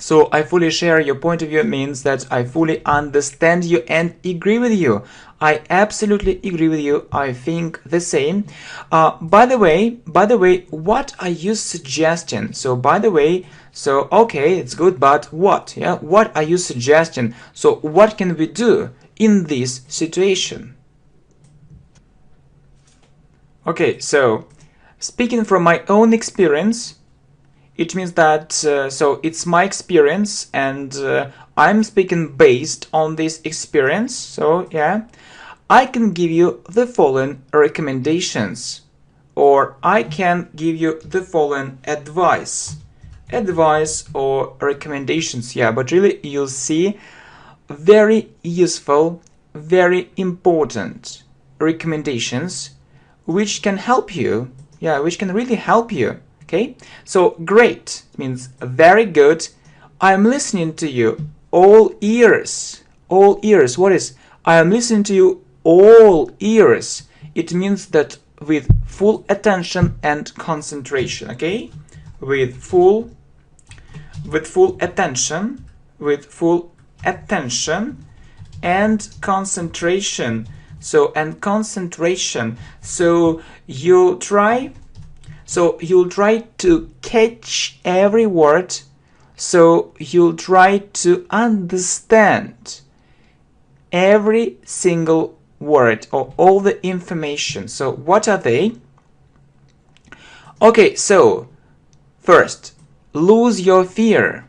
So I fully share your point of view means that I fully understand you and agree with you. I absolutely agree with you. I think the same. By the way, what are you suggesting? So by the way, so okay, it's good, but what? Yeah, what are you suggesting? So what can we do in this situation? Okay, so speaking from my own experience, it means that, so it's my experience, and I'm speaking based on this experience. So yeah, I can give you the following recommendations, or I can give you the following advice or recommendations. Yeah, but really you'll see very useful, very important recommendations which can help you. Yeah, which can really help you. Okay, so great means very good. I'm listening to you, all ears. All ears. What is? I am listening to you, all ears. It means that with full attention and concentration. Okay, with full attention, and concentration. So and concentration. So you'll try. So you'll try to catch every word. So you'll try to understand every single word or all the information. So what are they? Okay, so first, lose your fear.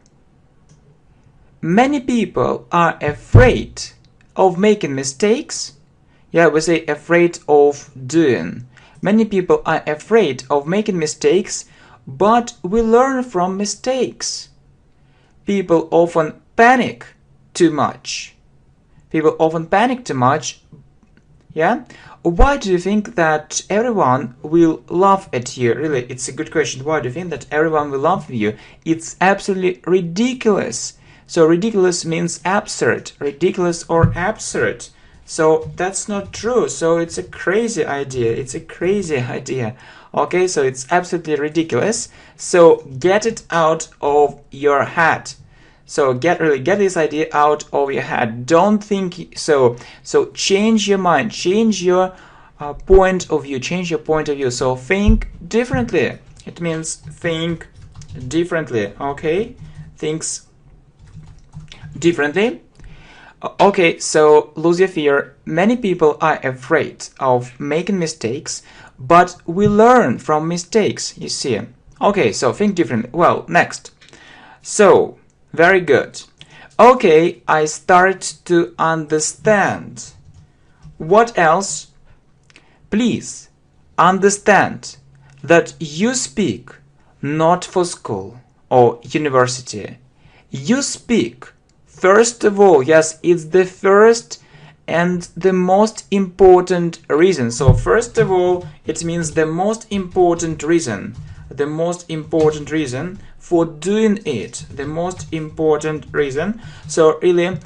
Many people are afraid of making mistakes. Yeah, we say afraid of doing. Many people are afraid of making mistakes, but we learn from mistakes. People often panic too much. Yeah? Why do you think that everyone will laugh at you? Really, it's a good question. Why do you think that everyone will laugh at you? It's absolutely ridiculous. So ridiculous means absurd. Ridiculous or absurd. So that's not true. So it's a crazy idea. Okay, so it's absolutely ridiculous. So get it out of your head. So get this idea out of your head. Don't think so. So change your mind. Change your point of view. So think differently. It means think differently. Okay, thinks differently. Okay, so lose your fear. Many people are afraid of making mistakes, but we learn from mistakes, you see. Okay, so think differently. Well, next. So, very good. Okay, I start to understand. What else? Please understand that you speak not for school or university. You speak. First of all, yes, it's the first and the most important reason. So first of all, it means the most important reason. The most important reason for doing it. The most important reason. So really,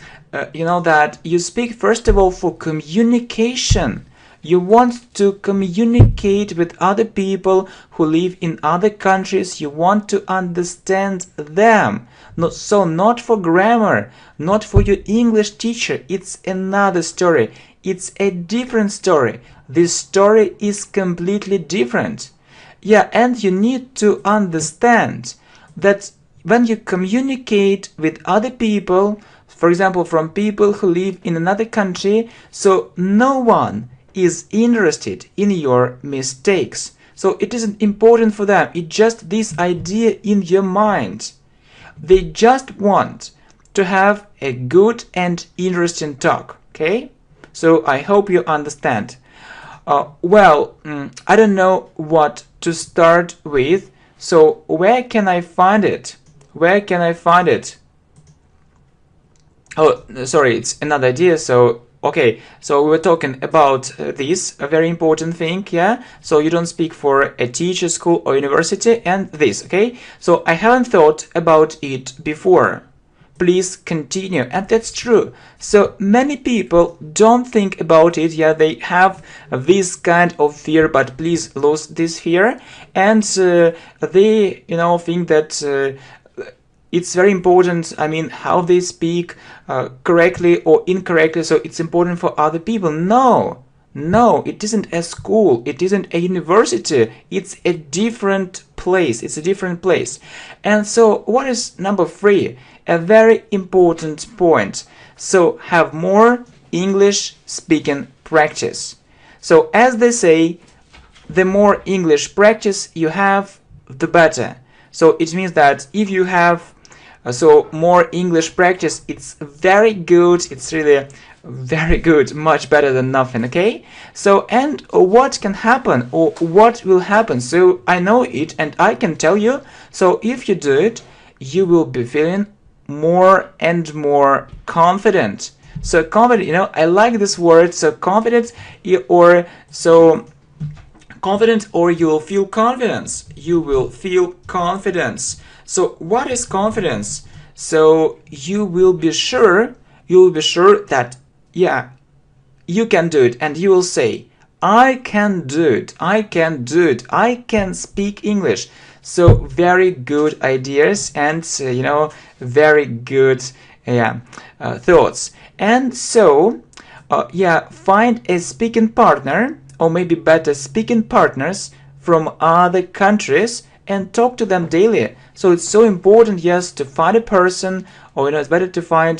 you know that you speak first of all for communication. You want to communicate with other people who live in other countries. You want to understand them. Not for grammar, not for your English teacher. It's another story. It's a different story. This story is completely different. Yeah, and you need to understand that when you communicate with other people, for example, from people who live in another country, so no one is interested in your mistakes. So it isn't important for them. It's just this idea in your mind. They just want to have a good and interesting talk. Okay? So I hope you understand. I don't know what to start with. So where can I find it? Where can I find it? Oh, sorry, it's another idea. So okay, so we were talking about this, a very important thing, yeah? So you don't speak for a teacher, school or university, and this, okay? So I haven't thought about it before. Please continue. And that's true. So many people don't think about it, yeah? They have this kind of fear, but please lose this fear. And they, you know, think that it's very important, I mean, how they speak correctly or incorrectly, so it's important for other people. No, it isn't a school, it isn't a university, it's a different place, it's a different place. And so what is number 3? A very important point. So have more English speaking practice. So as they say, the more English practice you have, the better. So it means that if you have so more English practice, it's very good, it's really very good, much better than nothing, okay? So, and what can happen or what will happen? So I know it and I can tell you, so if you do it, you will be feeling more and more confident. So confident, you know, I like this word, so confident or so confident, or you will feel confidence. You will feel confidence. So what is confidence? So you will be sure that, yeah, you can do it, and you will say, I can do it, I can do it, I can speak English. So very good ideas and, you know, very good thoughts. And so, find a speaking partner, or maybe better, speaking partners from other countries and talk to them daily. So it's so important, yes, to find a person, or, you know, it's better to find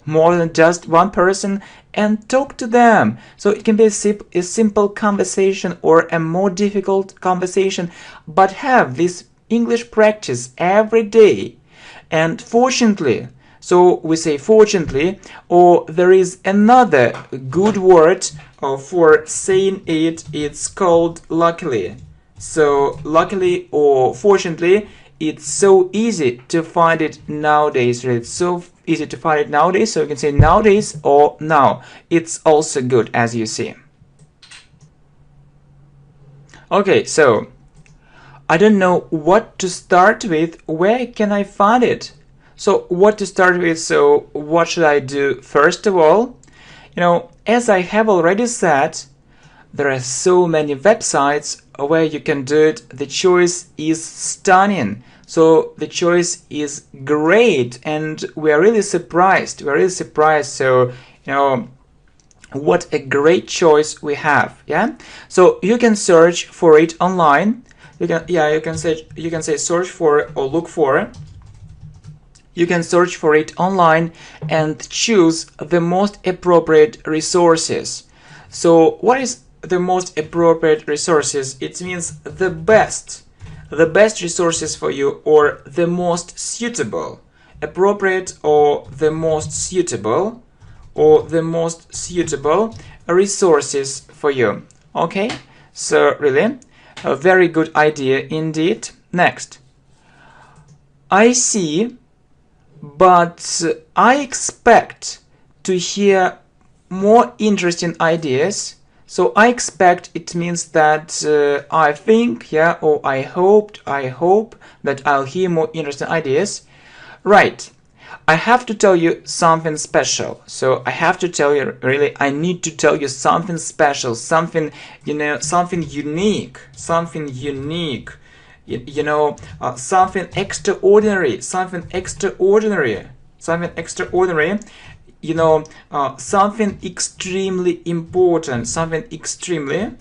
more than just one person and talk to them. So it can be a simple conversation or a more difficult conversation, but have this English practice every day. And fortunately, so we say fortunately, or there is another good word for saying it, it's called luckily. So luckily or fortunately, it's so easy to find it nowadays. It's so easy to find it nowadays, so you can say nowadays or now. It's also good, as you see. Okay, so I don't know what to start with. Where can I find it? So what to start with? So what should I do? First of all, you know, as I have already said, there are so many websites where you can do it. The choice is stunning. So the choice is great, and we are really surprised. We are really surprised. So, you know, what a great choice we have. Yeah. So you can search for it online. You can say search for or look for. You can search for it online and choose the most appropriate resources. So what is the most appropriate resources? It means the best resources for you, or the most suitable. Appropriate or the most suitable, or the most suitable resources for you. Okay, so really a very good idea indeed. Next, I see but I expect to hear more interesting ideas. So I expect, it means that I think, yeah, or I hope that I'll hear more interesting ideas. Right. I have to tell you something special. So I have to tell you, really, I need to tell you something special, something, something unique, something extraordinary, something extraordinary, something extremely important, something extremely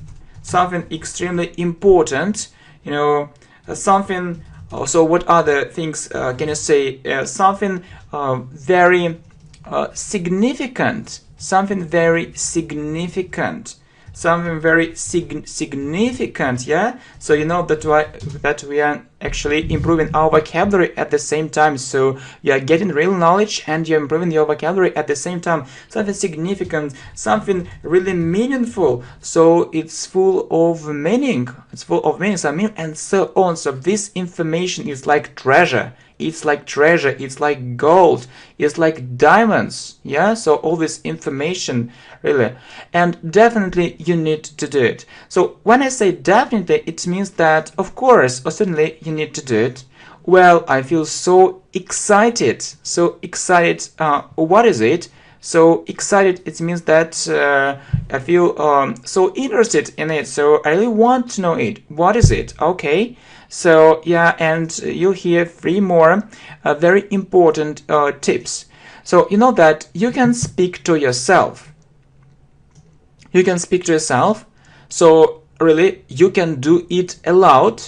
important, something. So what other things can you say? Something very significant, something very significant, yeah. So that we are actually improving our vocabulary at the same time. So you are getting real knowledge and you're improving your vocabulary at the same time. Something significant, something really meaningful. So it's full of meaning. And so on. So this information is like treasure. It's like treasure, it's like gold, it's like diamonds, yeah? So all this information, really. And definitely you need to do it. So when I say definitely, it means that, of course, or certainly you need to do it. Well, I feel so excited. What is it? So excited, it means that I feel so interested in it. So I really want to know it. What is it? Okay. So yeah, and you'll hear 3 more very important tips. So you know that you can speak to yourself. So really, you can do it aloud.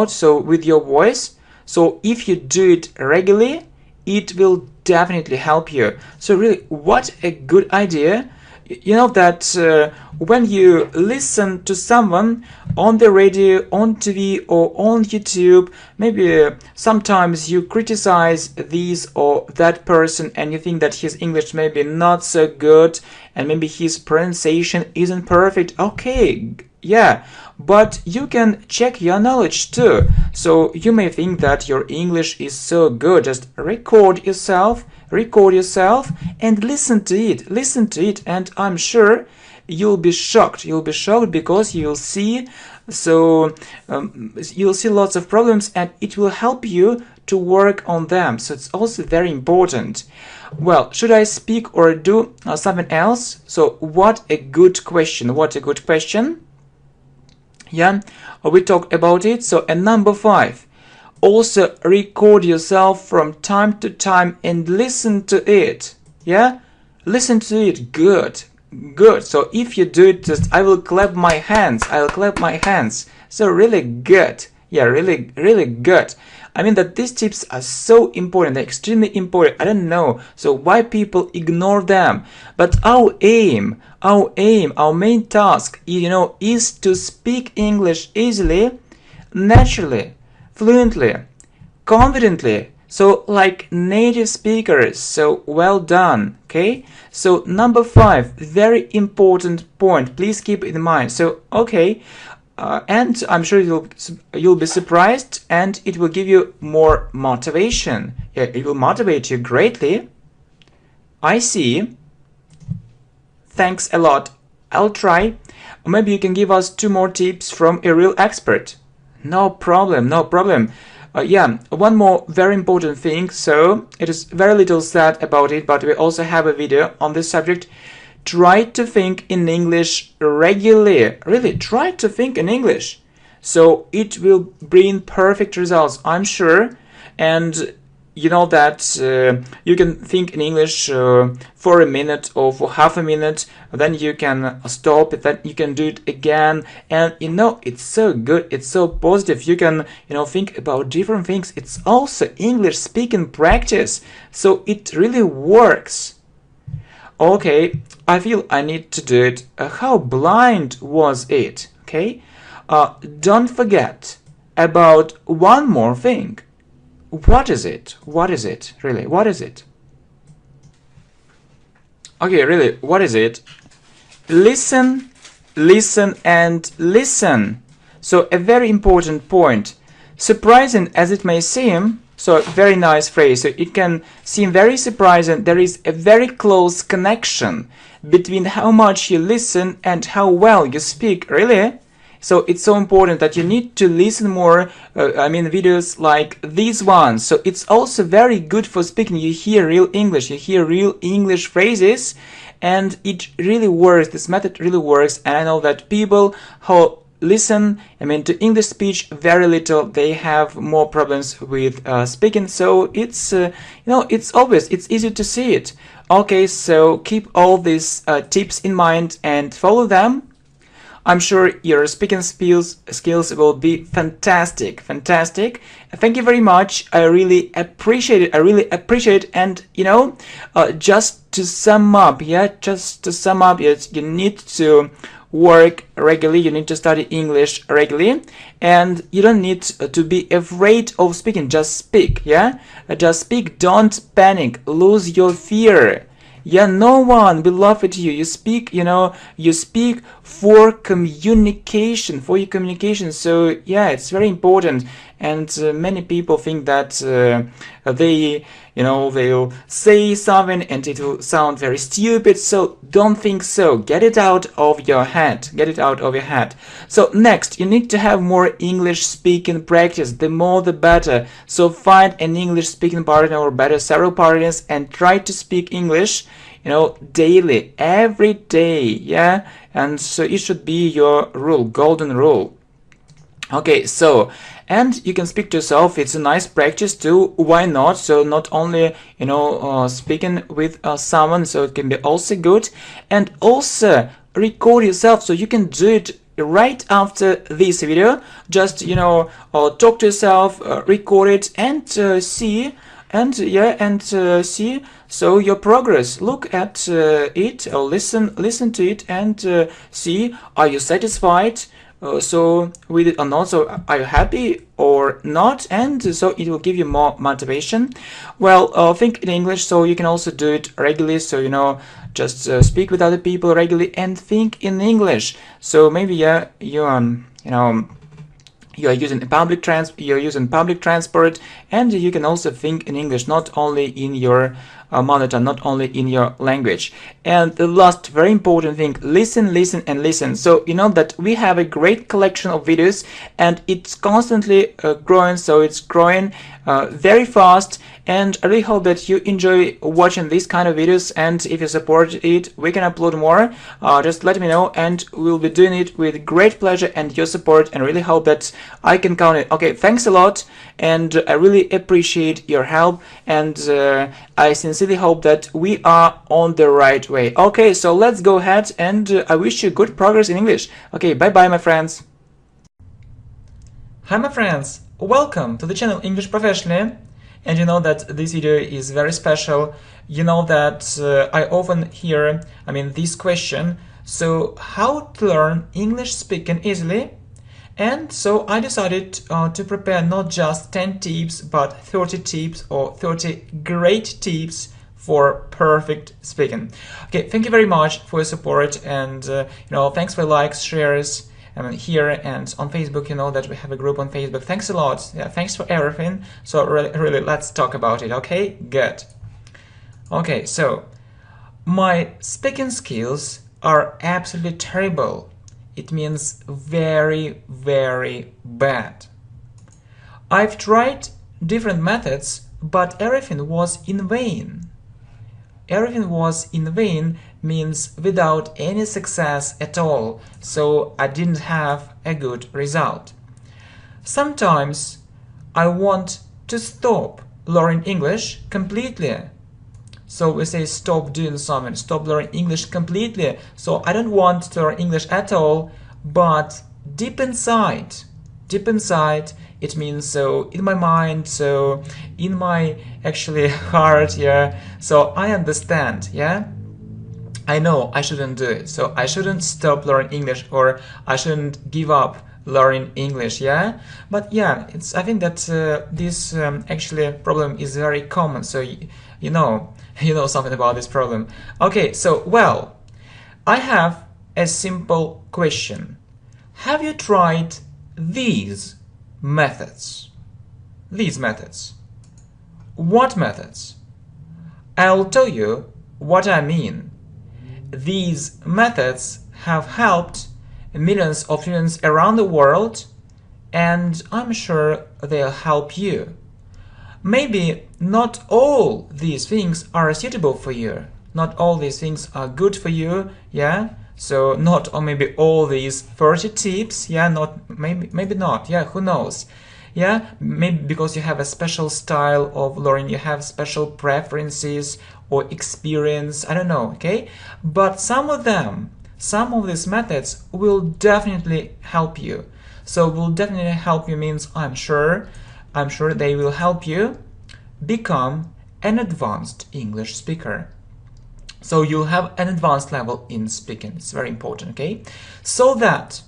So with your voice. So if you do it regularly, it will definitely help you. So really, what a good idea. You know that when you listen to someone on the radio, on TV, or on YouTube, maybe sometimes you criticize this or that person and you think that his English may be not so good and maybe his pronunciation isn't perfect. Okay, yeah, but you can check your knowledge too. So you may think that your English is so good. Just record yourself and listen to it, and I'm sure you'll be shocked because you'll see lots of problems and it will help you to work on them. So it's also very important. Well, should I speak or do something else? So what a good question. Yeah, we talked about it. So and number 5, also record yourself from time to time and listen to it. Yeah, listen to it. Good. So if you do it, just I will clap my hands. So really good. Yeah, really good. I mean that these tips are so important. They're extremely important. I don't know so why people ignore them. But our main task, is to speak English easily, naturally, fluently, confidently, so like native speakers. So well done. Okay, so number 5, very important point, please keep it in mind. So okay, and I'm sure you'll be surprised and it will give you more motivation. Yeah, it will motivate you greatly. I see. Thanks a lot. I'll try. Or maybe you can give us 2 more tips from a real expert. No problem. Yeah, one more very important thing. So it is very little said about it, but we also have a video on this subject. Try to think in English regularly. Really, try to think in English. So it will bring perfect results, I'm sure. And you know that you can think in English for a minute or for half a minute, then you can stop it, then you can do it again, and it's so good, it's so positive. You can think about different things. It's also English speaking practice, so it really works. Okay, I feel I need to do it. How blind was it? Okay, don't forget about one more thing. What is it? Really, what is it? Okay, really, what is it? Listen, and listen. So a very important point. Surprising as it may seem, So very nice phrase. So it can seem very surprising. There is a very close connection between how much you listen and how well you speak. Really? So it's so important that you need to listen more. Videos like these ones. So it's also very good for speaking. You hear real English. You hear real English phrases, and it really works. This method really works. And I know that people who listen, to English speech very little, they have more problems with speaking. So it's it's obvious. It's easy to see it. Okay, so keep all these tips in mind and follow them. I'm sure your speaking skills will be fantastic. Thank you very much. I really appreciate it. And just to sum up, you need to work regularly. You need to study English regularly, and you don't need to be afraid of speaking. Just speak. Just speak. Don't panic. Lose your fear. No one will laugh at you. You speak, you speak for communication, So it's very important. And many people think that they'll say something and it will sound very stupid. So don't think so. Get it out of your head. So next, you need to have more English speaking practice. The more the better. So find an English speaking partner, or better several partners, and try to speak English daily, every day. And so it should be your rule, golden rule. Okay, so, and you can speak to yourself. It's a nice practice too. Why not? So not only speaking with someone, so it can be also good. And also record yourself, so you can do it right after this video. Just talk to yourself, record it, and see. And see so your progress. Look at it, or listen to it, and see, are you satisfied so with it or not? So are you happy or not? And so it will give you more motivation. Well, think in English, so you can also do it regularly. So just speak with other people regularly and think in English. So maybe you are using public transport, and you can also think in English, not only in your mother tongue, not only in your language. And the last very important thing, listen. So that we have a great collection of videos, and it's constantly growing. So it's growing very fast, and I really hope that you enjoy watching these kind of videos. And if you support it, we can upload more. Just let me know, and we'll be doing it with great pleasure and your support, and really hope that I can count it. Okay, thanks a lot, and I really appreciate your help, and I sincerely hope that we are on the right way. Okay, so let's go ahead, and I wish you good progress in English. Okay, bye my friends. Hi my friends, welcome to the channel English Professionally. And you know that this video is very special. You know that I often hear this question: so how to learn English speaking easily? And so I decided to prepare not just 10 tips, but 30 tips, or 30 great tips for perfect speaking. Okay, thank you very much for your support, and thanks for likes, shares, here and on Facebook. You know that we have a group on Facebook. Thanks a lot. Thanks for everything. So really, let's talk about it. Okay, good. Okay, so my speaking skills are absolutely terrible. It means very, very bad. I've tried different methods, but everything was in vain. Everything was in vain means without any success at all, so I didn't have a good result. Sometimes I want to stop learning English completely. So we say stop doing something, stop learning English completely. So I don't want to learn English at all, but deep inside, it means so in my mind, so in my actually heart, so I understand, I know I shouldn't do it, so I shouldn't stop learning English, or I shouldn't give up learning English, but I think that this actually problem is very common, so you know something about this problem. Okay, so well, I have a simple question. Have you tried these methods? What methods? I'll tell you what I mean. These methods have helped millions of students around the world, and I'm sure they'll help you. Maybe not all these things are suitable for you. Not all these things are good for you, yeah? So not, or maybe all these 30 tips, yeah, not, maybe not, yeah, who knows? Yeah, maybe because you have a special style of learning, you have special preferences or experience, I don't know, okay? But some of these methods will definitely help you. So will definitely help you means I'm sure they will help you become an advanced English speaker. So you'll have an advanced level in speaking. It's very important, okay? So that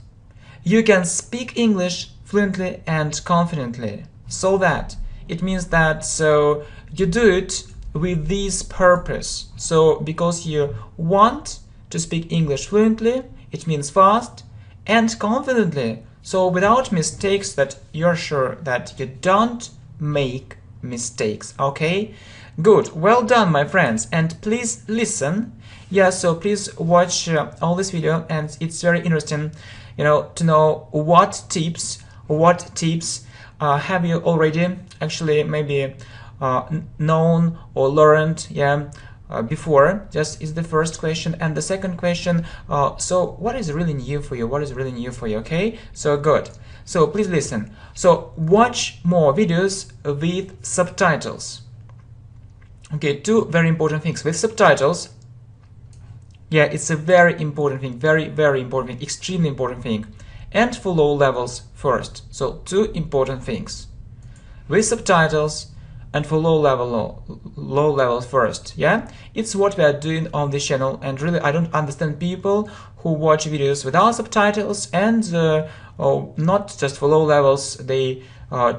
you can speak English fluently and confidently. So that it means that so you do it with this purpose. So because you want to speak English fluently, it means fast and confidently. So without mistakes, that you're sure that you don't make mistakes, okay? Good, well done, my friends, and please listen. Yeah, so please watch all this video, and it's very interesting, you know, to know what tips have you already actually maybe known or learned, yeah, before. Just is the first question, and the second question, so what is really new for you? What is really new for you? Okay, so good. So please listen. So watch more videos with subtitles. Okay, two very important things with subtitles. Yeah, it's a very important thing, very important thing, extremely important thing. And for low levels first. So two important things with subtitles and for low levels first. Yeah, it's what we are doing on this channel, and really I don't understand people who watch videos without subtitles and not just for low levels, they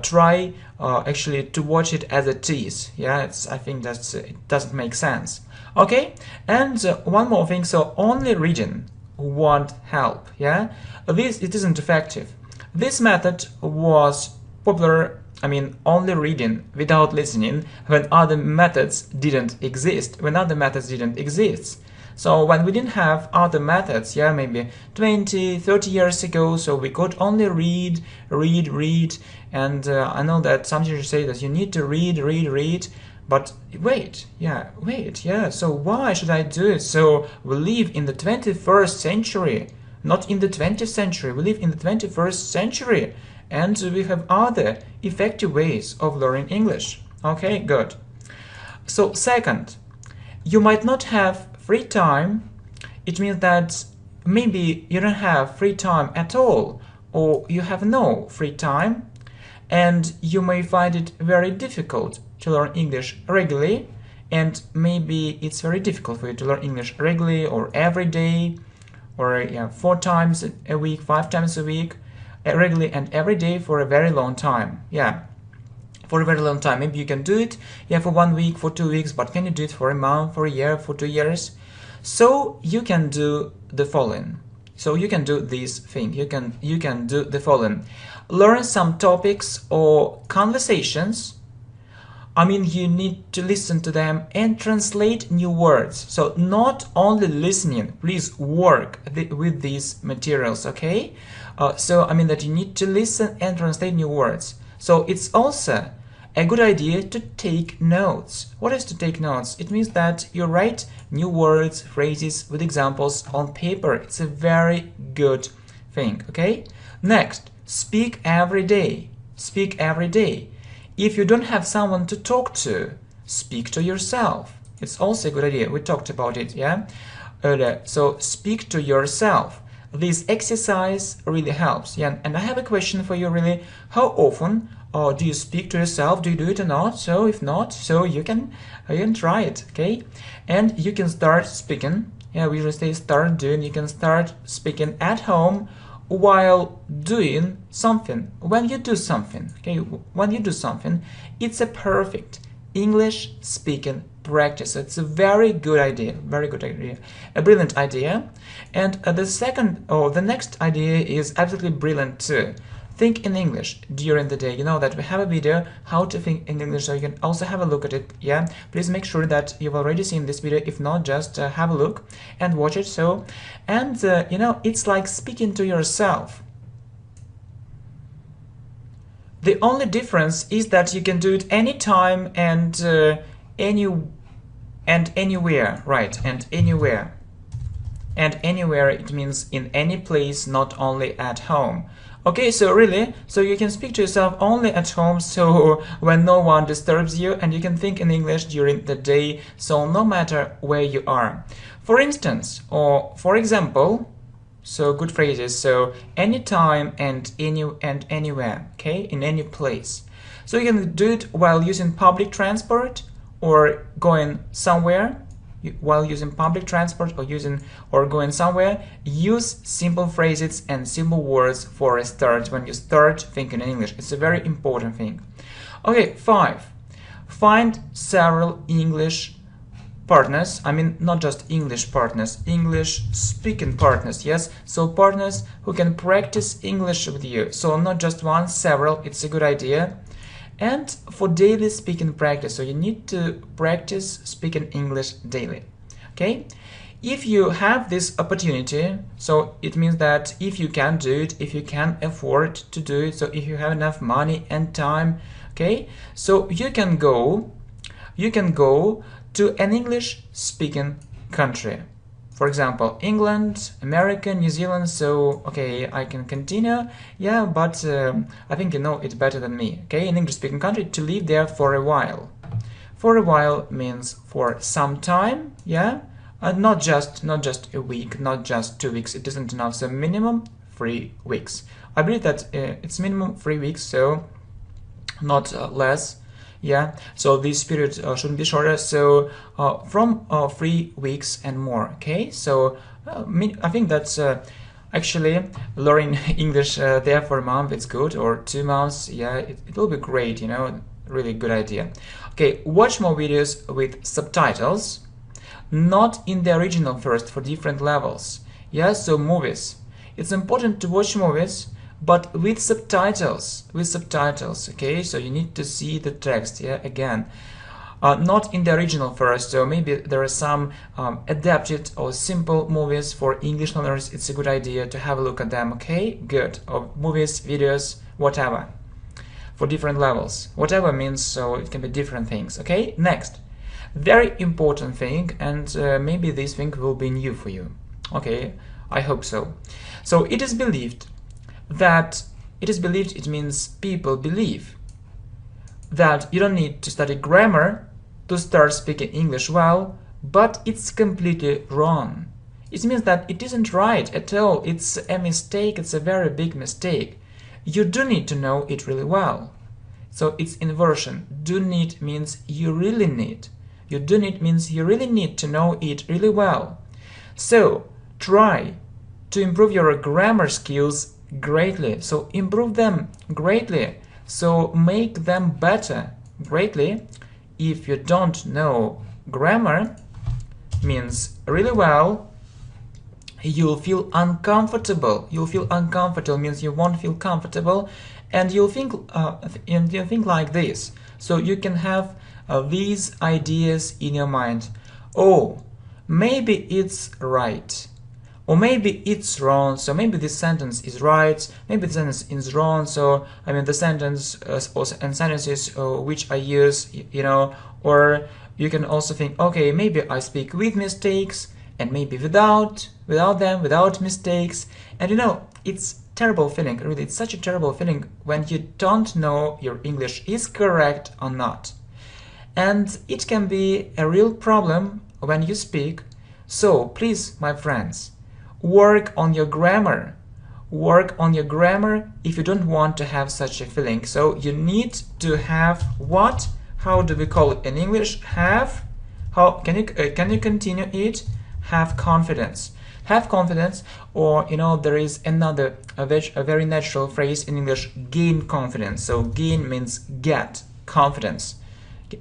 try actually to watch it as it is. Yeah, I think that's it doesn't make sense. Okay, and one more thing, so only reading won't help. Yeah, it isn't effective. This method was popular, I mean, only reading without listening when other methods didn't exist. So when we didn't have other methods, yeah, maybe 20, 30 years ago, so we could only read, and I know that some teachers say that you need to read, but wait, yeah, so why should I do it? So we live in the 21st century, not in the 20th century, we live in the 21st century, and we have other effective ways of learning English. Okay, good. So second, you might not have free time. It means that maybe you don't have free time at all, or you have no free time, and you may find it very difficult to learn English regularly, and maybe it's very difficult for you to learn English regularly or every day, or 4 times a week, 5 times a week, regularly and every day for a very long time. Yeah, for a very long time. Maybe you can do it, yeah, for 1 week, for 2 weeks, but can you do it for a month, for a year, for 2 years? So you can do the following. So you can do this thing. You can do the following. Learn some topics or conversations. I mean, you need to listen to them and translate new words. So not only listening, please work with these materials, okay? So I mean that you need to listen and translate new words. So it's also a good idea to take notes. What is to take notes? It means that you write new words, phrases with examples on paper. It's a very good thing, okay? Next, speak every day. Speak every day. If you don't have someone to talk to, speak to yourself. It's also a good idea. We talked about it, yeah, earlier. So speak to yourself. This exercise really helps. Yeah, and I have a question for you, really. How often do you speak to yourself? Do you do it or not? So if not, so you can try it, okay? And you can start speaking. Yeah, we usually say start doing. You can start speaking at home while doing something. When you do something, okay? When you do something, it's a perfect English speaking practice. It's a very good idea, a brilliant idea. And the next idea is absolutely brilliant too. think in English during the day. You know that we have a video how to think in English, so you can also have a look at it. Yeah, please make sure that you've already seen this video. If not, just have a look and watch it. So, and you know, it's like speaking to yourself. The only difference is that you can do it anytime and anywhere, right? And anywhere. And anywhere, it means in any place, not only at home. Okay, so really, so you can speak to yourself only at home, so when no one disturbs you, and you can think in English during the day, so no matter where you are. For instance, or for example, so good phrases, so anytime and anywhere, okay, in any place. So you can do it while using public transport or going somewhere. While using public transport or going somewhere, use simple phrases and simple words for a start when you start thinking in English. It's a very important thing. Okay, 5. Find several English partners. I mean, not just English partners, English speaking partners, yes? So partners who can practice English with you. So not just one, several, it's a good idea. And for daily speaking practice, so you need to practice speaking English daily, okay? If you have this opportunity, so it means that if you can do it, if you can afford to do it, so if you have enough money and time, okay, so you can go to an English speaking country. For example, England, America, New Zealand. So, okay, I can continue. Yeah, but I think you know it better than me. Okay, an English-speaking country, to live there for a while. For a while means for some time. Yeah, not just a week, not just 2 weeks. It isn't enough. So minimum 3 weeks. I believe that it's minimum 3 weeks. So not less. Yeah, so this period shouldn't be shorter, so from 3 weeks and more, okay? So I think that's actually learning English there for a month, it's good, or 2 months, yeah, it will be great, you know, really good idea. Okay, watch more videos with subtitles, not in the original first, for different levels. Yeah, so movies. It's important to watch movies, but with subtitles, okay? So you need to see the text, yeah, again. Not in the original first, so maybe there are some adapted or simple movies for English learners. It's a good idea to have a look at them, okay? Good. Or movies, videos, whatever. For different levels. Whatever means, so it can be different things, okay? Next. Very important thing, and maybe this thing will be new for you. Okay, I hope so. So it is believed, it means people believe that you don't need to study grammar to start speaking English well, but it's completely wrong. It means that it isn't right at all. It's a mistake. It's a very big mistake. You do need to know it really well. So it's inversion. Do need means you really need. You do need means you really need to know it really well. So try to improve your grammar skills greatly. So improve them greatly. So make them better greatly. If you don't know grammar, means really well, you'll feel uncomfortable. You'll feel uncomfortable means you won't feel comfortable, and you'll think like this. So you can have these ideas in your mind. Oh, maybe it's right, or maybe it's wrong. So maybe this sentence is right, maybe the sentence is wrong. So I mean the sentence and sentences which I use, you know. Or you can also think, okay, maybe I speak with mistakes, and maybe without them, without mistakes. And you know, it's terrible feeling, really. It's such a terrible feeling when you don't know your English is correct or not. And it can be a real problem when you speak. So please, my friends, work on your grammar. Work on your grammar if you don't want to have such a feeling. So you need to have what? How do we call it in English? Have? How can you continue it? Have confidence. Have confidence, or you know, there is another a very natural phrase in English, gain confidence. So gain means get confidence.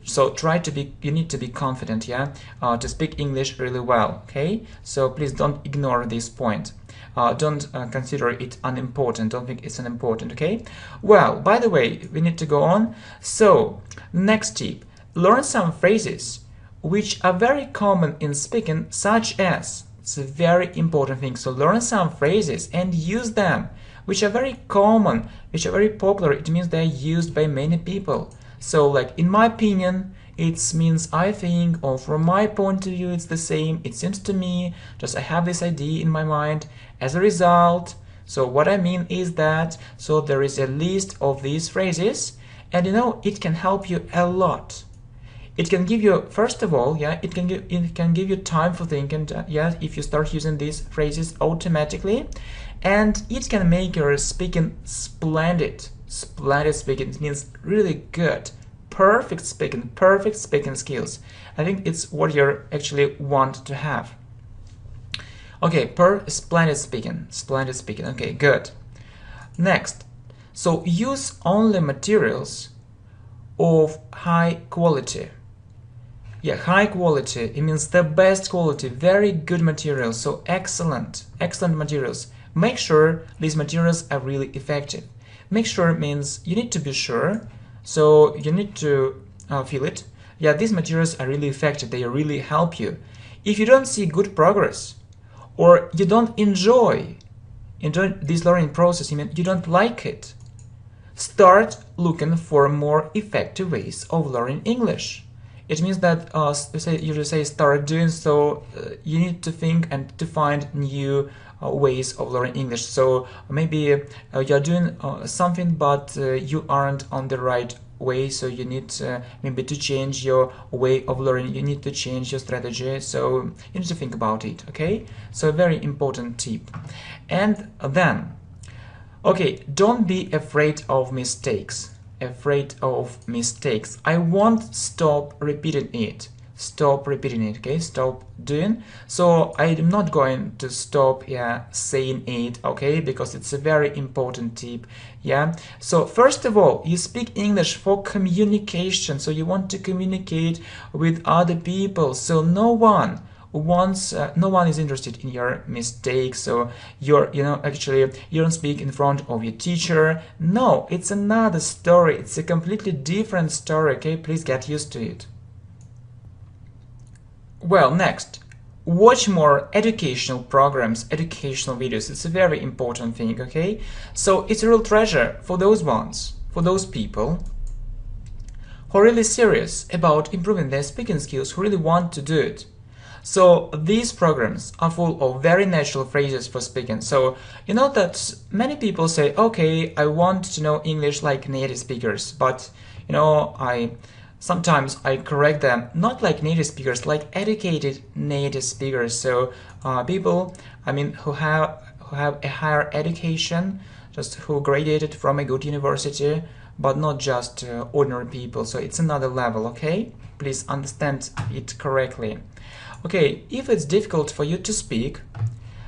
So try to be, you need to be confident, yeah, to speak English really well, okay? So please don't ignore this point. don't consider it unimportant. Don't think it's unimportant, okay? Well, by the way, we need to go on. So, next tip. Learn some phrases which are very common in speaking, such as, it's a very important thing, so learn some phrases and use them, which are very common, which are very popular. It means they're used by many people. So, like, in my opinion, it means I think, or from my point of view, it's the same. It seems to me, just I have this idea in my mind. As a result, so what I mean is that, so there is a list of these phrases, and it can help you a lot. It can give you, first of all, it can give you time for thinking, if you start using these phrases automatically, and it can make your speaking splendid. Splendid speaking, it means really good. Perfect speaking skills. I think it's what you actually want to have. Okay, splendid speaking. Okay, good. Next, so use only materials of high quality. Yeah, high quality, it means the best quality, very good materials, so excellent materials. Make sure these materials are really effective. Make sure means you need to be sure, so you need to feel it. Yeah, these materials are really effective, they really help you. If you don't see good progress, or you don't enjoy this learning process, you don't like it, start looking for more effective ways of learning English. It means that you just say start doing so. You need to think and to find new ways of learning English. So maybe you're doing something, but you aren't on the right way. So you need maybe to change your way of learning. You need to change your strategy. So you need to think about it. Okay. So a very important tip. And then, okay, don't be afraid of mistakes. I won't stop repeating it. Okay, stop doing. So I'm not going to stop saying it, okay, because it's a very important tip. So first of all, you speak English for communication, so you want to communicate with other people. So no one is interested in your mistakes. So actually you don't speak in front of your teacher. No, it's another story. It's a completely different story. Okay, please get used to it. Well, next, watch more educational programs, educational videos. It's a very important thing. Okay, so it's a real treasure for those people who are really serious about improving their speaking skills, who really want to do it. So these programs are full of very natural phrases for speaking. So you know that many people say, okay, I want to know English like native speakers, but sometimes I correct them, not like native speakers, like educated native speakers. So people, who have a higher education, just who graduated from a good university, but not just ordinary people. So it's another level, okay? Please understand it correctly. Okay, if it's difficult for you to speak,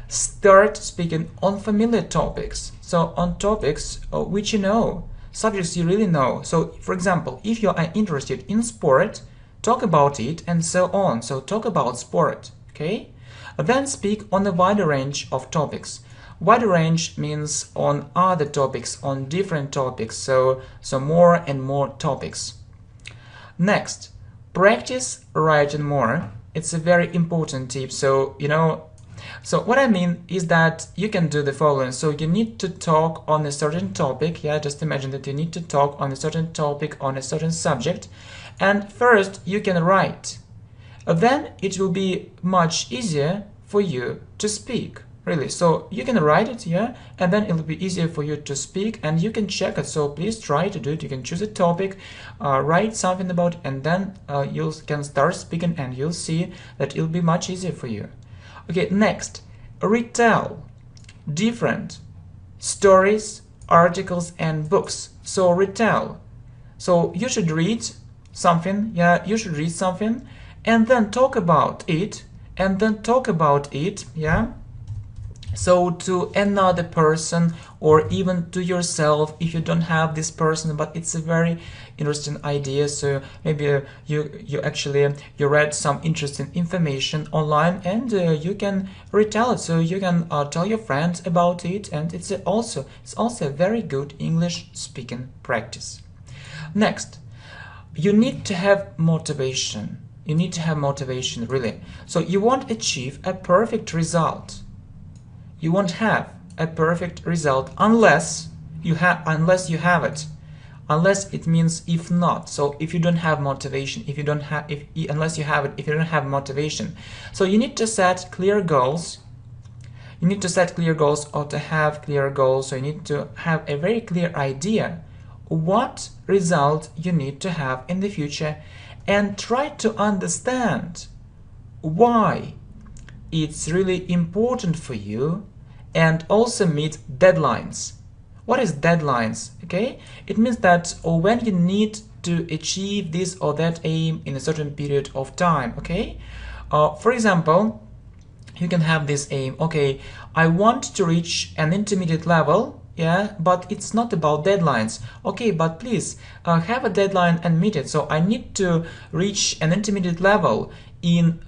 start speaking on familiar topics. So on topics which you know, subjects you really know. So for example, if you are interested in sport, talk about it and so on. So talk about sport, okay? Then speak on a wider range of topics. Wider range means on other topics, on different topics, so more and more topics. Next, practice writing more. It's a very important tip. So so what I mean is that you can do the following. So you need to talk on a certain topic. Just imagine that you need to talk on a certain topic, on a certain subject, and first you can write. Then it will be much easier for you to speak. Really, so you can write it, and then it'll be easier for you to speak, and you can check it. So please try to do it. You can choose a topic, write something about it, and then you can start speaking, and you'll see that it'll be much easier for you. Okay, next, retell different stories, articles, and books. So retell. So you should read something, and then talk about it, So to another person or even to yourself, if you don't have this person, but it's a very interesting idea, so maybe you actually you read some interesting information online and you can retell it, so you can tell your friends about it, and it's also a very good English speaking practice. Next, you need to have motivation. You need to have motivation, really. So you won't achieve a perfect result. You won't have a perfect result unless you have it. Unless it means if not. So if you don't have motivation, unless you have it, if you don't have motivation. So you need to set clear goals. You need to set clear goals or to have clear goals. So you need to have a very clear idea what result you need to have in the future, and try to understand why it's really important for you, and also meet deadlines. What is deadlines? Okay, it means that when you need to achieve this or that aim in a certain period of time. Okay, for example, you can have this aim. Okay, I want to reach an intermediate level. Yeah, but it's not about deadlines. Okay, but please have a deadline and meet it. So I need to reach an intermediate level in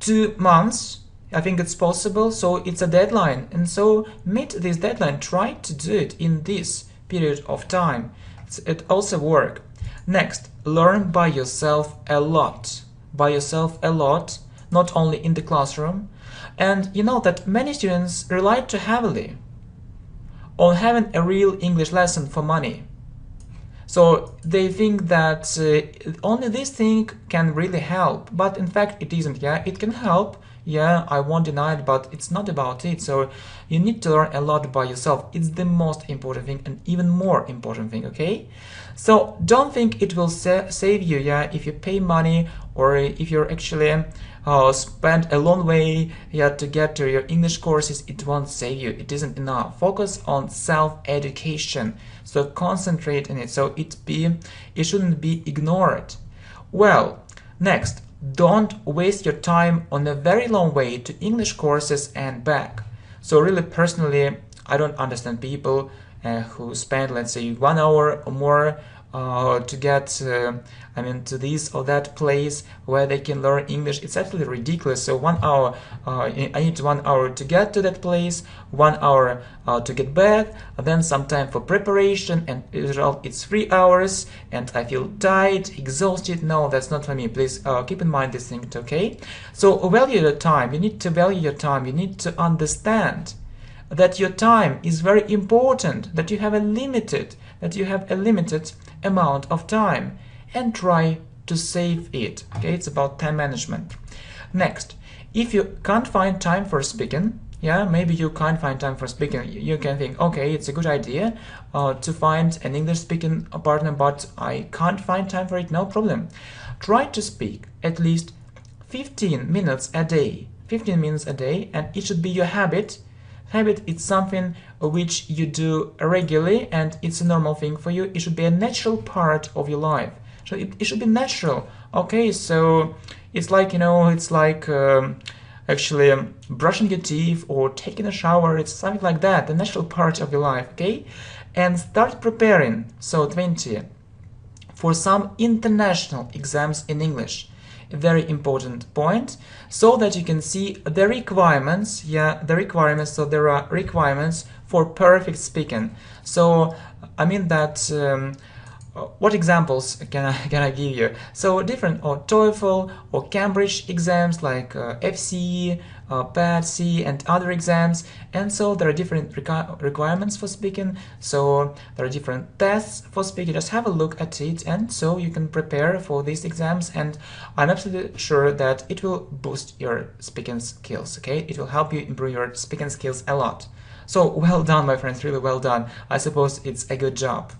2 months. I think it's possible, so it's a deadline, and so meet this deadline. Try to do it in this period of time. It also works. Next, learn by yourself a lot. By yourself a lot, not only in the classroom. And you know that many students rely too heavily on having a real English lesson for money. So they think that only this thing can really help, but in fact it isn't. Yeah, it can help. Yeah, I won't deny it, but it's not about it. So you need to learn a lot by yourself. It's the most important thing, and even more important thing, okay? So don't think it will save you, yeah, if you pay money, or if you're actually spend a long way, yeah, to get to your English courses. It won't save you. It isn't enough. Focus on self-education. So concentrate on it. So it shouldn't be ignored. Well, next, don't waste your time on a very long way to English courses and back. So really, personally, I don't understand people who spend, let's say, 1 hour or more to get to this or that place where they can learn English. It's absolutely ridiculous. So 1 hour, I need 1 hour to get to that place, 1 hour to get back, then some time for preparation, and it's 3 hours, and I feel tired, exhausted. No, that's not for me. Please keep in mind this thing, okay? So value your time. You need to value your time. You need to understand that your time is very important, that you have a limited amount of time, and try to save it. Okay, it's about time management. Next, if you can't find time for speaking, yeah, maybe you can't find time for speaking, you can think, okay, it's a good idea to find an English speaking partner, but I can't find time for it. No problem. Try to speak at least 15 minutes a day. 15 minutes a day, and it should be your habit. Habit is something which you do regularly, and it's a normal thing for you. It should be a natural part of your life. So it should be natural. Okay, so it's like, actually brushing your teeth or taking a shower. It's something like that, the natural part of your life. Okay, and start preparing. So 20 for some international exams in English. A very important point, so that you can see the requirements. Yeah, the requirements. So there are requirements for perfect speaking. So I mean that what examples can I give you? So different or TOEFL or Cambridge exams like FCE, PAT-C, and other exams. And so there are different requirements for speaking. So there are different tests for speaking. Just have a look at it, and so you can prepare for these exams. And I'm absolutely sure that it will boost your speaking skills. Okay, it will help you improve your speaking skills a lot. So well done, my friends. Really well done. I suppose it's a good job.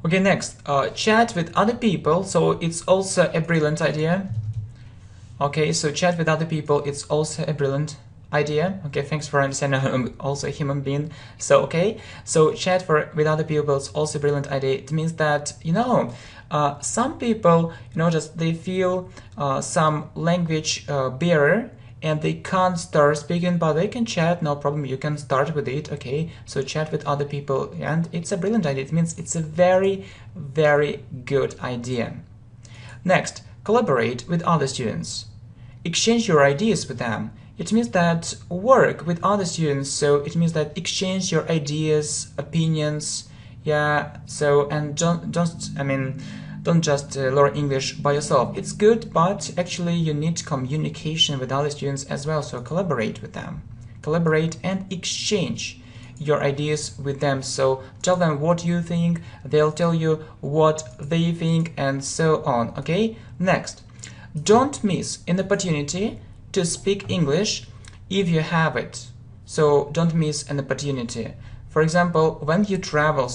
Okay, next, chat with other people. So it's also a brilliant idea. Okay, so chat with other people, it's also a brilliant idea. Okay, thanks for understanding. I'm also a human being. So, okay, so chat with other people is also a brilliant idea. It means that, some people, just they feel some language barrier, and they can't start speaking, but they can chat, no problem, you can start with it, okay? So chat with other people, and it's a brilliant idea. It means it's a very, very good idea. Next, collaborate with other students. Exchange your ideas with them. It means that work with other students, so it means that exchange your ideas, opinions, yeah, so, and don't just learn English by yourself. It's good, but actually you need communication with other students as well, so collaborate with them. Collaborate and exchange your ideas with them. So tell them what you think, they'll tell you what they think, and so on, okay? Next, don't miss an opportunity to speak English if you have it. So don't miss an opportunity. For example, when you travel,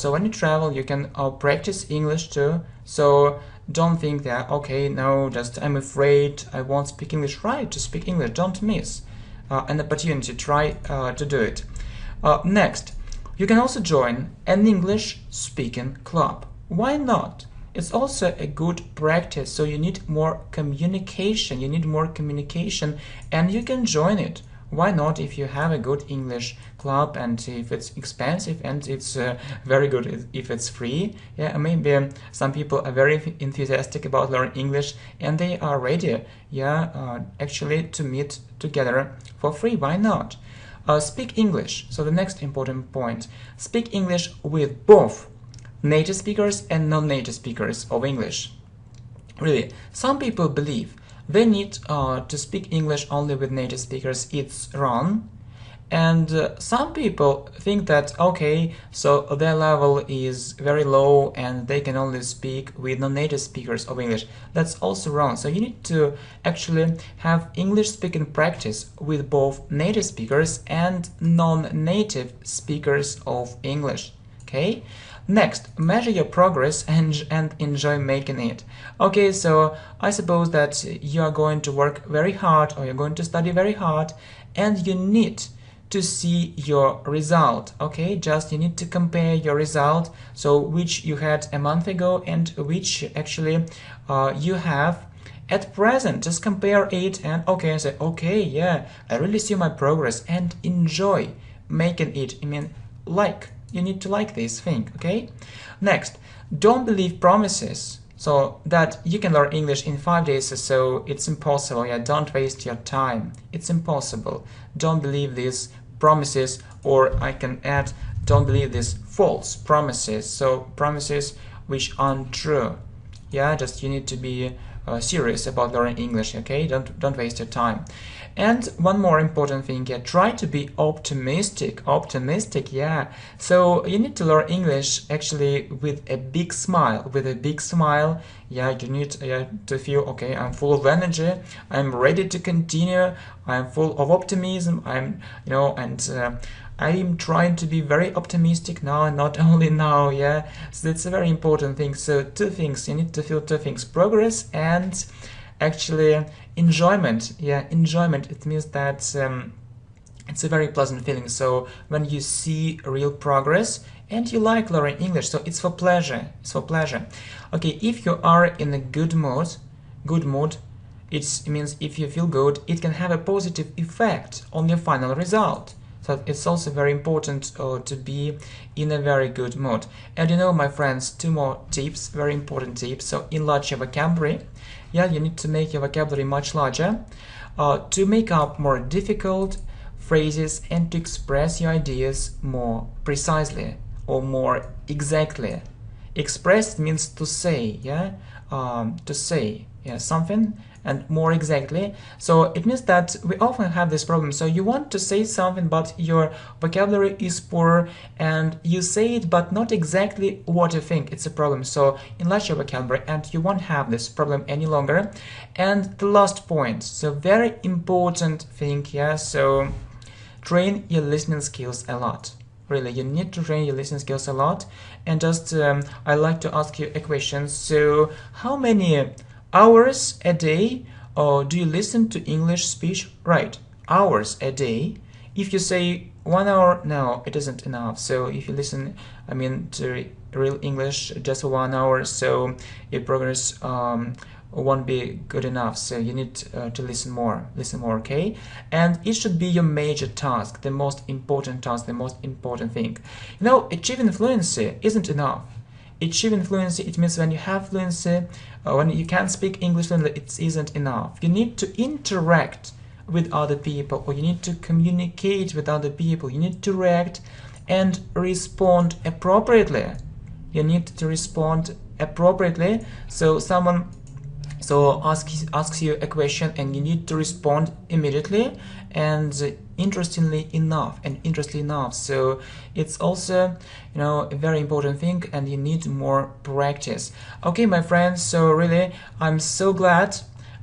you can practice English too. So don't think that, okay, no, just I'm afraid, I won't speak English. Right, to speak English, don't miss an opportunity, try to do it. Next, you can also join an English speaking club. Why not? It's also a good practice, so you need more communication, and you can join it. Why not if you have a good English club, and if it's expensive, and it's very good if it's free. Yeah, maybe some people are very enthusiastic about learning English and they are ready, yeah, actually to meet together for free. Why not? Speak English. So the next important point, speak English with both native speakers and non-native speakers of English. Really, some people believe they need to speak English only with native speakers. It's wrong. And some people think that, okay, so their level is very low and they can only speak with non-native speakers of English. That's also wrong. So you need to actually have English speaking practice with both native speakers and non-native speakers of English. Okay? Next, measure your progress and enjoy making it. Okay, so I suppose that you are going to work very hard, or you're going to study very hard, and you need to see your result. Okay, just you need to compare your result, so which you had a month ago and which actually you have at present. Just compare it and okay, say, okay, yeah, I really see my progress, and enjoy making it. I mean, you need to like this thing, okay? Next, don't believe promises, so that you can learn English in 5 days or so. It's impossible. Yeah, don't waste your time. It's impossible. Don't believe these promises, or I can add, don't believe these false promises. So promises which aren't true. Yeah, just you need to be serious about learning English, okay? Don't waste your time. And one more important thing, yeah, try to be optimistic, yeah. So you need to learn English actually with a big smile, yeah. You need to feel, okay, I'm full of energy, I'm ready to continue, I'm full of optimism, I'm trying to be very optimistic now, and not only now, yeah. So that's a very important thing. So two things, you need to feel two things, progress and actually enjoyment. Yeah, enjoyment. It means that it's a very pleasant feeling. So when you see real progress and you like learning English, so it's for pleasure. Okay, if you are in a good mood, it means if you feel good, it can have a positive effect on your final result. So it's also very important to be in a very good mood. And you know, my friends, two more tips, very important tips. So enlarge your vocabulary. Yeah, you need to make your vocabulary much larger, to make up more difficult phrases and to express your ideas more precisely or more exactly. Express means to say, yeah, something, and more exactly. So it means that we often have this problem. So you want to say something, but your vocabulary is poor, and you say it, but not exactly what you think. It's a problem. So enlarge your vocabulary, and you won't have this problem any longer. And the last point, so very important thing, yeah. So train your listening skills a lot. Really, you need to train your listening skills a lot. And just I like to ask you a question. So how many hours a day do you listen to English speech? Right, hours a day If you say 1 hour, no, it isn't enough. So if you listen, I mean, to real English just for 1 hour, so your progress won't be good enough. So you need to listen more, okay? And it should be your major task, the most important task, the most important thing. You know, achieving fluency isn't enough. Achieving fluency, it means when you have fluency, when you can speak English fluently, it isn't enough. You need to interact with other people, or you need to communicate with other people. You need to react and respond appropriately. You need to respond appropriately. So someone asks you a question and you need to respond immediately and interestingly enough. So it's also, you know, a very important thing, and you need more practice. Okay, my friends, so really I'm so glad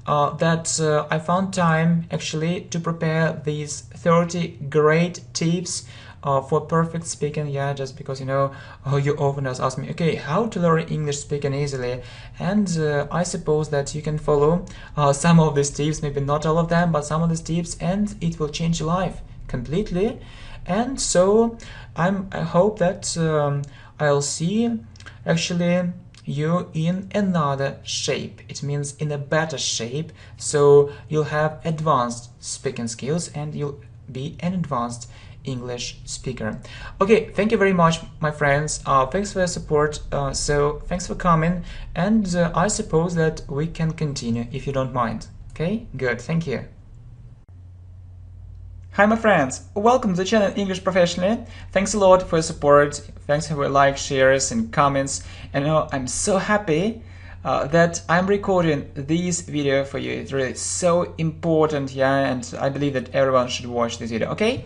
that I found time actually to prepare these 30 great tips for perfect speaking. Yeah, just because, you know, you often ask me, okay, how to learn English speaking easily, and I suppose that you can follow some of these tips, maybe not all of them, but some of these tips, and it will change your life completely. And so I hope that I'll see actually you in another shape. It means in a better shape, so you'll have advanced speaking skills and you'll be an advanced English speaker. Okay, thank you very much, my friends. Thanks for your support. So thanks for coming, and I suppose that we can continue if you don't mind. Okay, good, thank you. Hi, my friends. Welcome to the channel English Professionally. Thanks a lot for your support. Thanks for your likes, shares, and comments. And I'm so happy that I'm recording this video for you. It's really so important, yeah, and I believe that everyone should watch this video. Okay.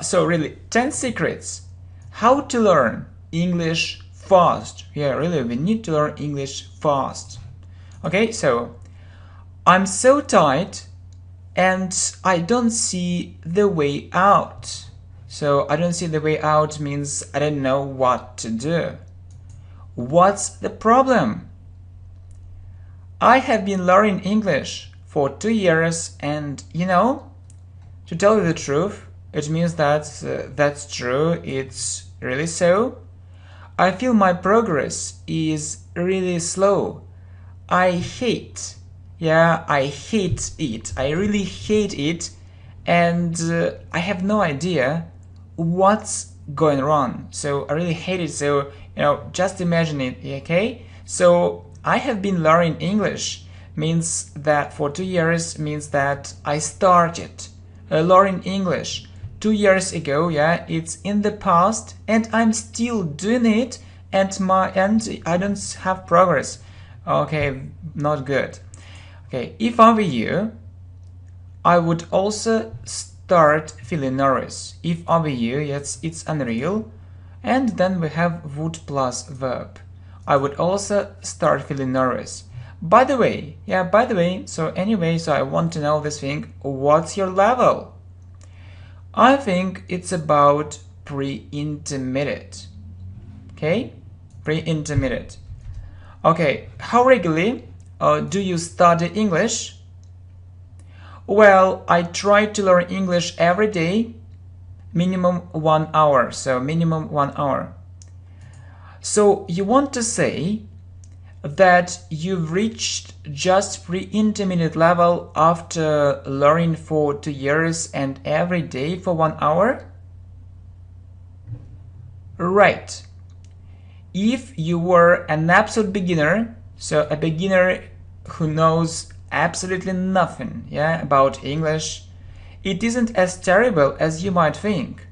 So really, 10 secrets how to learn English fast. Yeah, really, we need to learn English fast. Okay, so I'm so tired and I don't see the way out. So I don't see the way out means I don't know what to do. What's the problem? I have been learning English for 2 years, and you know, to tell you the truth, it means that that's true, it's really so. I feel my progress is really slow. I hate it. I really hate it, and I have no idea what's going wrong. So I really hate it. So, you know, just imagine it, okay? So I have been learning English, means that for 2 years, means that I started learning English 2 years ago. Yeah, it's in the past, and I'm still doing it, and I don't have progress. Okay, not good. Okay, if I were you, I would also start feeling nervous. If I were you, yes, it's unreal. And then we have would plus verb. I would also start feeling nervous. By the way, so anyway, so I want to know this thing, what's your level? I think it's about pre-intermediate. Okay, pre-intermediate. Okay, how regularly do you study English? Well, I try to learn English every day, minimum 1 hour. So minimum 1 hour. So you want to say that you've reached just pre-intermediate level after learning for 2 years and every day for 1 hour? Right. If you were an absolute beginner, so a beginner who knows absolutely nothing, yeah, about English, it isn't as terrible as you might think.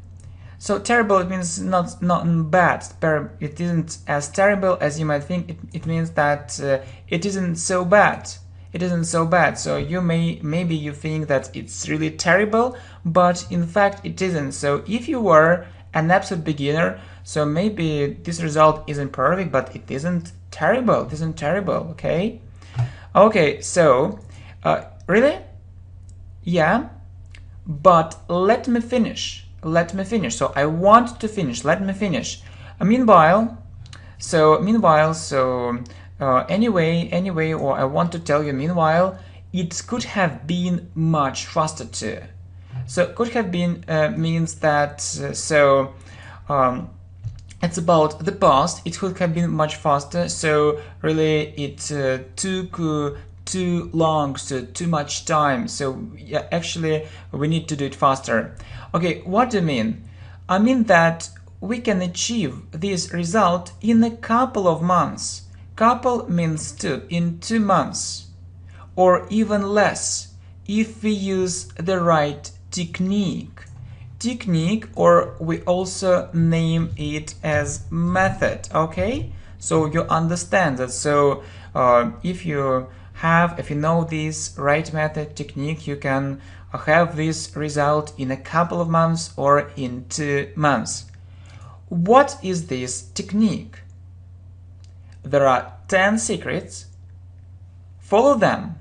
So terrible, it means not bad. It isn't as terrible as you might think. It means that it isn't so bad. It isn't so bad. So you maybe you think that it's really terrible, but in fact it isn't. So if you were an absolute beginner, so maybe this result isn't perfect, but it isn't terrible. It isn't terrible. Okay. Okay. So really, yeah. But let me finish. So I want to finish. Let me finish. Meanwhile, anyway, or I want to tell you, meanwhile, it could have been much faster too. So could have been means that it's about the past. It could have been much faster. So really, it took too long, so too much time. So yeah, actually, we need to do it faster. Okay, what do I mean? I mean that we can achieve this result in a couple of months. Couple means two, in 2 months, or even less if we use the right technique. Technique, or we also name it as method. Okay, so you understand that. So if you know this right method, technique, you can have this result in a couple of months or in 2 months. What is this technique? There are 10 secrets. Follow them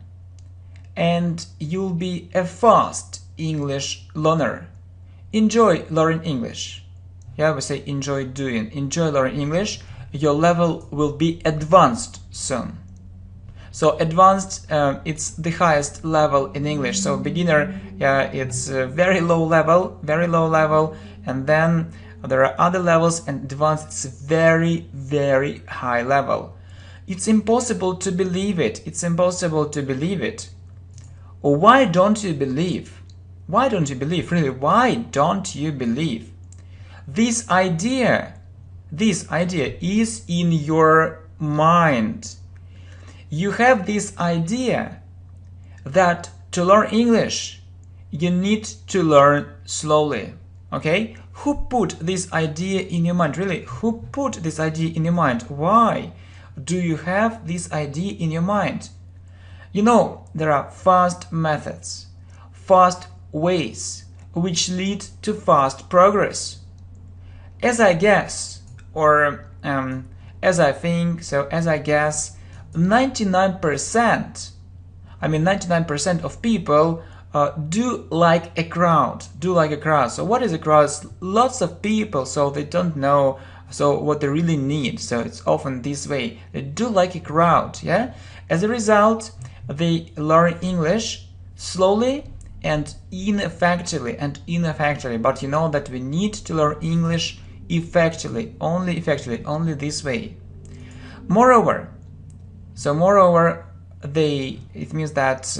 and you'll be a fast English learner. Enjoy learning English. Yeah, we say enjoy doing. Enjoy learning English. Your level will be advanced soon. So advanced, it's the highest level in English. So beginner, yeah, it's very low level, and then there are other levels, and advanced, it's very, very high level. It's impossible to believe it. It's impossible to believe it. Why don't you believe? Why don't you believe? Really, why don't you believe? This idea is in your mind. You have this idea that to learn English, you need to learn slowly. Okay? Who put this idea in your mind? Really, who put this idea in your mind? Why do you have this idea in your mind? You know, there are fast methods, fast ways, which lead to fast progress. As I guess, or as I think, so as I guess, 99% of people do like a crowd. So what is a crowd? Lots of people, so they don't know what they really need. So it's often this way. They do like a crowd, yeah? As a result, they learn English slowly and ineffectively. But you know that we need to learn English effectively, only this way. Moreover, it means that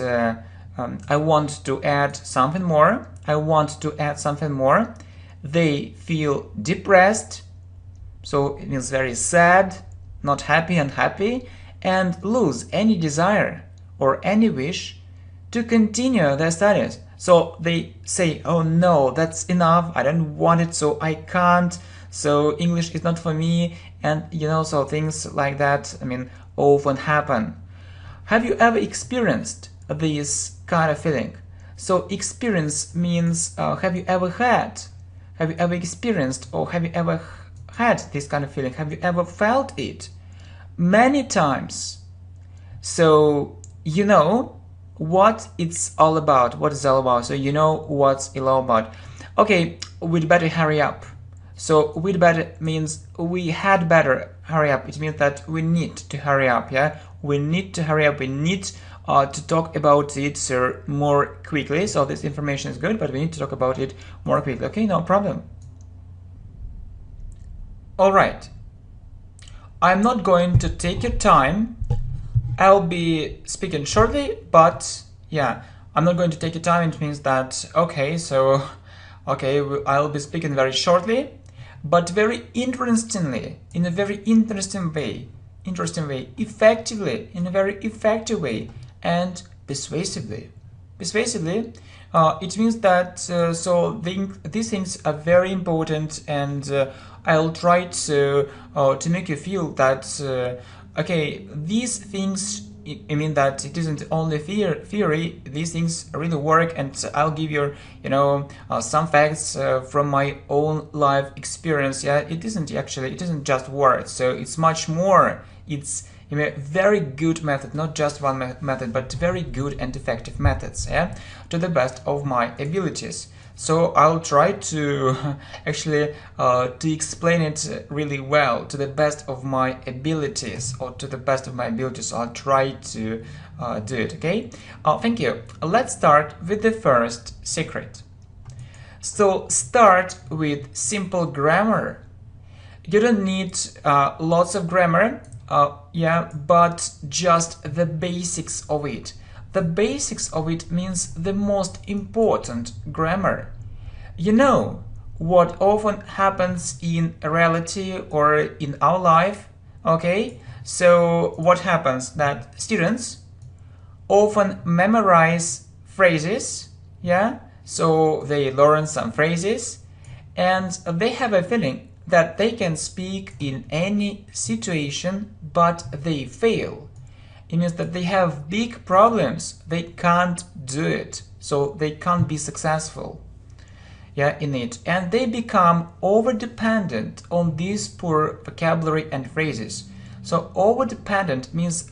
I want to add something more. They feel depressed, so it means very sad, not happy, unhappy, and lose any desire or any wish to continue their studies. So they say, oh no, that's enough, I don't want it, so I can't, so English is not for me, and you know, so things like that, often happen. Have you ever experienced this kind of feeling? So experience means have you ever experienced, or have you ever had this kind of feeling? Have you ever felt it? Many times. So you know what it's all about, so you know what's it all about. Okay, we'd better hurry up. So we'd better means we had better hurry up. It means that we need to hurry up, yeah? We need to hurry up, we need to talk about it more quickly. So this information is good, but we need to talk about it more quickly. Okay, no problem. Alright, I'm not going to take your time. I'll be speaking shortly, but yeah, I'm not going to take your time. It means that, I'll be speaking very shortly, but very interestingly, in a very interesting way, effectively, in a very effective way, and persuasively. It means that these things are very important, and I'll try to make you feel that these things, I mean that it isn't only theory, these things really work, and I'll give you, some facts from my own life experience. Yeah, it isn't just words, so it's much more. It's a very good method, not just one method, but very good and effective methods, yeah, to the best of my abilities. So I'll try to actually to explain it really well to the best of my abilities, I'll try to do it, okay? Thank you. Let's start with the first secret. So start with simple grammar. You don't need lots of grammar, but just the basics of it. The basics of it means the most important grammar. You know what often happens in reality or in our life, okay? So what happens that students often memorize phrases, so they learn some phrases and they have a feeling that they can speak in any situation, but they fail. It means that they have big problems, they can't do it, so they can't be successful in it, and they become over dependent on these poor vocabulary and phrases. So over dependent means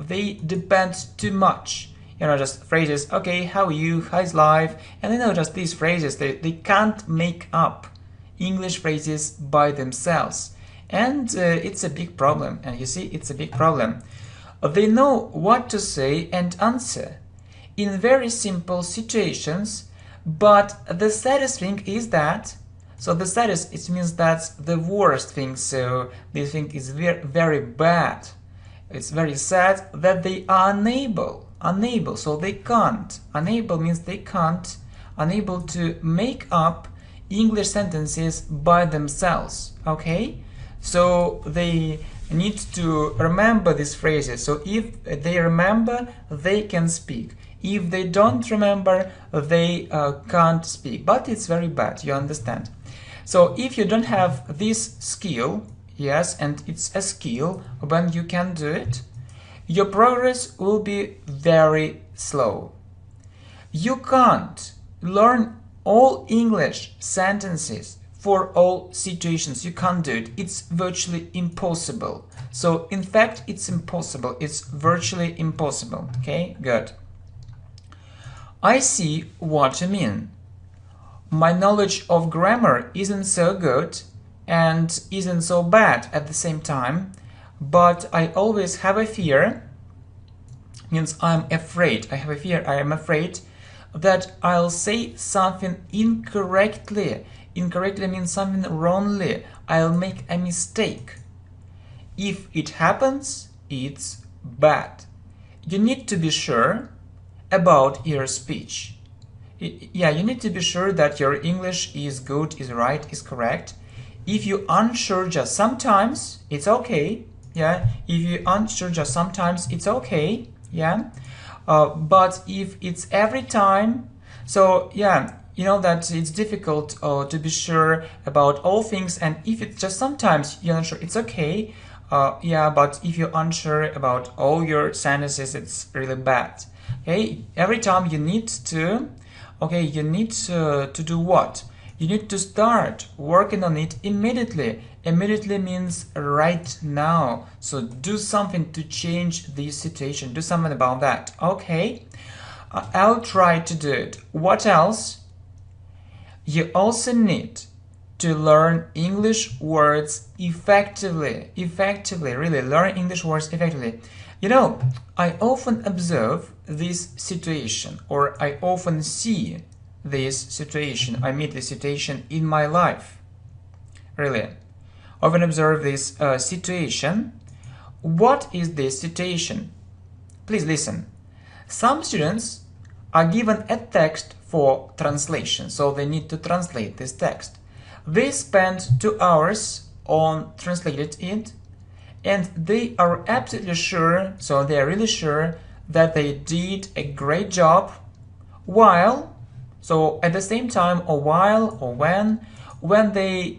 they depend too much, just phrases, okay, how are you, how's life, and just these phrases, they can't make up English phrases by themselves, and it's a big problem. And you see, it's a big problem. They know what to say and answer in very simple situations, but the saddest thing is that, so the saddest, it means that's the worst thing, so they think is very, very bad. It's very sad that they are unable, so they can't. Unable means they can't, unable to make up English sentences by themselves, okay? So they need to remember these phrases. So if they remember, they can speak. If they don't remember, they can't speak. But it's very bad, you understand? So if you don't have this skill, yes, and it's a skill when you can do it, your progress will be very slow. You can't learn all English sentences for all situations. You can't do it. It's virtually impossible. So in fact, it's impossible. It's virtually impossible. Okay, good. I see what you mean. My knowledge of grammar isn't so good and isn't so bad at the same time, but I always have a fear, means I'm afraid, I have a fear, I am afraid that I'll say something incorrectly. Incorrectly means something wrongly. I'll make a mistake. If it happens, it's bad. You need to be sure about your speech. You need to be sure that your English is good, is right, is correct. If you're unsure just sometimes, it's okay. If you're unsure just sometimes, it's okay. But if it's every time, so you know that it's difficult to be sure about all things, and if it's just sometimes you're not sure, it's okay. But if you're unsure about all your sentences, it's really bad. Okay, every time you need to, to do what? You need to start working on it immediately. Immediately means right now. So do something to change this situation. Do something about that. Okay, I'll try to do it. What else? You also need to learn English words effectively. Really learn English words effectively. You know, I often observe this situation, or I often see this situation. I meet this situation in my life. Really, often observe this situation. What is this situation? Please listen. Some students are given a text for translation, so they need to translate this text. They spend 2 hours on translating it, and they are absolutely sure, so they are really sure that they did a great job, so at the same time, or when they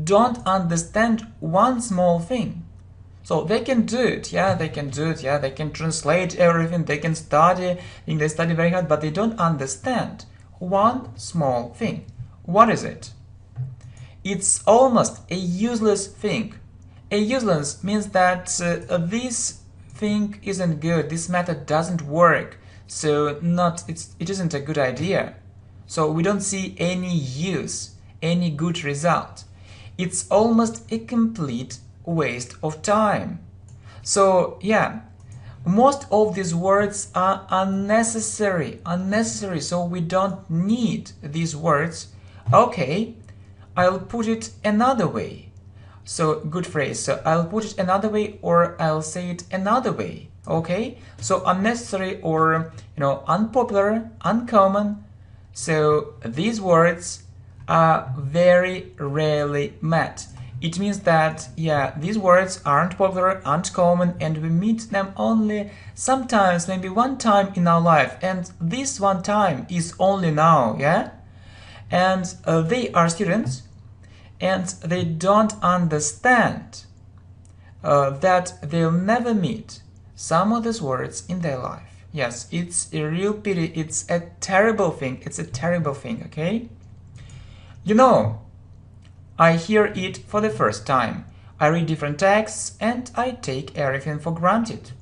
don't understand one small thing. So they can do it, they can translate everything, they can study, they study very hard, but they don't understand one small thing. What is it? It's almost a useless thing. A useless means that this thing isn't good, this method doesn't work, so it isn't a good idea. So we don't see any use, any good result. It's almost a complete waste of time. So most of these words are unnecessary, so we don't need these words Okay, I'll put it another way. So good phrase. So I'll put it another way, or I'll say it another way. Okay, so unnecessary or unpopular, uncommon. So these words are very rarely met. It means that, yeah, these words aren't popular, aren't common, and we meet them only sometimes, maybe one time in our life, and this one time is only now, yeah? And they are students, and they don't understand that they'll never meet some of these words in their life. Yes, it's a real pity, it's a terrible thing, okay? I hear it for the first time. I read different texts and I take everything for granted.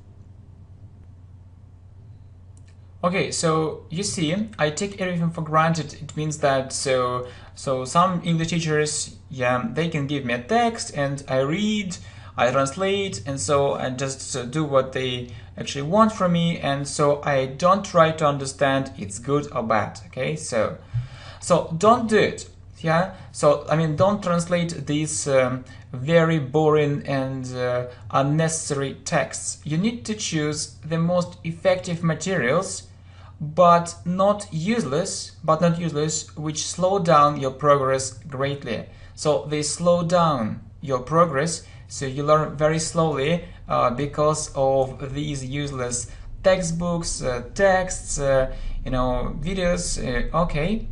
Okay, so you see, I take everything for granted. It means that so some English teachers, yeah, they can give me a text and I read, I translate, and so I just do what they actually want from me, and so I don't try to understand it's good or bad. Okay, so don't do it. Yeah, so I mean, don't translate these very boring and unnecessary texts. You need to choose the most effective materials, but not useless, which slow down your progress greatly. So they slow down your progress, so you learn very slowly because of these useless textbooks, texts, videos. Okay.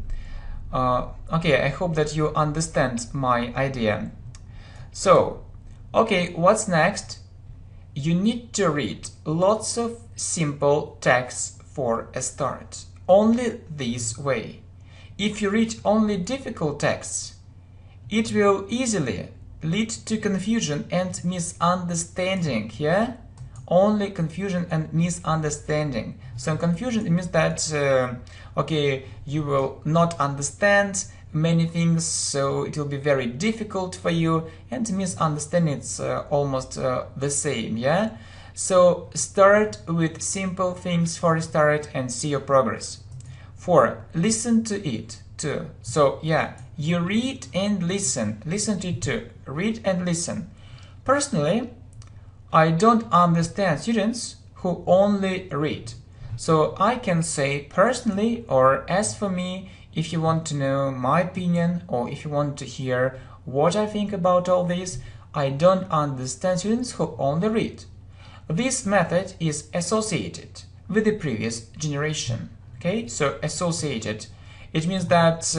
Okay, I hope that you understand my idea. So, okay, what's next? You need to read lots of simple texts for a start. Only this way. If you read only difficult texts, it will easily lead to confusion and misunderstanding, yeah? Only confusion and misunderstanding. So confusion, it means that okay, you will not understand many things, so it will be very difficult for you, and misunderstanding, it's almost the same, yeah? So start with simple things for a start and see your progress. 4. Listen to it too. So yeah, you read and listen to it too. Read and listen. Personally, I don't understand students who only read. So I can say personally, or as for me, if you want to know my opinion or if you want to hear what I think about all this, I don't understand students who only read. This method is associated with the previous generation. Okay, so associated. It means that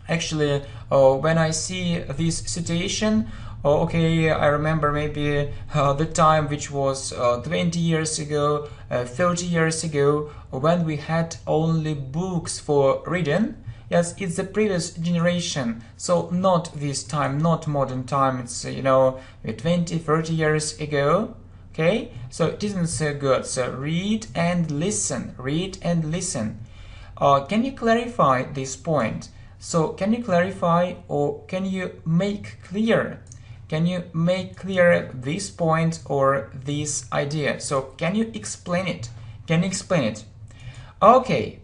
actually when I see this situation, okay, I remember maybe the time which was 20 years ago, 30 years ago, when we had only books for reading. Yes, it's the previous generation, so not this time, not modern time, it's 20, 30 years ago. Okay, so it isn't so good. So read and listen, read and listen. Can you clarify this point? So can you clarify, or can you make clear? Can you make clear this point or this idea? So can you explain it? Can you explain it? Okay,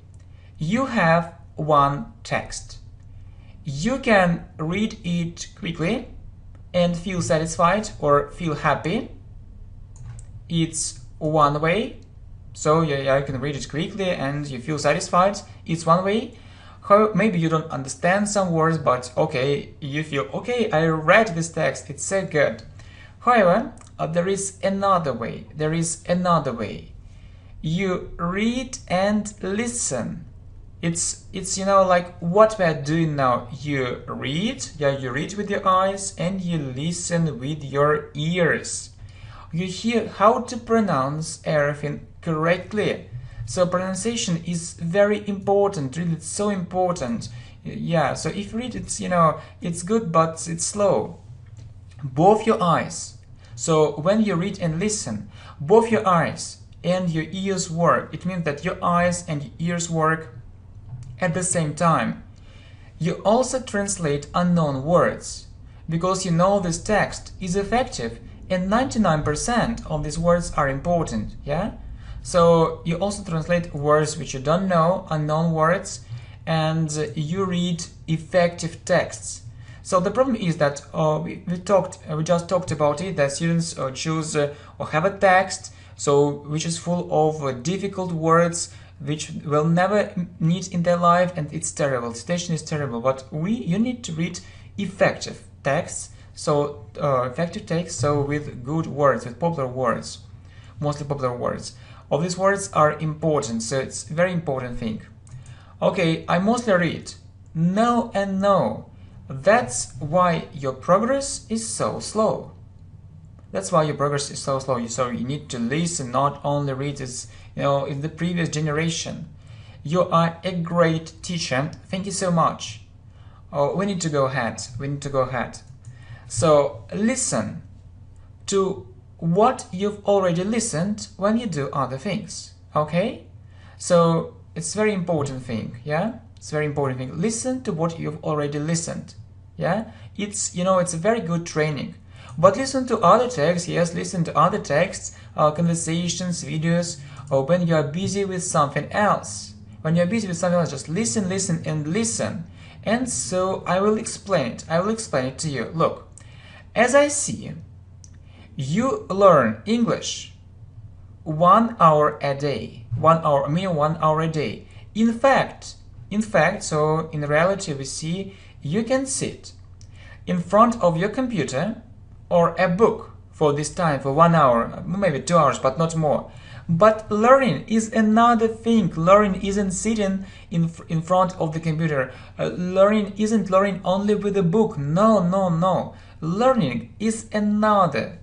you have one text. You can read it quickly and feel satisfied or feel happy. It's one way. So yeah, you can read it quickly and you feel satisfied. It's one way. Maybe you don't understand some words, but okay, you feel, okay, I read this text, it's so good. However, there is another way. There is another way. You read and listen. It's like what we are doing now. You read, yeah, you read with your eyes and you listen with your ears. You hear how to pronounce everything correctly. So pronunciation is very important, really, it's so important. Yeah, so if you read it, it's good, but it's slow. Both your eyes. So when you read and listen, both your eyes and your ears work. It means that your eyes and your ears work at the same time. You also translate unknown words, because you know this text is effective and 99% of these words are important, yeah? So you also translate words which you don't know, unknown words, and you read effective texts. So the problem is that we just talked about it, that students choose or have a text which is full of difficult words which will never need in their life, and it's terrible. Citation is terrible. But you need to read effective texts, effective text, with good words, with popular words, mostly popular words. All these words are important, so it's a very important thing. Okay, I mostly read no and no. That's why your progress is so slow. That's why your progress is so slow. So you need to listen, not only read as in the previous generation. You are a great teacher. Thank you so much. We need to go ahead. So listen to what you've already listened when you do other things. Okay? So it's a very important thing. Yeah? It's a very important thing. Listen to what you've already listened. Yeah? It's a very good training. But listen to other texts. Yes, listen to other texts, conversations, videos, or when you are busy with something else. When you are busy with something else, just listen, and listen. And so I will explain it. I will explain it to you. Look, as I see, you learn English 1 hour a day. 1 hour, I mean 1 hour a day. In fact, so in reality we see you can sit in front of your computer or a book for this time, for 1 hour, maybe 2 hours, but not more. But learning is another thing. Learning isn't sitting in front of the computer. Learning isn't learning only with a book. No. Learning is another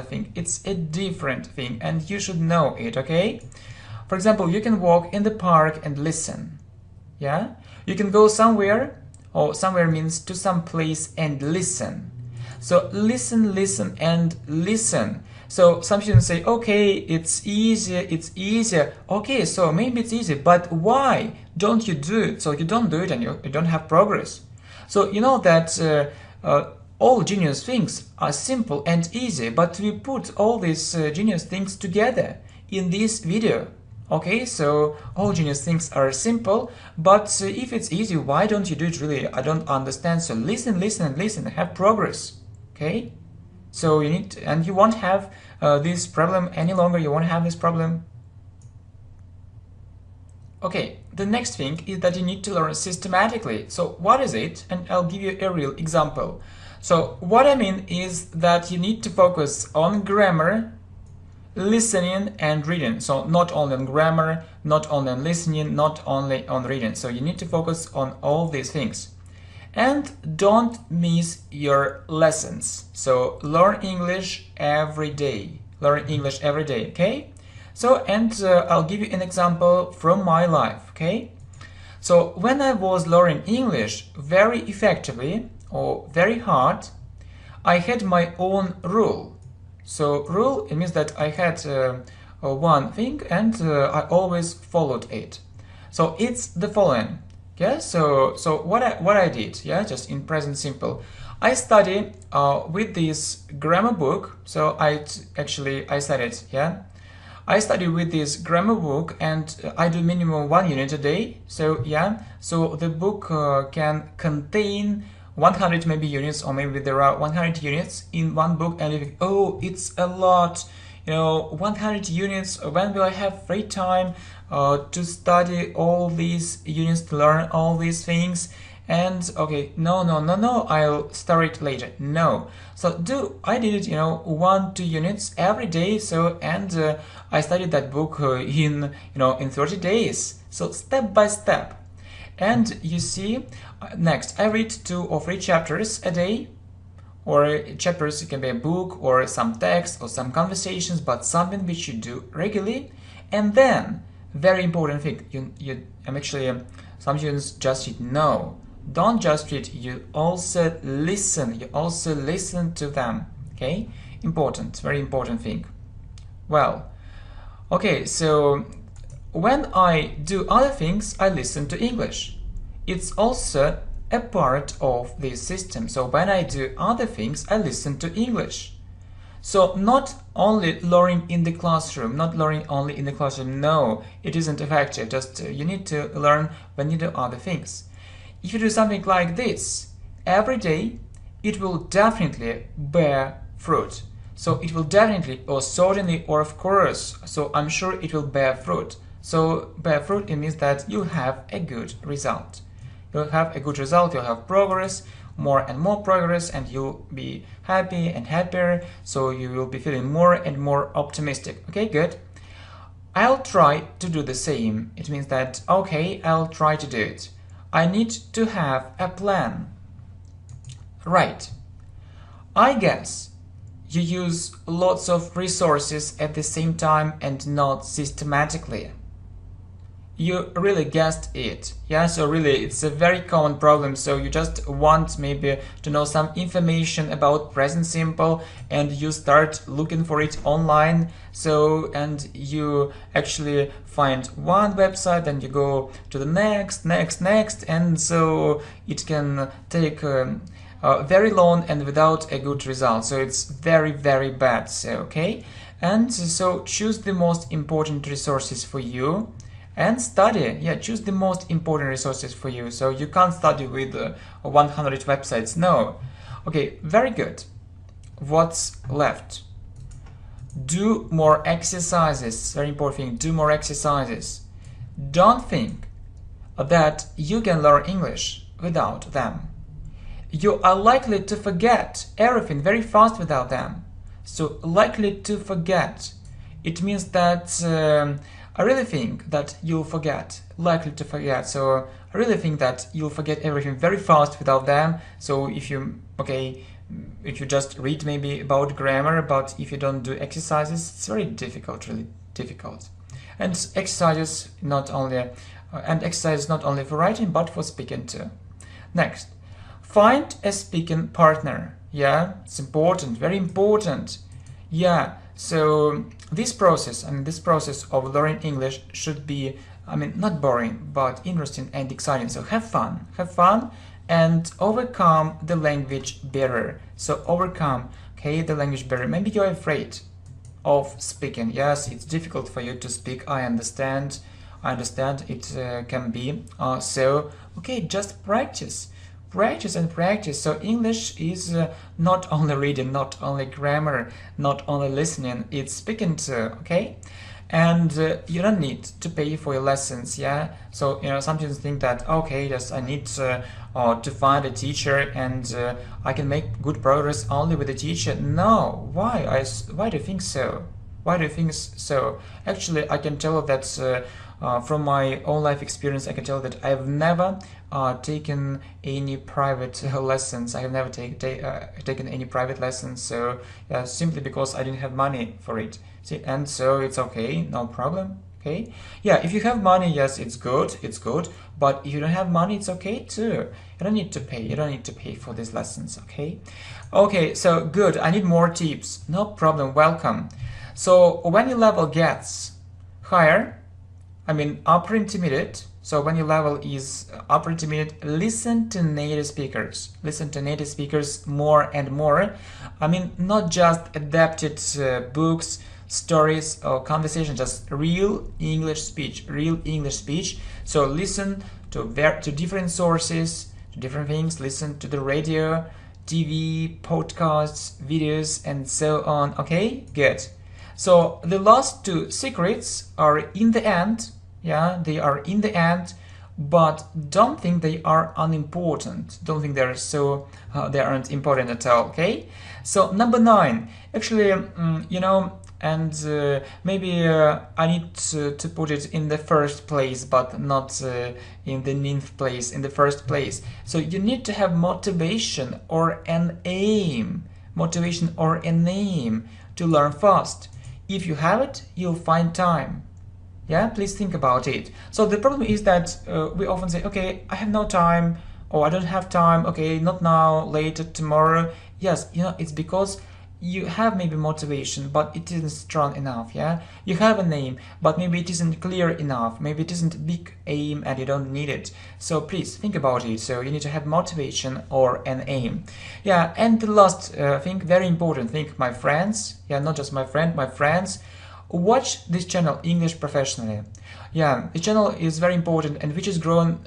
thing. It's a different thing, and you should know it, okay? For example, you can walk in the park and listen. Yeah? You can go somewhere, or somewhere means to some place and listen. So listen and listen. So some students say, okay, it's easier. Okay, so maybe it's easy, but why don't you do it? So you don't do it and you don't have progress. So you know that all genius things are simple and easy, but we put all these genius things together in this video. Okay, so all genius things are simple, but if it's easy, why don't you do it really? I don't understand. So listen and listen, have progress. Okay? So you need to, and you won't have this problem any longer. You won't have this problem. Okay, the next thing is that you need to learn systematically. So what is it? And I'll give you a real example. So what I mean is that you need to focus on grammar, listening and reading. So not only on grammar, not only on listening, not only on reading. So you need to focus on all these things. And don't miss your lessons. So learn English every day. Okay? So, and I'll give you an example from my life, okay? So when I was learning English very effectively or very hard, I had my own rule. So rule, it means that I had one thing and I always followed it. So it's the following. Yeah, so what I did, yeah, just in present simple, I study with this grammar book. So I studied, yeah, I study with this grammar book, and I do minimum 1 unit a day. So yeah, so the book can contain 100 maybe units, or maybe there are 100 units in one book, and you think, oh, it's a lot. 100 units, when will I have free time to study all these units, to learn all these things? And okay, no, I'll start it later. No. So I did it, 1-2 units every day. So, and I studied that book in 30 days. So step by step. And you see, next, I read 2 or 3 chapters a day. Or chapters, it can be a book or some text or some conversations, but something which you do regularly. And then, very important thing, some students just read. No, don't just read, you also listen. You also listen to them, okay? Important, very important thing. Well, okay, so when I do other things, I listen to English. It's also a part of this system. So when I do other things, I listen to English. So not only learning in the classroom, not learning only in the classroom, no, it isn't effective. Just you need to learn when you do other things. If you do something like this every day, it will definitely bear fruit. So it will definitely, or certainly, or of course, so I'm sure it will bear fruit. So bear fruit, it means that you'll have a good result. You'll have a good result, you'll have progress, more and more progress, and you'll be happy and happier, so you will be feeling more and more optimistic. Okay, good. I'll try to do the same. It means that, okay, I'll try to do it. I need to have a plan. Right. I guess you use lots of resources at the same time and not systematically. You really guessed it. Yeah, so really it's a very common problem. So you just want maybe to know some information about present simple and you start looking for it online. So, and you actually find one website and you go to the next, and so it can take very long and without a good result. So it's very, very bad. So, okay. And so choose the most important resources for you. And study, yeah, choose the most important resources for you. So you can't study with 100 websites, no. Okay, very good. What's left? Do more exercises, very important thing, do more exercises. Don't think that you can learn English without them. You are likely to forget everything very fast without them. So likely to forget, it means that I really think that you'll forget, likely to forget. So I really think that you'll forget everything very fast without them. So if you, okay, if you just read maybe about grammar, but if you don't do exercises, it's very difficult, really difficult. And exercises not only, for writing, but for speaking too. Next, find a speaking partner. Yeah, it's important, very important. Yeah. So this process, of learning English should be, not boring, but interesting and exciting. So have fun, and overcome the language barrier. So overcome, okay, the language barrier. Maybe you're afraid of speaking. Yes, it's difficult for you to speak. I understand it can be. So, okay, just practice. So English is not only reading, not only grammar, not only listening, it's speaking too, okay? And you don't need to pay for your lessons, yeah? So, some students think that, okay, yes, I need to find a teacher and I can make good progress only with a teacher. No, why do you think so? Actually, I can tell that from my own life experience, I can tell that I've never taken any private lessons. I have never taken any private lessons, so simply because I didn't have money for it. See, and so it's okay, no problem. Okay, yeah, if you have money, yes, it's good, but if you don't have money, it's okay too. You don't need to pay for these lessons, okay? Okay, so good, I need more tips. No problem, welcome. So when your level gets higher, upper intermediate, so when your level is upper intermediate, listen to native speakers. Listen to native speakers more and more. Not just adapted books, stories, or conversation, just real English speech. So listen to different sources, to different things. Listen to the radio, TV, podcasts, videos, and so on. Okay, good. So the last two secrets are in the end. Yeah, they are in the end, but don't think they are unimportant. Don't think they're they aren't important at all. Okay. So number 9, actually, maybe I need to put it in the first place, but not in the 9th place. In the first place. So you need to have motivation or an aim. To learn fast. If you have it, you'll find time. Yeah, please think about it. So the problem is that we often say, okay, I have no time, or I don't have time, okay, not now, later, tomorrow. Yes, it's because you have maybe motivation, but it isn't strong enough, yeah? You have an aim, but maybe it isn't clear enough, maybe it isn't a big aim and you don't need it. So please think about it. So you need to have motivation or an aim. Yeah, and the last thing, very important thing, my friends, yeah, not just my friend, my friends, watch this channel English Professionally. Yeah, the channel is very important and which is growing,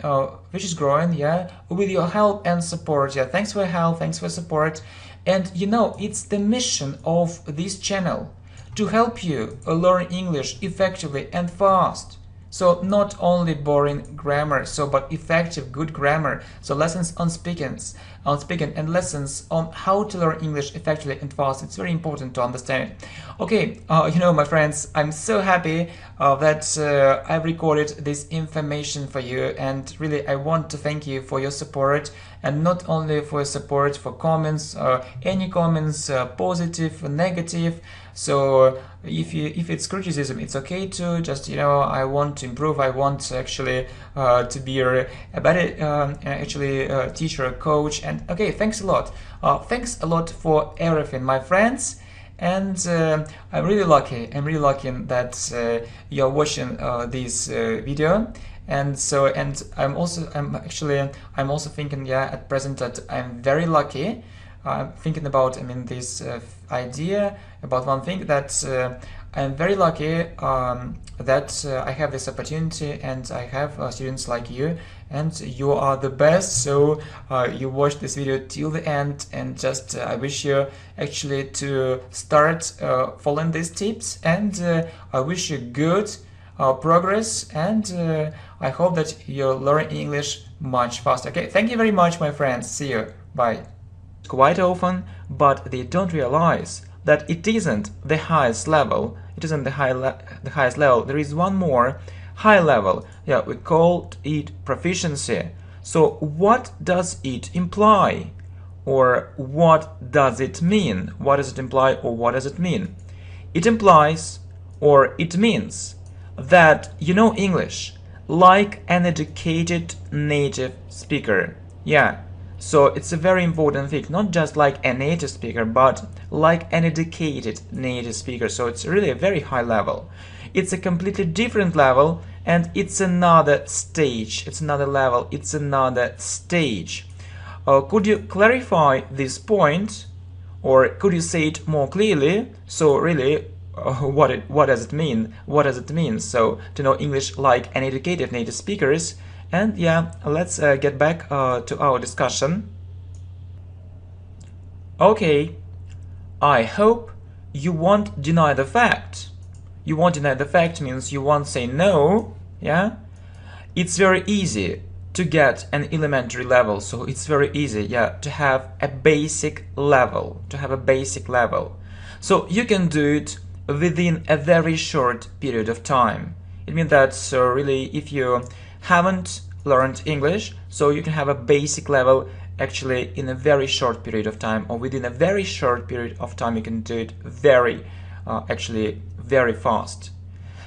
yeah, with your help and support. Yeah, thanks for your help, thanks for support. And you know, it's the mission of this channel to help you learn English effectively and fast. So not only boring grammar, so but effective, good grammar. So lessons on speaking and lessons on how to learn English effectively and fast. It's very important to understand it. Okay, you know, my friends, I'm so happy that I've recorded this information for you, and really I want to thank you for your support, and not only for your support, for comments, any comments, positive, negative. So if it's criticism, it's okay to just, you know, I want to improve, I want actually to be a better teacher, coach. And okay, thanks a lot. Thanks a lot for everything, my friends. And I'm really lucky that you're watching this video. And so, and I'm also thinking, yeah, at present that I'm very lucky. I'm thinking about, this idea about one thing, that I'm very lucky that I have this opportunity and I have students like you, and you are the best. So you watch this video till the end, and just I wish you actually to start following these tips, and I wish you good progress, and I hope that you learn English much faster. Okay, thank you very much, my friends. See you. Bye. Quite often, but they don't realize that it isn't the highest level. It isn't the highest level. There is one more high level. Yeah, we called it proficiency. So what does it imply? Or what does it mean? What does it imply, or what does it mean? It implies, or it means, that you know English like an educated native speaker. Yeah. So it's a very important thing, not just like a native speaker, but like an educated native speaker. So it's really a very high level. It's a completely different level, and it's another stage. It's another level. It's another stage. Could you clarify this point, or could you say it more clearly? So really, what does it mean? What does it mean? So to know English like an educated native speakers. And yeah, let's get back to our discussion. Okay, I hope you won't deny the fact. You won't deny the fact means you won't say no, yeah? It's very easy to get an elementary level, so it's very easy, yeah, to have a basic level, So you can do it within a very short period of time. It means that, so really, if you haven't learned English, so you can have a basic level actually in a very short period of time, or within a very short period of time you can do it very fast.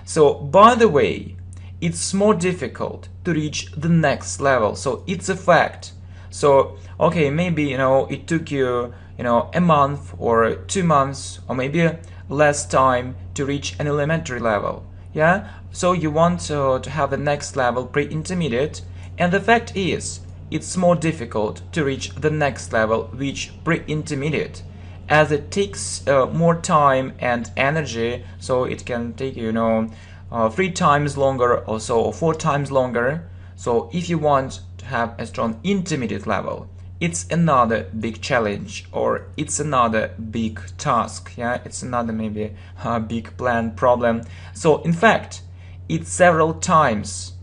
So by the way, it's more difficult to reach the next level, so it's a fact. So okay, maybe, you know, it took you, you know, a month or 2 months or maybe less time to reach an elementary level. Yeah, so you want to have the next level, pre-intermediate, and the fact is, it's more difficult to reach the next level, which pre-intermediate, as it takes more time and energy. So it can take, you know, 3 times longer or so, or 4 times longer. So if you want to have a strong intermediate level, it's another big challenge, or it's another big task. Yeah, it's another maybe big plan problem. So in fact, it's several times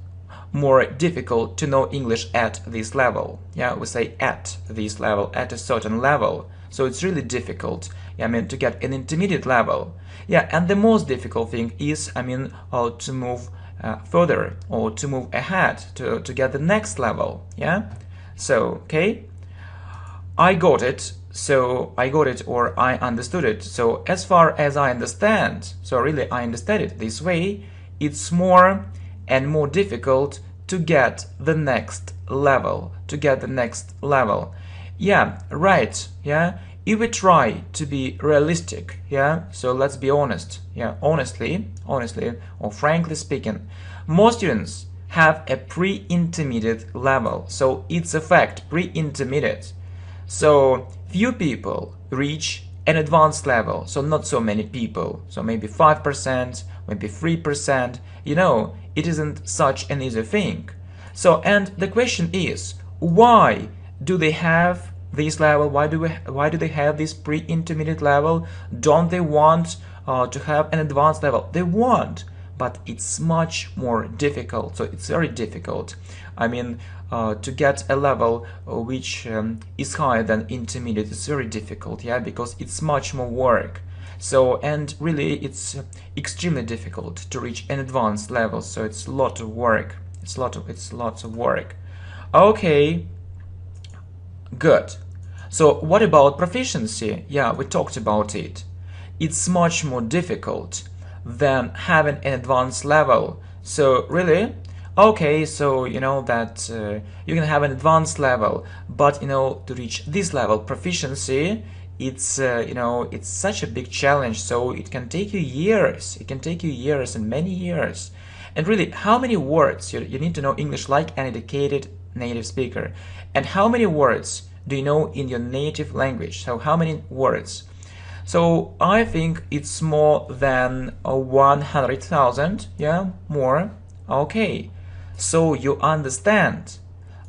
more difficult to know English at this level. Yeah, we say at this level, at a certain level. So it's really difficult, I mean, to get an intermediate level. Yeah, and the most difficult thing is, I mean, to move further, or to move ahead, to get the next level. Yeah, so okay, I got it, or I understood it. So as far as I understand, so really I understand it this way, it's more and more difficult to get the next level, Yeah, right, yeah, if we try to be realistic, yeah, so let's be honest, yeah, honestly or frankly speaking, most students have a pre-intermediate level, so it's a fact, pre-intermediate. So few people reach an advanced level, so not so many people, so maybe 5%, maybe 3%, you know, it isn't such an easy thing. So, and the question is, why do they have this level? Why do they have this pre-intermediate level? Don't they want to have an advanced level? They want, but it's much more difficult. So it's very difficult. I mean, to get a level which is higher than intermediate is very difficult, yeah, because it's much more work. So, and really it's extremely difficult to reach an advanced level, so it's a lot of work. It's lots of work. Okay, good. So what about proficiency? Yeah, we talked about it. It's much more difficult than having an advanced level. So really, okay, so you know that you can have an advanced level, but you know, to reach this level, proficiency, it's you know, it's such a big challenge. So it can take you years. It can take you years and many years. And really, how many words you need to know English like an educated native speaker? And how many words do you know in your native language? So how many words? So I think it's more than 100,000, yeah, more. Okay, so you understand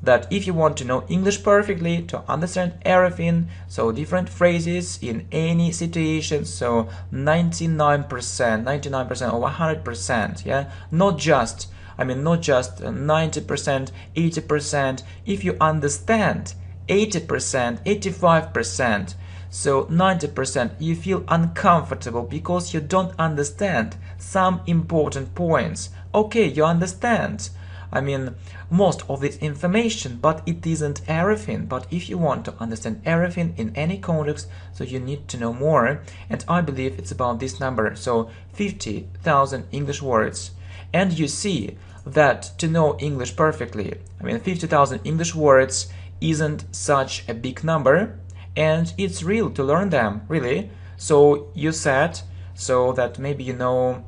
that if you want to know English perfectly, to understand everything, so different phrases in any situation, so 99%, 99% or 100%, yeah, not just 90%, 80%, if you understand 80%, 85%, so 90%, you feel uncomfortable because you don't understand some important points. Okay, you understand, I mean, most of this information, but it isn't everything. But if you want to understand everything in any context, so you need to know more. And I believe it's about this number, so 50,000 English words. And you see that to know English perfectly, I mean, 50,000 English words isn't such a big number, and it's real to learn them, really. So you said, so that maybe you know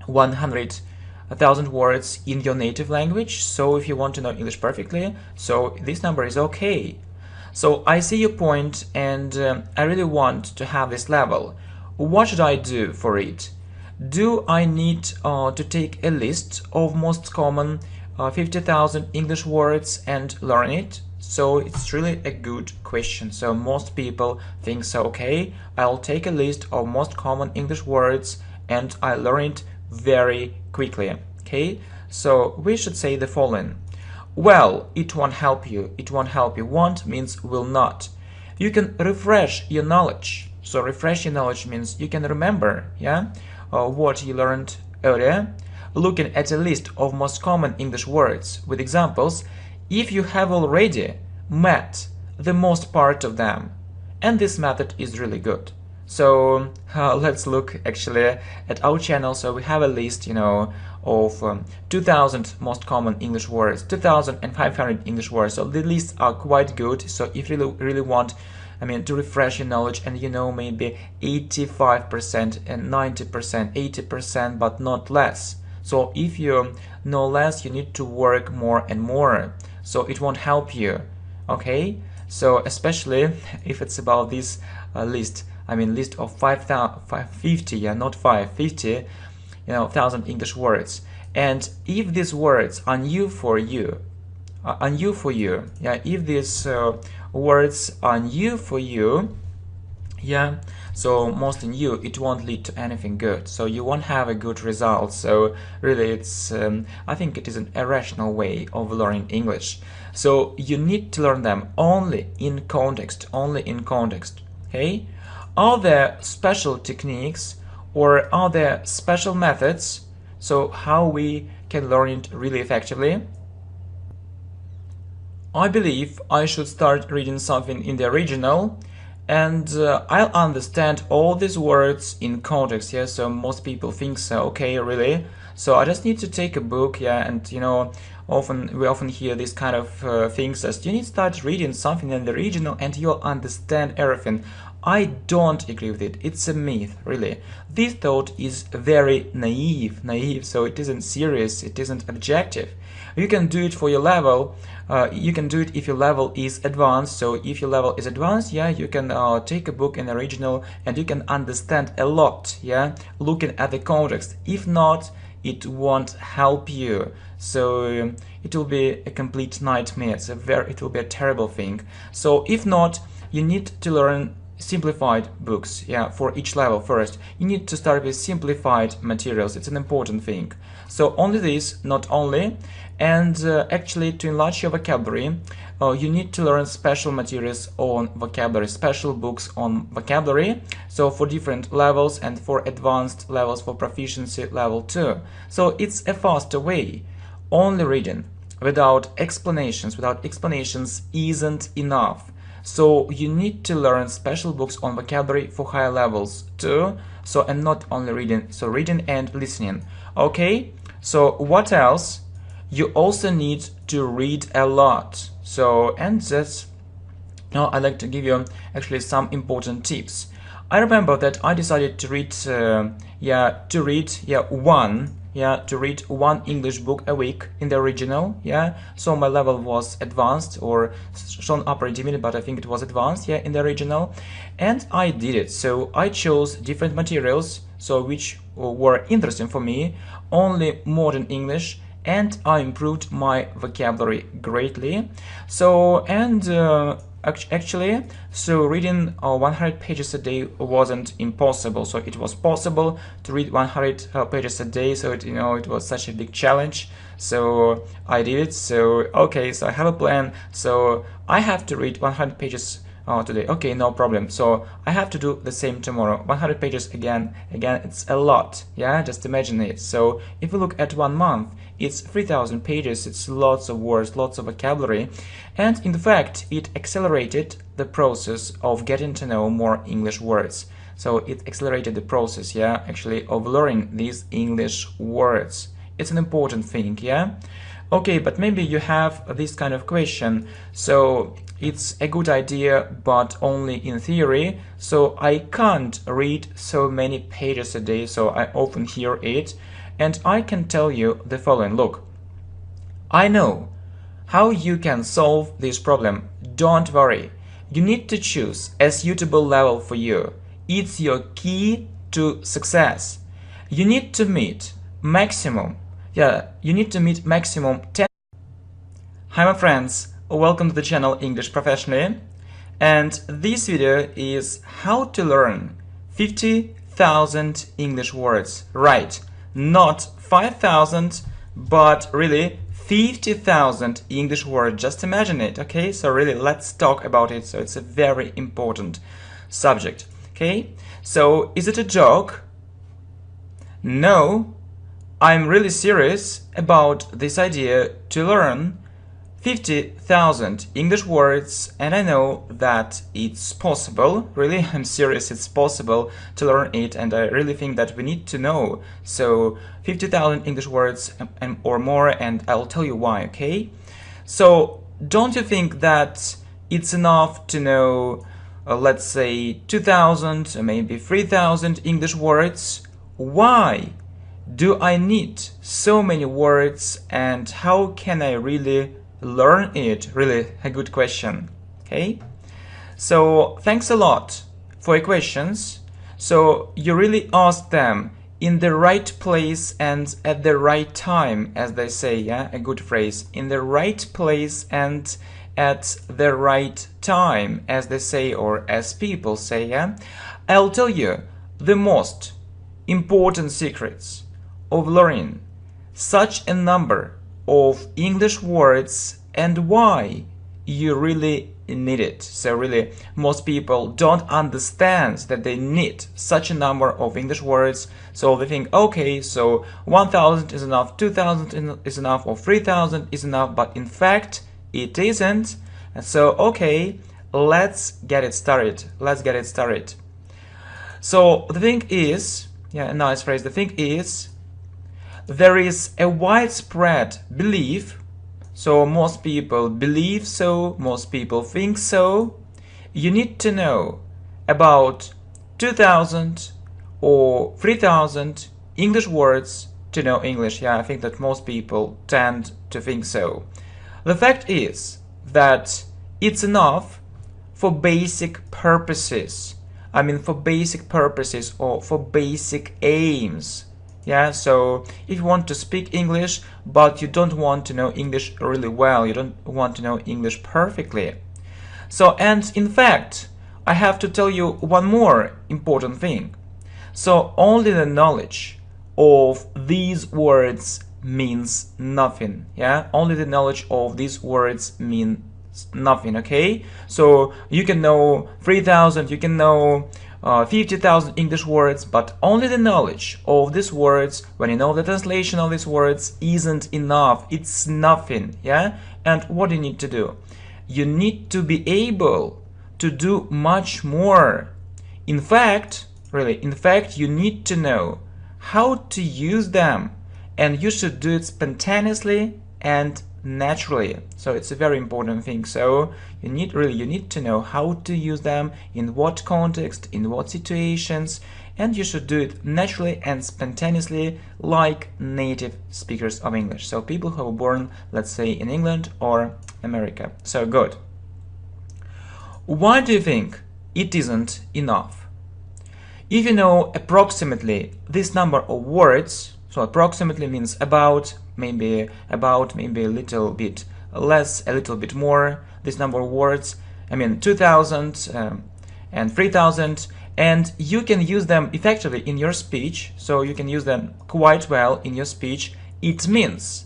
100,000 words in your native language. So if you want to know English perfectly, so this number is okay. So I see your point, and I really want to have this level. What should I do for it? Do I need to take a list of most common 50,000 English words and learn it? So it's really a good question. So most people think, so okay, I'll take a list of most common English words and I learn it very quickly. Okay, so we should say the following. Well, it won't help you. It won't help you. Won't means will not. You can refresh your knowledge. So refresh your knowledge means you can remember, yeah, what you learned earlier, looking at a list of most common English words with examples, if you have already met the most part of them. And this method is really good. So let's look actually at our channel. So we have a list, you know, of 2,000 most common English words, 2,500 English words. So the lists are quite good. So if you really want, I mean, to refresh your knowledge and you know maybe 85% and 90%, 80%, but not less. So if you know less, you need to work more and more. So it won't help you. Okay? So especially if it's about this list. I mean, list of 550, yeah, not 550, you know, 1,000 English words. And if these words are new for you, yeah, if these words are new for you, yeah, so mostly new, it won't lead to anything good. So you won't have a good result. So really, it's I think it is an irrational way of learning English. So you need to learn them only in context, okay? Are there special techniques or are there special methods so how we can learn it really effectively? I believe I should start reading something in the original and I'll understand all these words in context. Yeah, so most people think so. Okay, really? So I just need to take a book. Yeah, and we often hear these kind of things as you need to start reading something in the original and you'll understand everything. I don't agree with it. It's a myth, really. This thought is very naive, so it isn't serious, it isn't objective. You can do it for your level. You can do it if your level is advanced. So if your level is advanced, yeah, you can take a book in the original and you can understand a lot, yeah, looking at the context. If not, it won't help you. So it will be a complete nightmare. It will be a terrible thing. So if not, you need to learn simplified books, yeah, for each level first. You need to start with simplified materials. It's an important thing. So only this, not only. And actually, to enlarge your vocabulary, you need to learn special materials on vocabulary, special books on vocabulary. So for different levels and for advanced levels, for proficiency level 2. So it's a faster way. Only reading without explanations isn't enough. So you need to learn special books on vocabulary for higher levels too. So, and not only reading, so reading and listening. Okay, so what else? You also need to read a lot. So, and that's, now I'd like to give you actually some important tips. I remember that I decided to read, to read one English book a week in the original, yeah. So my level was advanced, or shown upper intermediate, but I think it was advanced, yeah, in the original, and I did it. So I chose different materials, so which were interesting for me, only modern English, and I improved my vocabulary greatly. So, and actually, so reading 100 pages a day wasn't impossible. So it was possible to read 100 pages a day. So it was such a big challenge. So I did it. So okay, so I have a plan. So I have to read 100 pages today. Okay, no problem. So I have to do the same tomorrow. 100 pages again, it's a lot. Yeah, just imagine it. So if we look at 1 month, it's 3,000 pages. It's lots of words, lots of vocabulary. And in fact, it accelerated the process of getting to know more English words. So it accelerated the process, yeah, actually of learning these English words. It's an important thing, yeah. Okay, but maybe you have this kind of question. So it's a good idea, but only in theory. So I can't read so many pages a day. So I often hear it. And I can tell you the following. Look, I know how you can solve this problem. Don't worry. You need to choose a suitable level for you. It's your key to success. You need to meet maximum 10. Hi my friends, welcome to the channel English Professionally, and this video is how to learn 50,000 English words. Right, not 5,000, but really 50,000 English words. Just imagine it, okay? So really, let's talk about it. So it's a very important subject, okay? So is it a joke? No. I'm really serious about this idea to learn 50,000 English words, and I know that it's possible. Really, I'm serious, it's possible to learn it, and I really think that we need to know. So 50,000 English words or more, and I'll tell you why, okay? So don't you think that it's enough to know, let's say 2,000, maybe 3,000 English words? Why do I need so many words, and how can I really learn it? Really a good question, okay? So thanks a lot for your questions. So you really asked them in the right place and at the right time, as they say, yeah, a good phrase. In the right place and at the right time, as they say, or as people say, yeah. I'll tell you the most important secrets of learning such a number of English words and why you really need it. So really, most people don't understand that they need such a number of English words. So they think, okay, so 1,000 is enough, 2,000 is enough, or 3,000 is enough, but in fact, it isn't. And so, okay, let's get it started. So the thing is, yeah, a nice phrase. The thing is, there is a widespread belief, so most people believe so, most people think so. You need to know about 2000 or 3000 English words to know English. Yeah, I think that most people tend to think so. The fact is that it's enough for basic purposes. I mean, for basic purposes or for basic aims. Yeah, so if you want to speak English, but you don't want to know English really well, you don't want to know English perfectly. So, and in fact, I have to tell you one more important thing. So, only the knowledge of these words means nothing. Yeah, only the knowledge of these words means nothing. Okay, so you can know 3000, you can know 50,000 English words, but only the knowledge of these words, when you know the translation of these words, isn't enough. It's nothing. Yeah, and what do you need to do? You need to be able to do much more. In fact, you need to know how to use them, and you should do it spontaneously and naturally. So it's a very important thing. So you need to know how to use them, in what context, in what situations, and you should do it naturally and spontaneously like native speakers of English. So people who were born, let's say, in England or America. So good. Why do you think it isn't enough? If you know approximately this number of words, so approximately means about, maybe a little bit less, a little bit more, this number of words, I mean 2000 and 3000, and you can use them effectively in your speech, so you can use them quite well in your speech. It means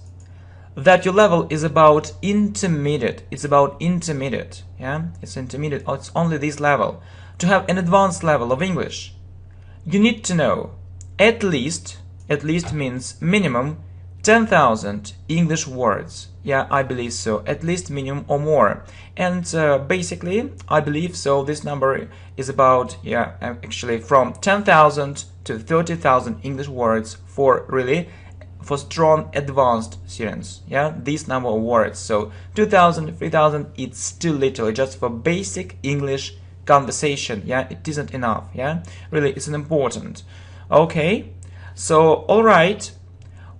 that your level is about intermediate. It's about intermediate. Yeah, it's intermediate. It's only this level. To have an advanced level of English, you need to know at least means minimum 10,000 English words. Yeah, I believe so. At least minimum or more. And basically, I believe so. This number is about, yeah, actually from 10,000 to 30,000 English words for strong advanced students. Yeah, this number of words. So 2,000, 3,000, it's too little. Just for basic English conversation. Yeah, it isn't enough. Yeah, really, it's important. Okay, so all right.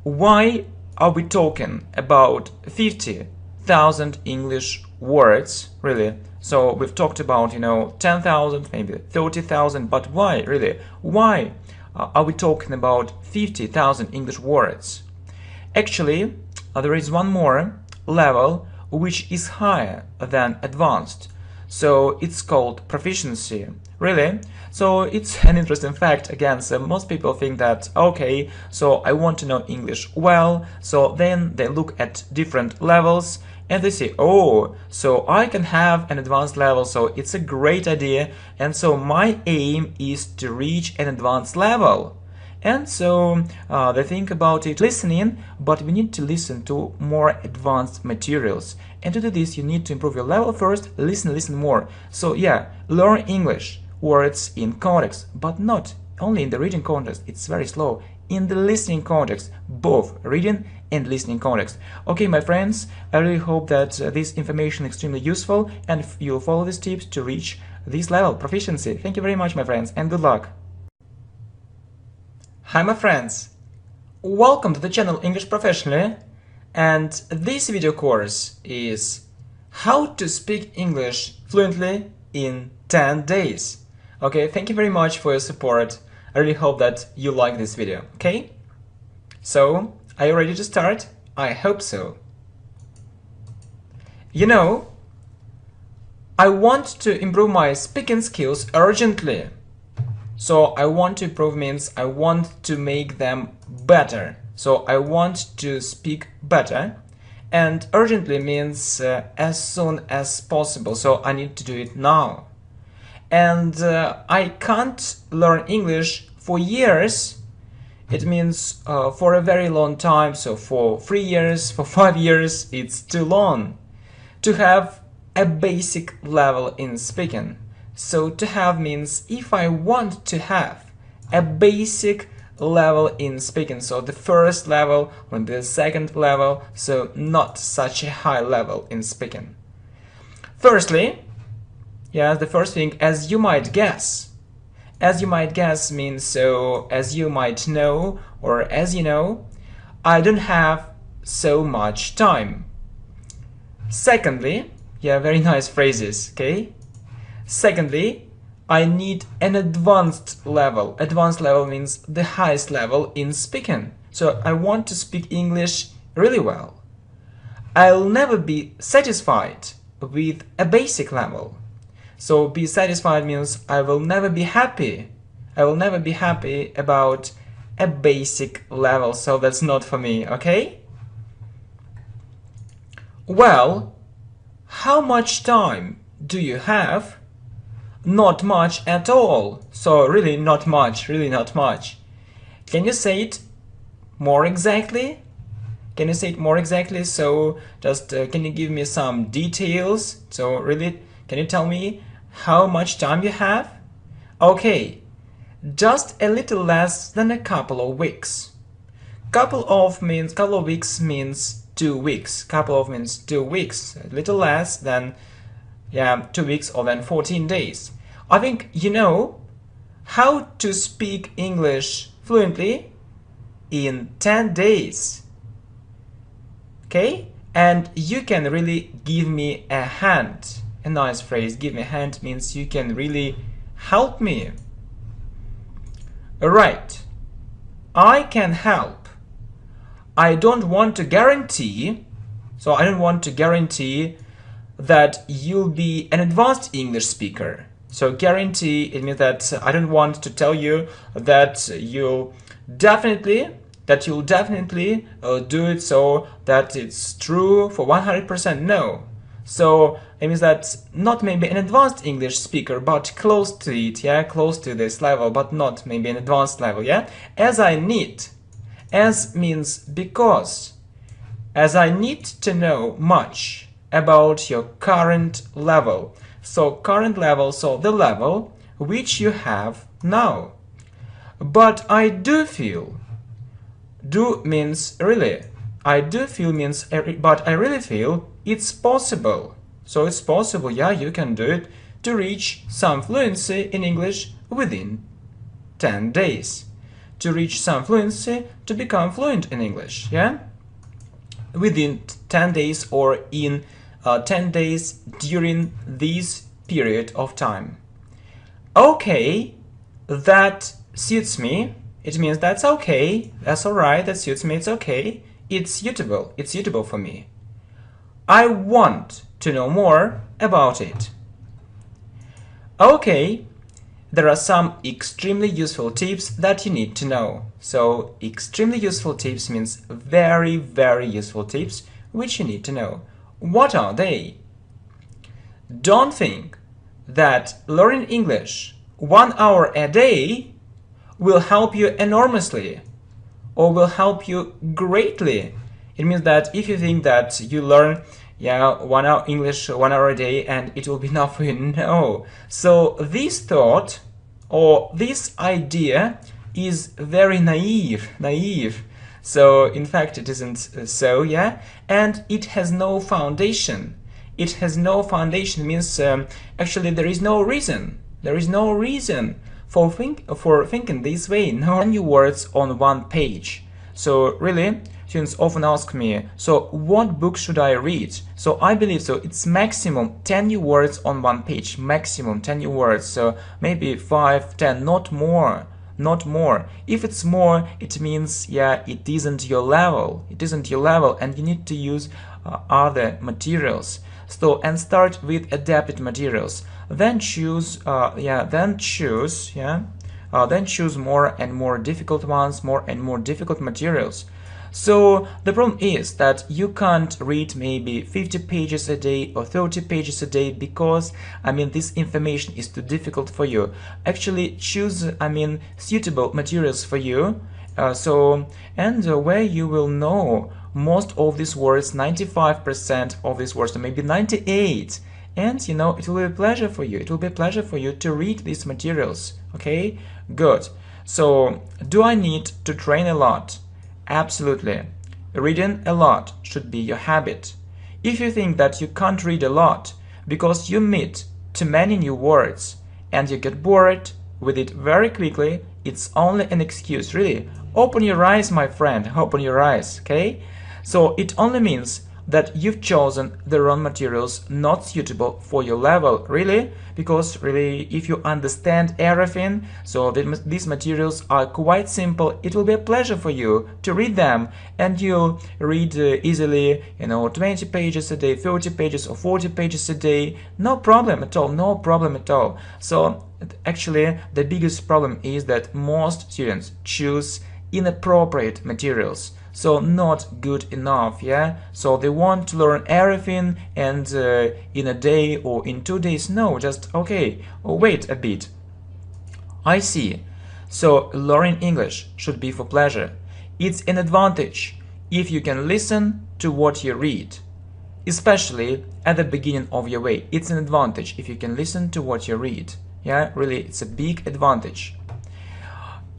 Why are we talking about 50,000 English words, really? So we've talked about, 10,000, maybe 30,000, but why, really? Why are we talking about 50,000 English words? Actually, there is one more level which is higher than advanced. So it's called proficiency. Really? So it's an interesting fact. Again, so most people think that, okay, so I want to know English well, so then they look at different levels and they say, oh, so I can have an advanced level, so it's a great idea, and so my aim is to reach an advanced level. And so they think about it listening, but we need to listen to more advanced materials. And to do this, you need to improve your level first, listen more. So yeah, learn English words in context, but not only in the reading context, it's very slow. In the listening context, both reading and listening context. Okay, my friends, I really hope that this information is extremely useful and you'll follow these tips to reach this level, proficiency. Thank you very much, my friends, and good luck. Hi, my friends. Welcome to the channel English Professionally, and this video course is how to speak English fluently in 10 days. Okay, thank you very much for your support. I really hope that you like this video, okay? So, are you ready to start? I hope so. I want to improve my speaking skills urgently. So I want to improve means I want to make them better. So I want to speak better. And urgently means as soon as possible. So I need to do it now. And I can't learn English for years. It means for a very long time. So for 3 years, for 5 years, it's too long. To have a basic level in speaking. So to have means if I want to have a basic level in speaking, so the first level or the second level, so not such a high level in speaking. Firstly, yeah, the first thing, as you might guess. As you might guess means, so as you might know, or as you know, I don't have so much time. Secondly, yeah, very nice phrases, okay? Secondly, I need an advanced level. Advanced level means the highest level in speaking. So I want to speak English really well. I'll never be satisfied with a basic level. So be satisfied means I will never be happy. I will never be happy about a basic level, so that's not for me, okay? Well, how much time do you have? Not much at all. So really not much, really not much. Can you say it more exactly? Can you say it more exactly? So just can you give me some details? So really, can you tell me how much time you have? Okay, just a little less than a couple of weeks. Couple of weeks means 2 weeks. Couple of means 2 weeks. A little less than 2 weeks or than 14 days. I think you know how to speak English fluently in 10 days. Okay? And you can really give me a hand. A nice phrase, give me a hand, means you can really help me. Alright, I can help. I don't want to guarantee, so I don't want to guarantee that you'll be an advanced English speaker. So guarantee, it means that I don't want to tell you that you'll definitely do it, so that it's true for 100%. No. So it means that not maybe an advanced English speaker, but close to it, yeah, close to this level, but not maybe an advanced level, yeah. As I need, as means because, as I need to know much about your current level. So current level, so the level which you have now. But I do feel. Do means really. I do feel means, but I really feel it's possible. So it's possible, yeah, you can do it, to reach some fluency in English within 10 days. To reach some fluency, to become fluent in English, yeah? Within 10 days or in 10 days during this period of time. Okay, that suits me. It means that's okay, that's alright, that suits me, it's okay. It's suitable for me. I want to know more about it. Okay, there are some extremely useful tips that you need to know. So, extremely useful tips means very, very useful tips which you need to know. What are they? Don't think that learning English 1 hour a day will help you enormously or will help you greatly. It means that if you think that you learn 1 hour English 1 hour a day and it will be enough for you, no. So this thought or this idea is very naive. So in fact it isn't so, yeah, and it has no foundation. It has no foundation means actually there is no reason. There is no reason for thinking this way. No new words on one page. So really, students often ask me, so what book should I read? So I believe so it's maximum 10 new words on one page, maximum 10 new words. So maybe 5, 10, not more. Not more. If it's more, it means it isn't your level. It isn't your level, and you need to use other materials. So and start with adapted materials. Then choose more and more difficult ones, more and more difficult materials. So the problem is that you can't read maybe 50 pages a day or 30 pages a day because, this information is too difficult for you. Actually choose, suitable materials for you. Where you will know most of these words, 95% of these words, or maybe 98, and you know it will be a pleasure for you. It will be a pleasure for you to read these materials. Okay, good. So, do I need to train a lot? Absolutely. Reading a lot should be your habit. If you think that you can't read a lot because you meet too many new words and you get bored with it very quickly, it's only an excuse, really. Open your eyes, my friend, open your eyes, okay? So it only means that you've chosen the wrong materials not suitable for your level, really, because really if you understand everything, so these materials are quite simple, it will be a pleasure for you to read them, and you'll read easily, you know, 20 pages a day, 30 pages or 40 pages a day, no problem at all, no problem at all. So actually the biggest problem is that most students choose inappropriate materials, so not good enough, yeah? So they want to learn everything and in a day or in 2 days. No, just okay, wait a bit. I see. So learning English should be for pleasure. It's an advantage if you can listen to what you read, especially at the beginning of your way. It's an advantage if you can listen to what you read. Yeah, really, it's a big advantage.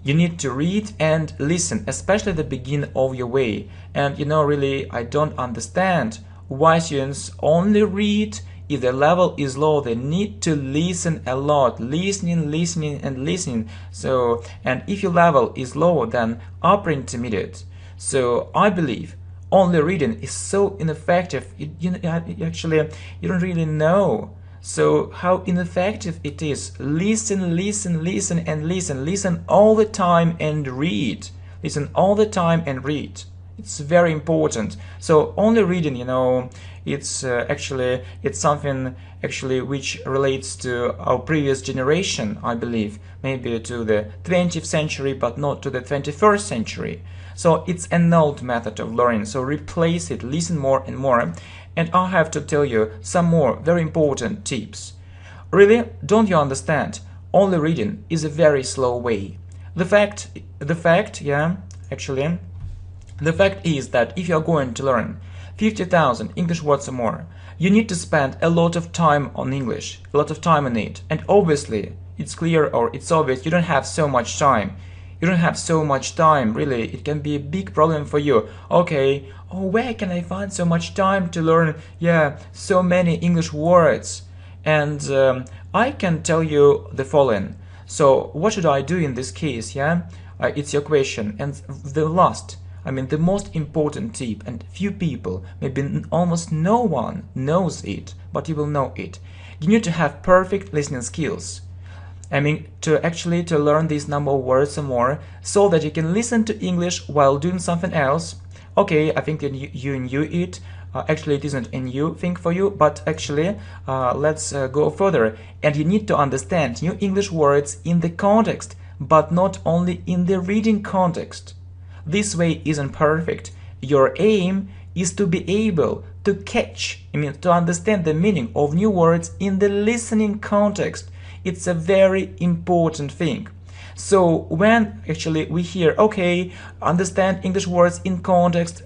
You need to read and listen, especially at the beginning of your way. And you know, really, I don't understand why students only read if their level is low. They need to listen a lot, listening, and listening. So, and if your level is low, then upper intermediate. So I believe only reading is so ineffective. Actually, you don't really know. So how ineffective it is. Listen, and listen all the time and read. Listen all the time and read. It's very important. So only reading, you know, it's actually it's something actually which relates to our previous generation, I believe, maybe to the 20th century, but not to the 21st century. So it's an old method of learning. So replace it, listen more and more. And I have to tell you some more very important tips. Really, don't you understand? Only reading is a very slow way. The fact is that if you are going to learn 50,000 English words or more, you need to spend a lot of time on English, a lot of time on it. And obviously, it's clear or it's obvious you don't have so much time. You don't have so much time, really. It can be a big problem for you. Okay, oh, where can I find so much time to learn, so many English words? And I can tell you the following. So, what should I do in this case, it's your question. And the most important tip, and few people, maybe almost no one knows it, but you will know it. You need to have perfect listening skills. To learn these number of words or more, so that you can listen to English while doing something else. Okay, I think that you knew it. Actually, it isn't a new thing for you, but actually, let's go further. And you need to understand new English words in the context, but not only in the reading context. This way isn't perfect. Your aim is to be able to catch, to understand the meaning of new words in the listening context. It's a very important thing. So when actually we hear, okay, understand English words in context,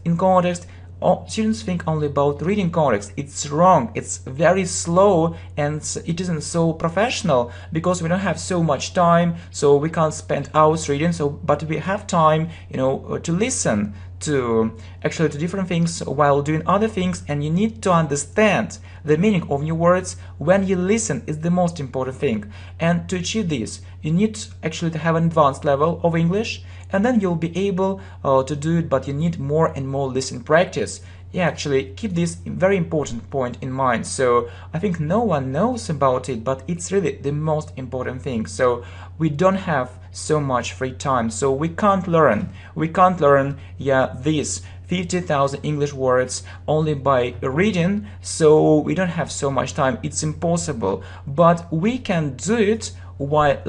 students think only about reading context. It's wrong. It's very slow and it isn't so professional because we don't have so much time, so we can't spend hours reading. But we have time, to listen to different things while doing other things, and you need to understand the meaning of new words when you listen is the most important thing. And to achieve this, you need to have an advanced level of English, and then you'll be able to do it, but you need more and more listening practice. Keep this very important point in mind. So I think no one knows about it, but it's really the most important thing. So we don't have so much free time, so we can't learn these 50,000 English words only by reading, so we don't have so much time. It's impossible, but we can do it while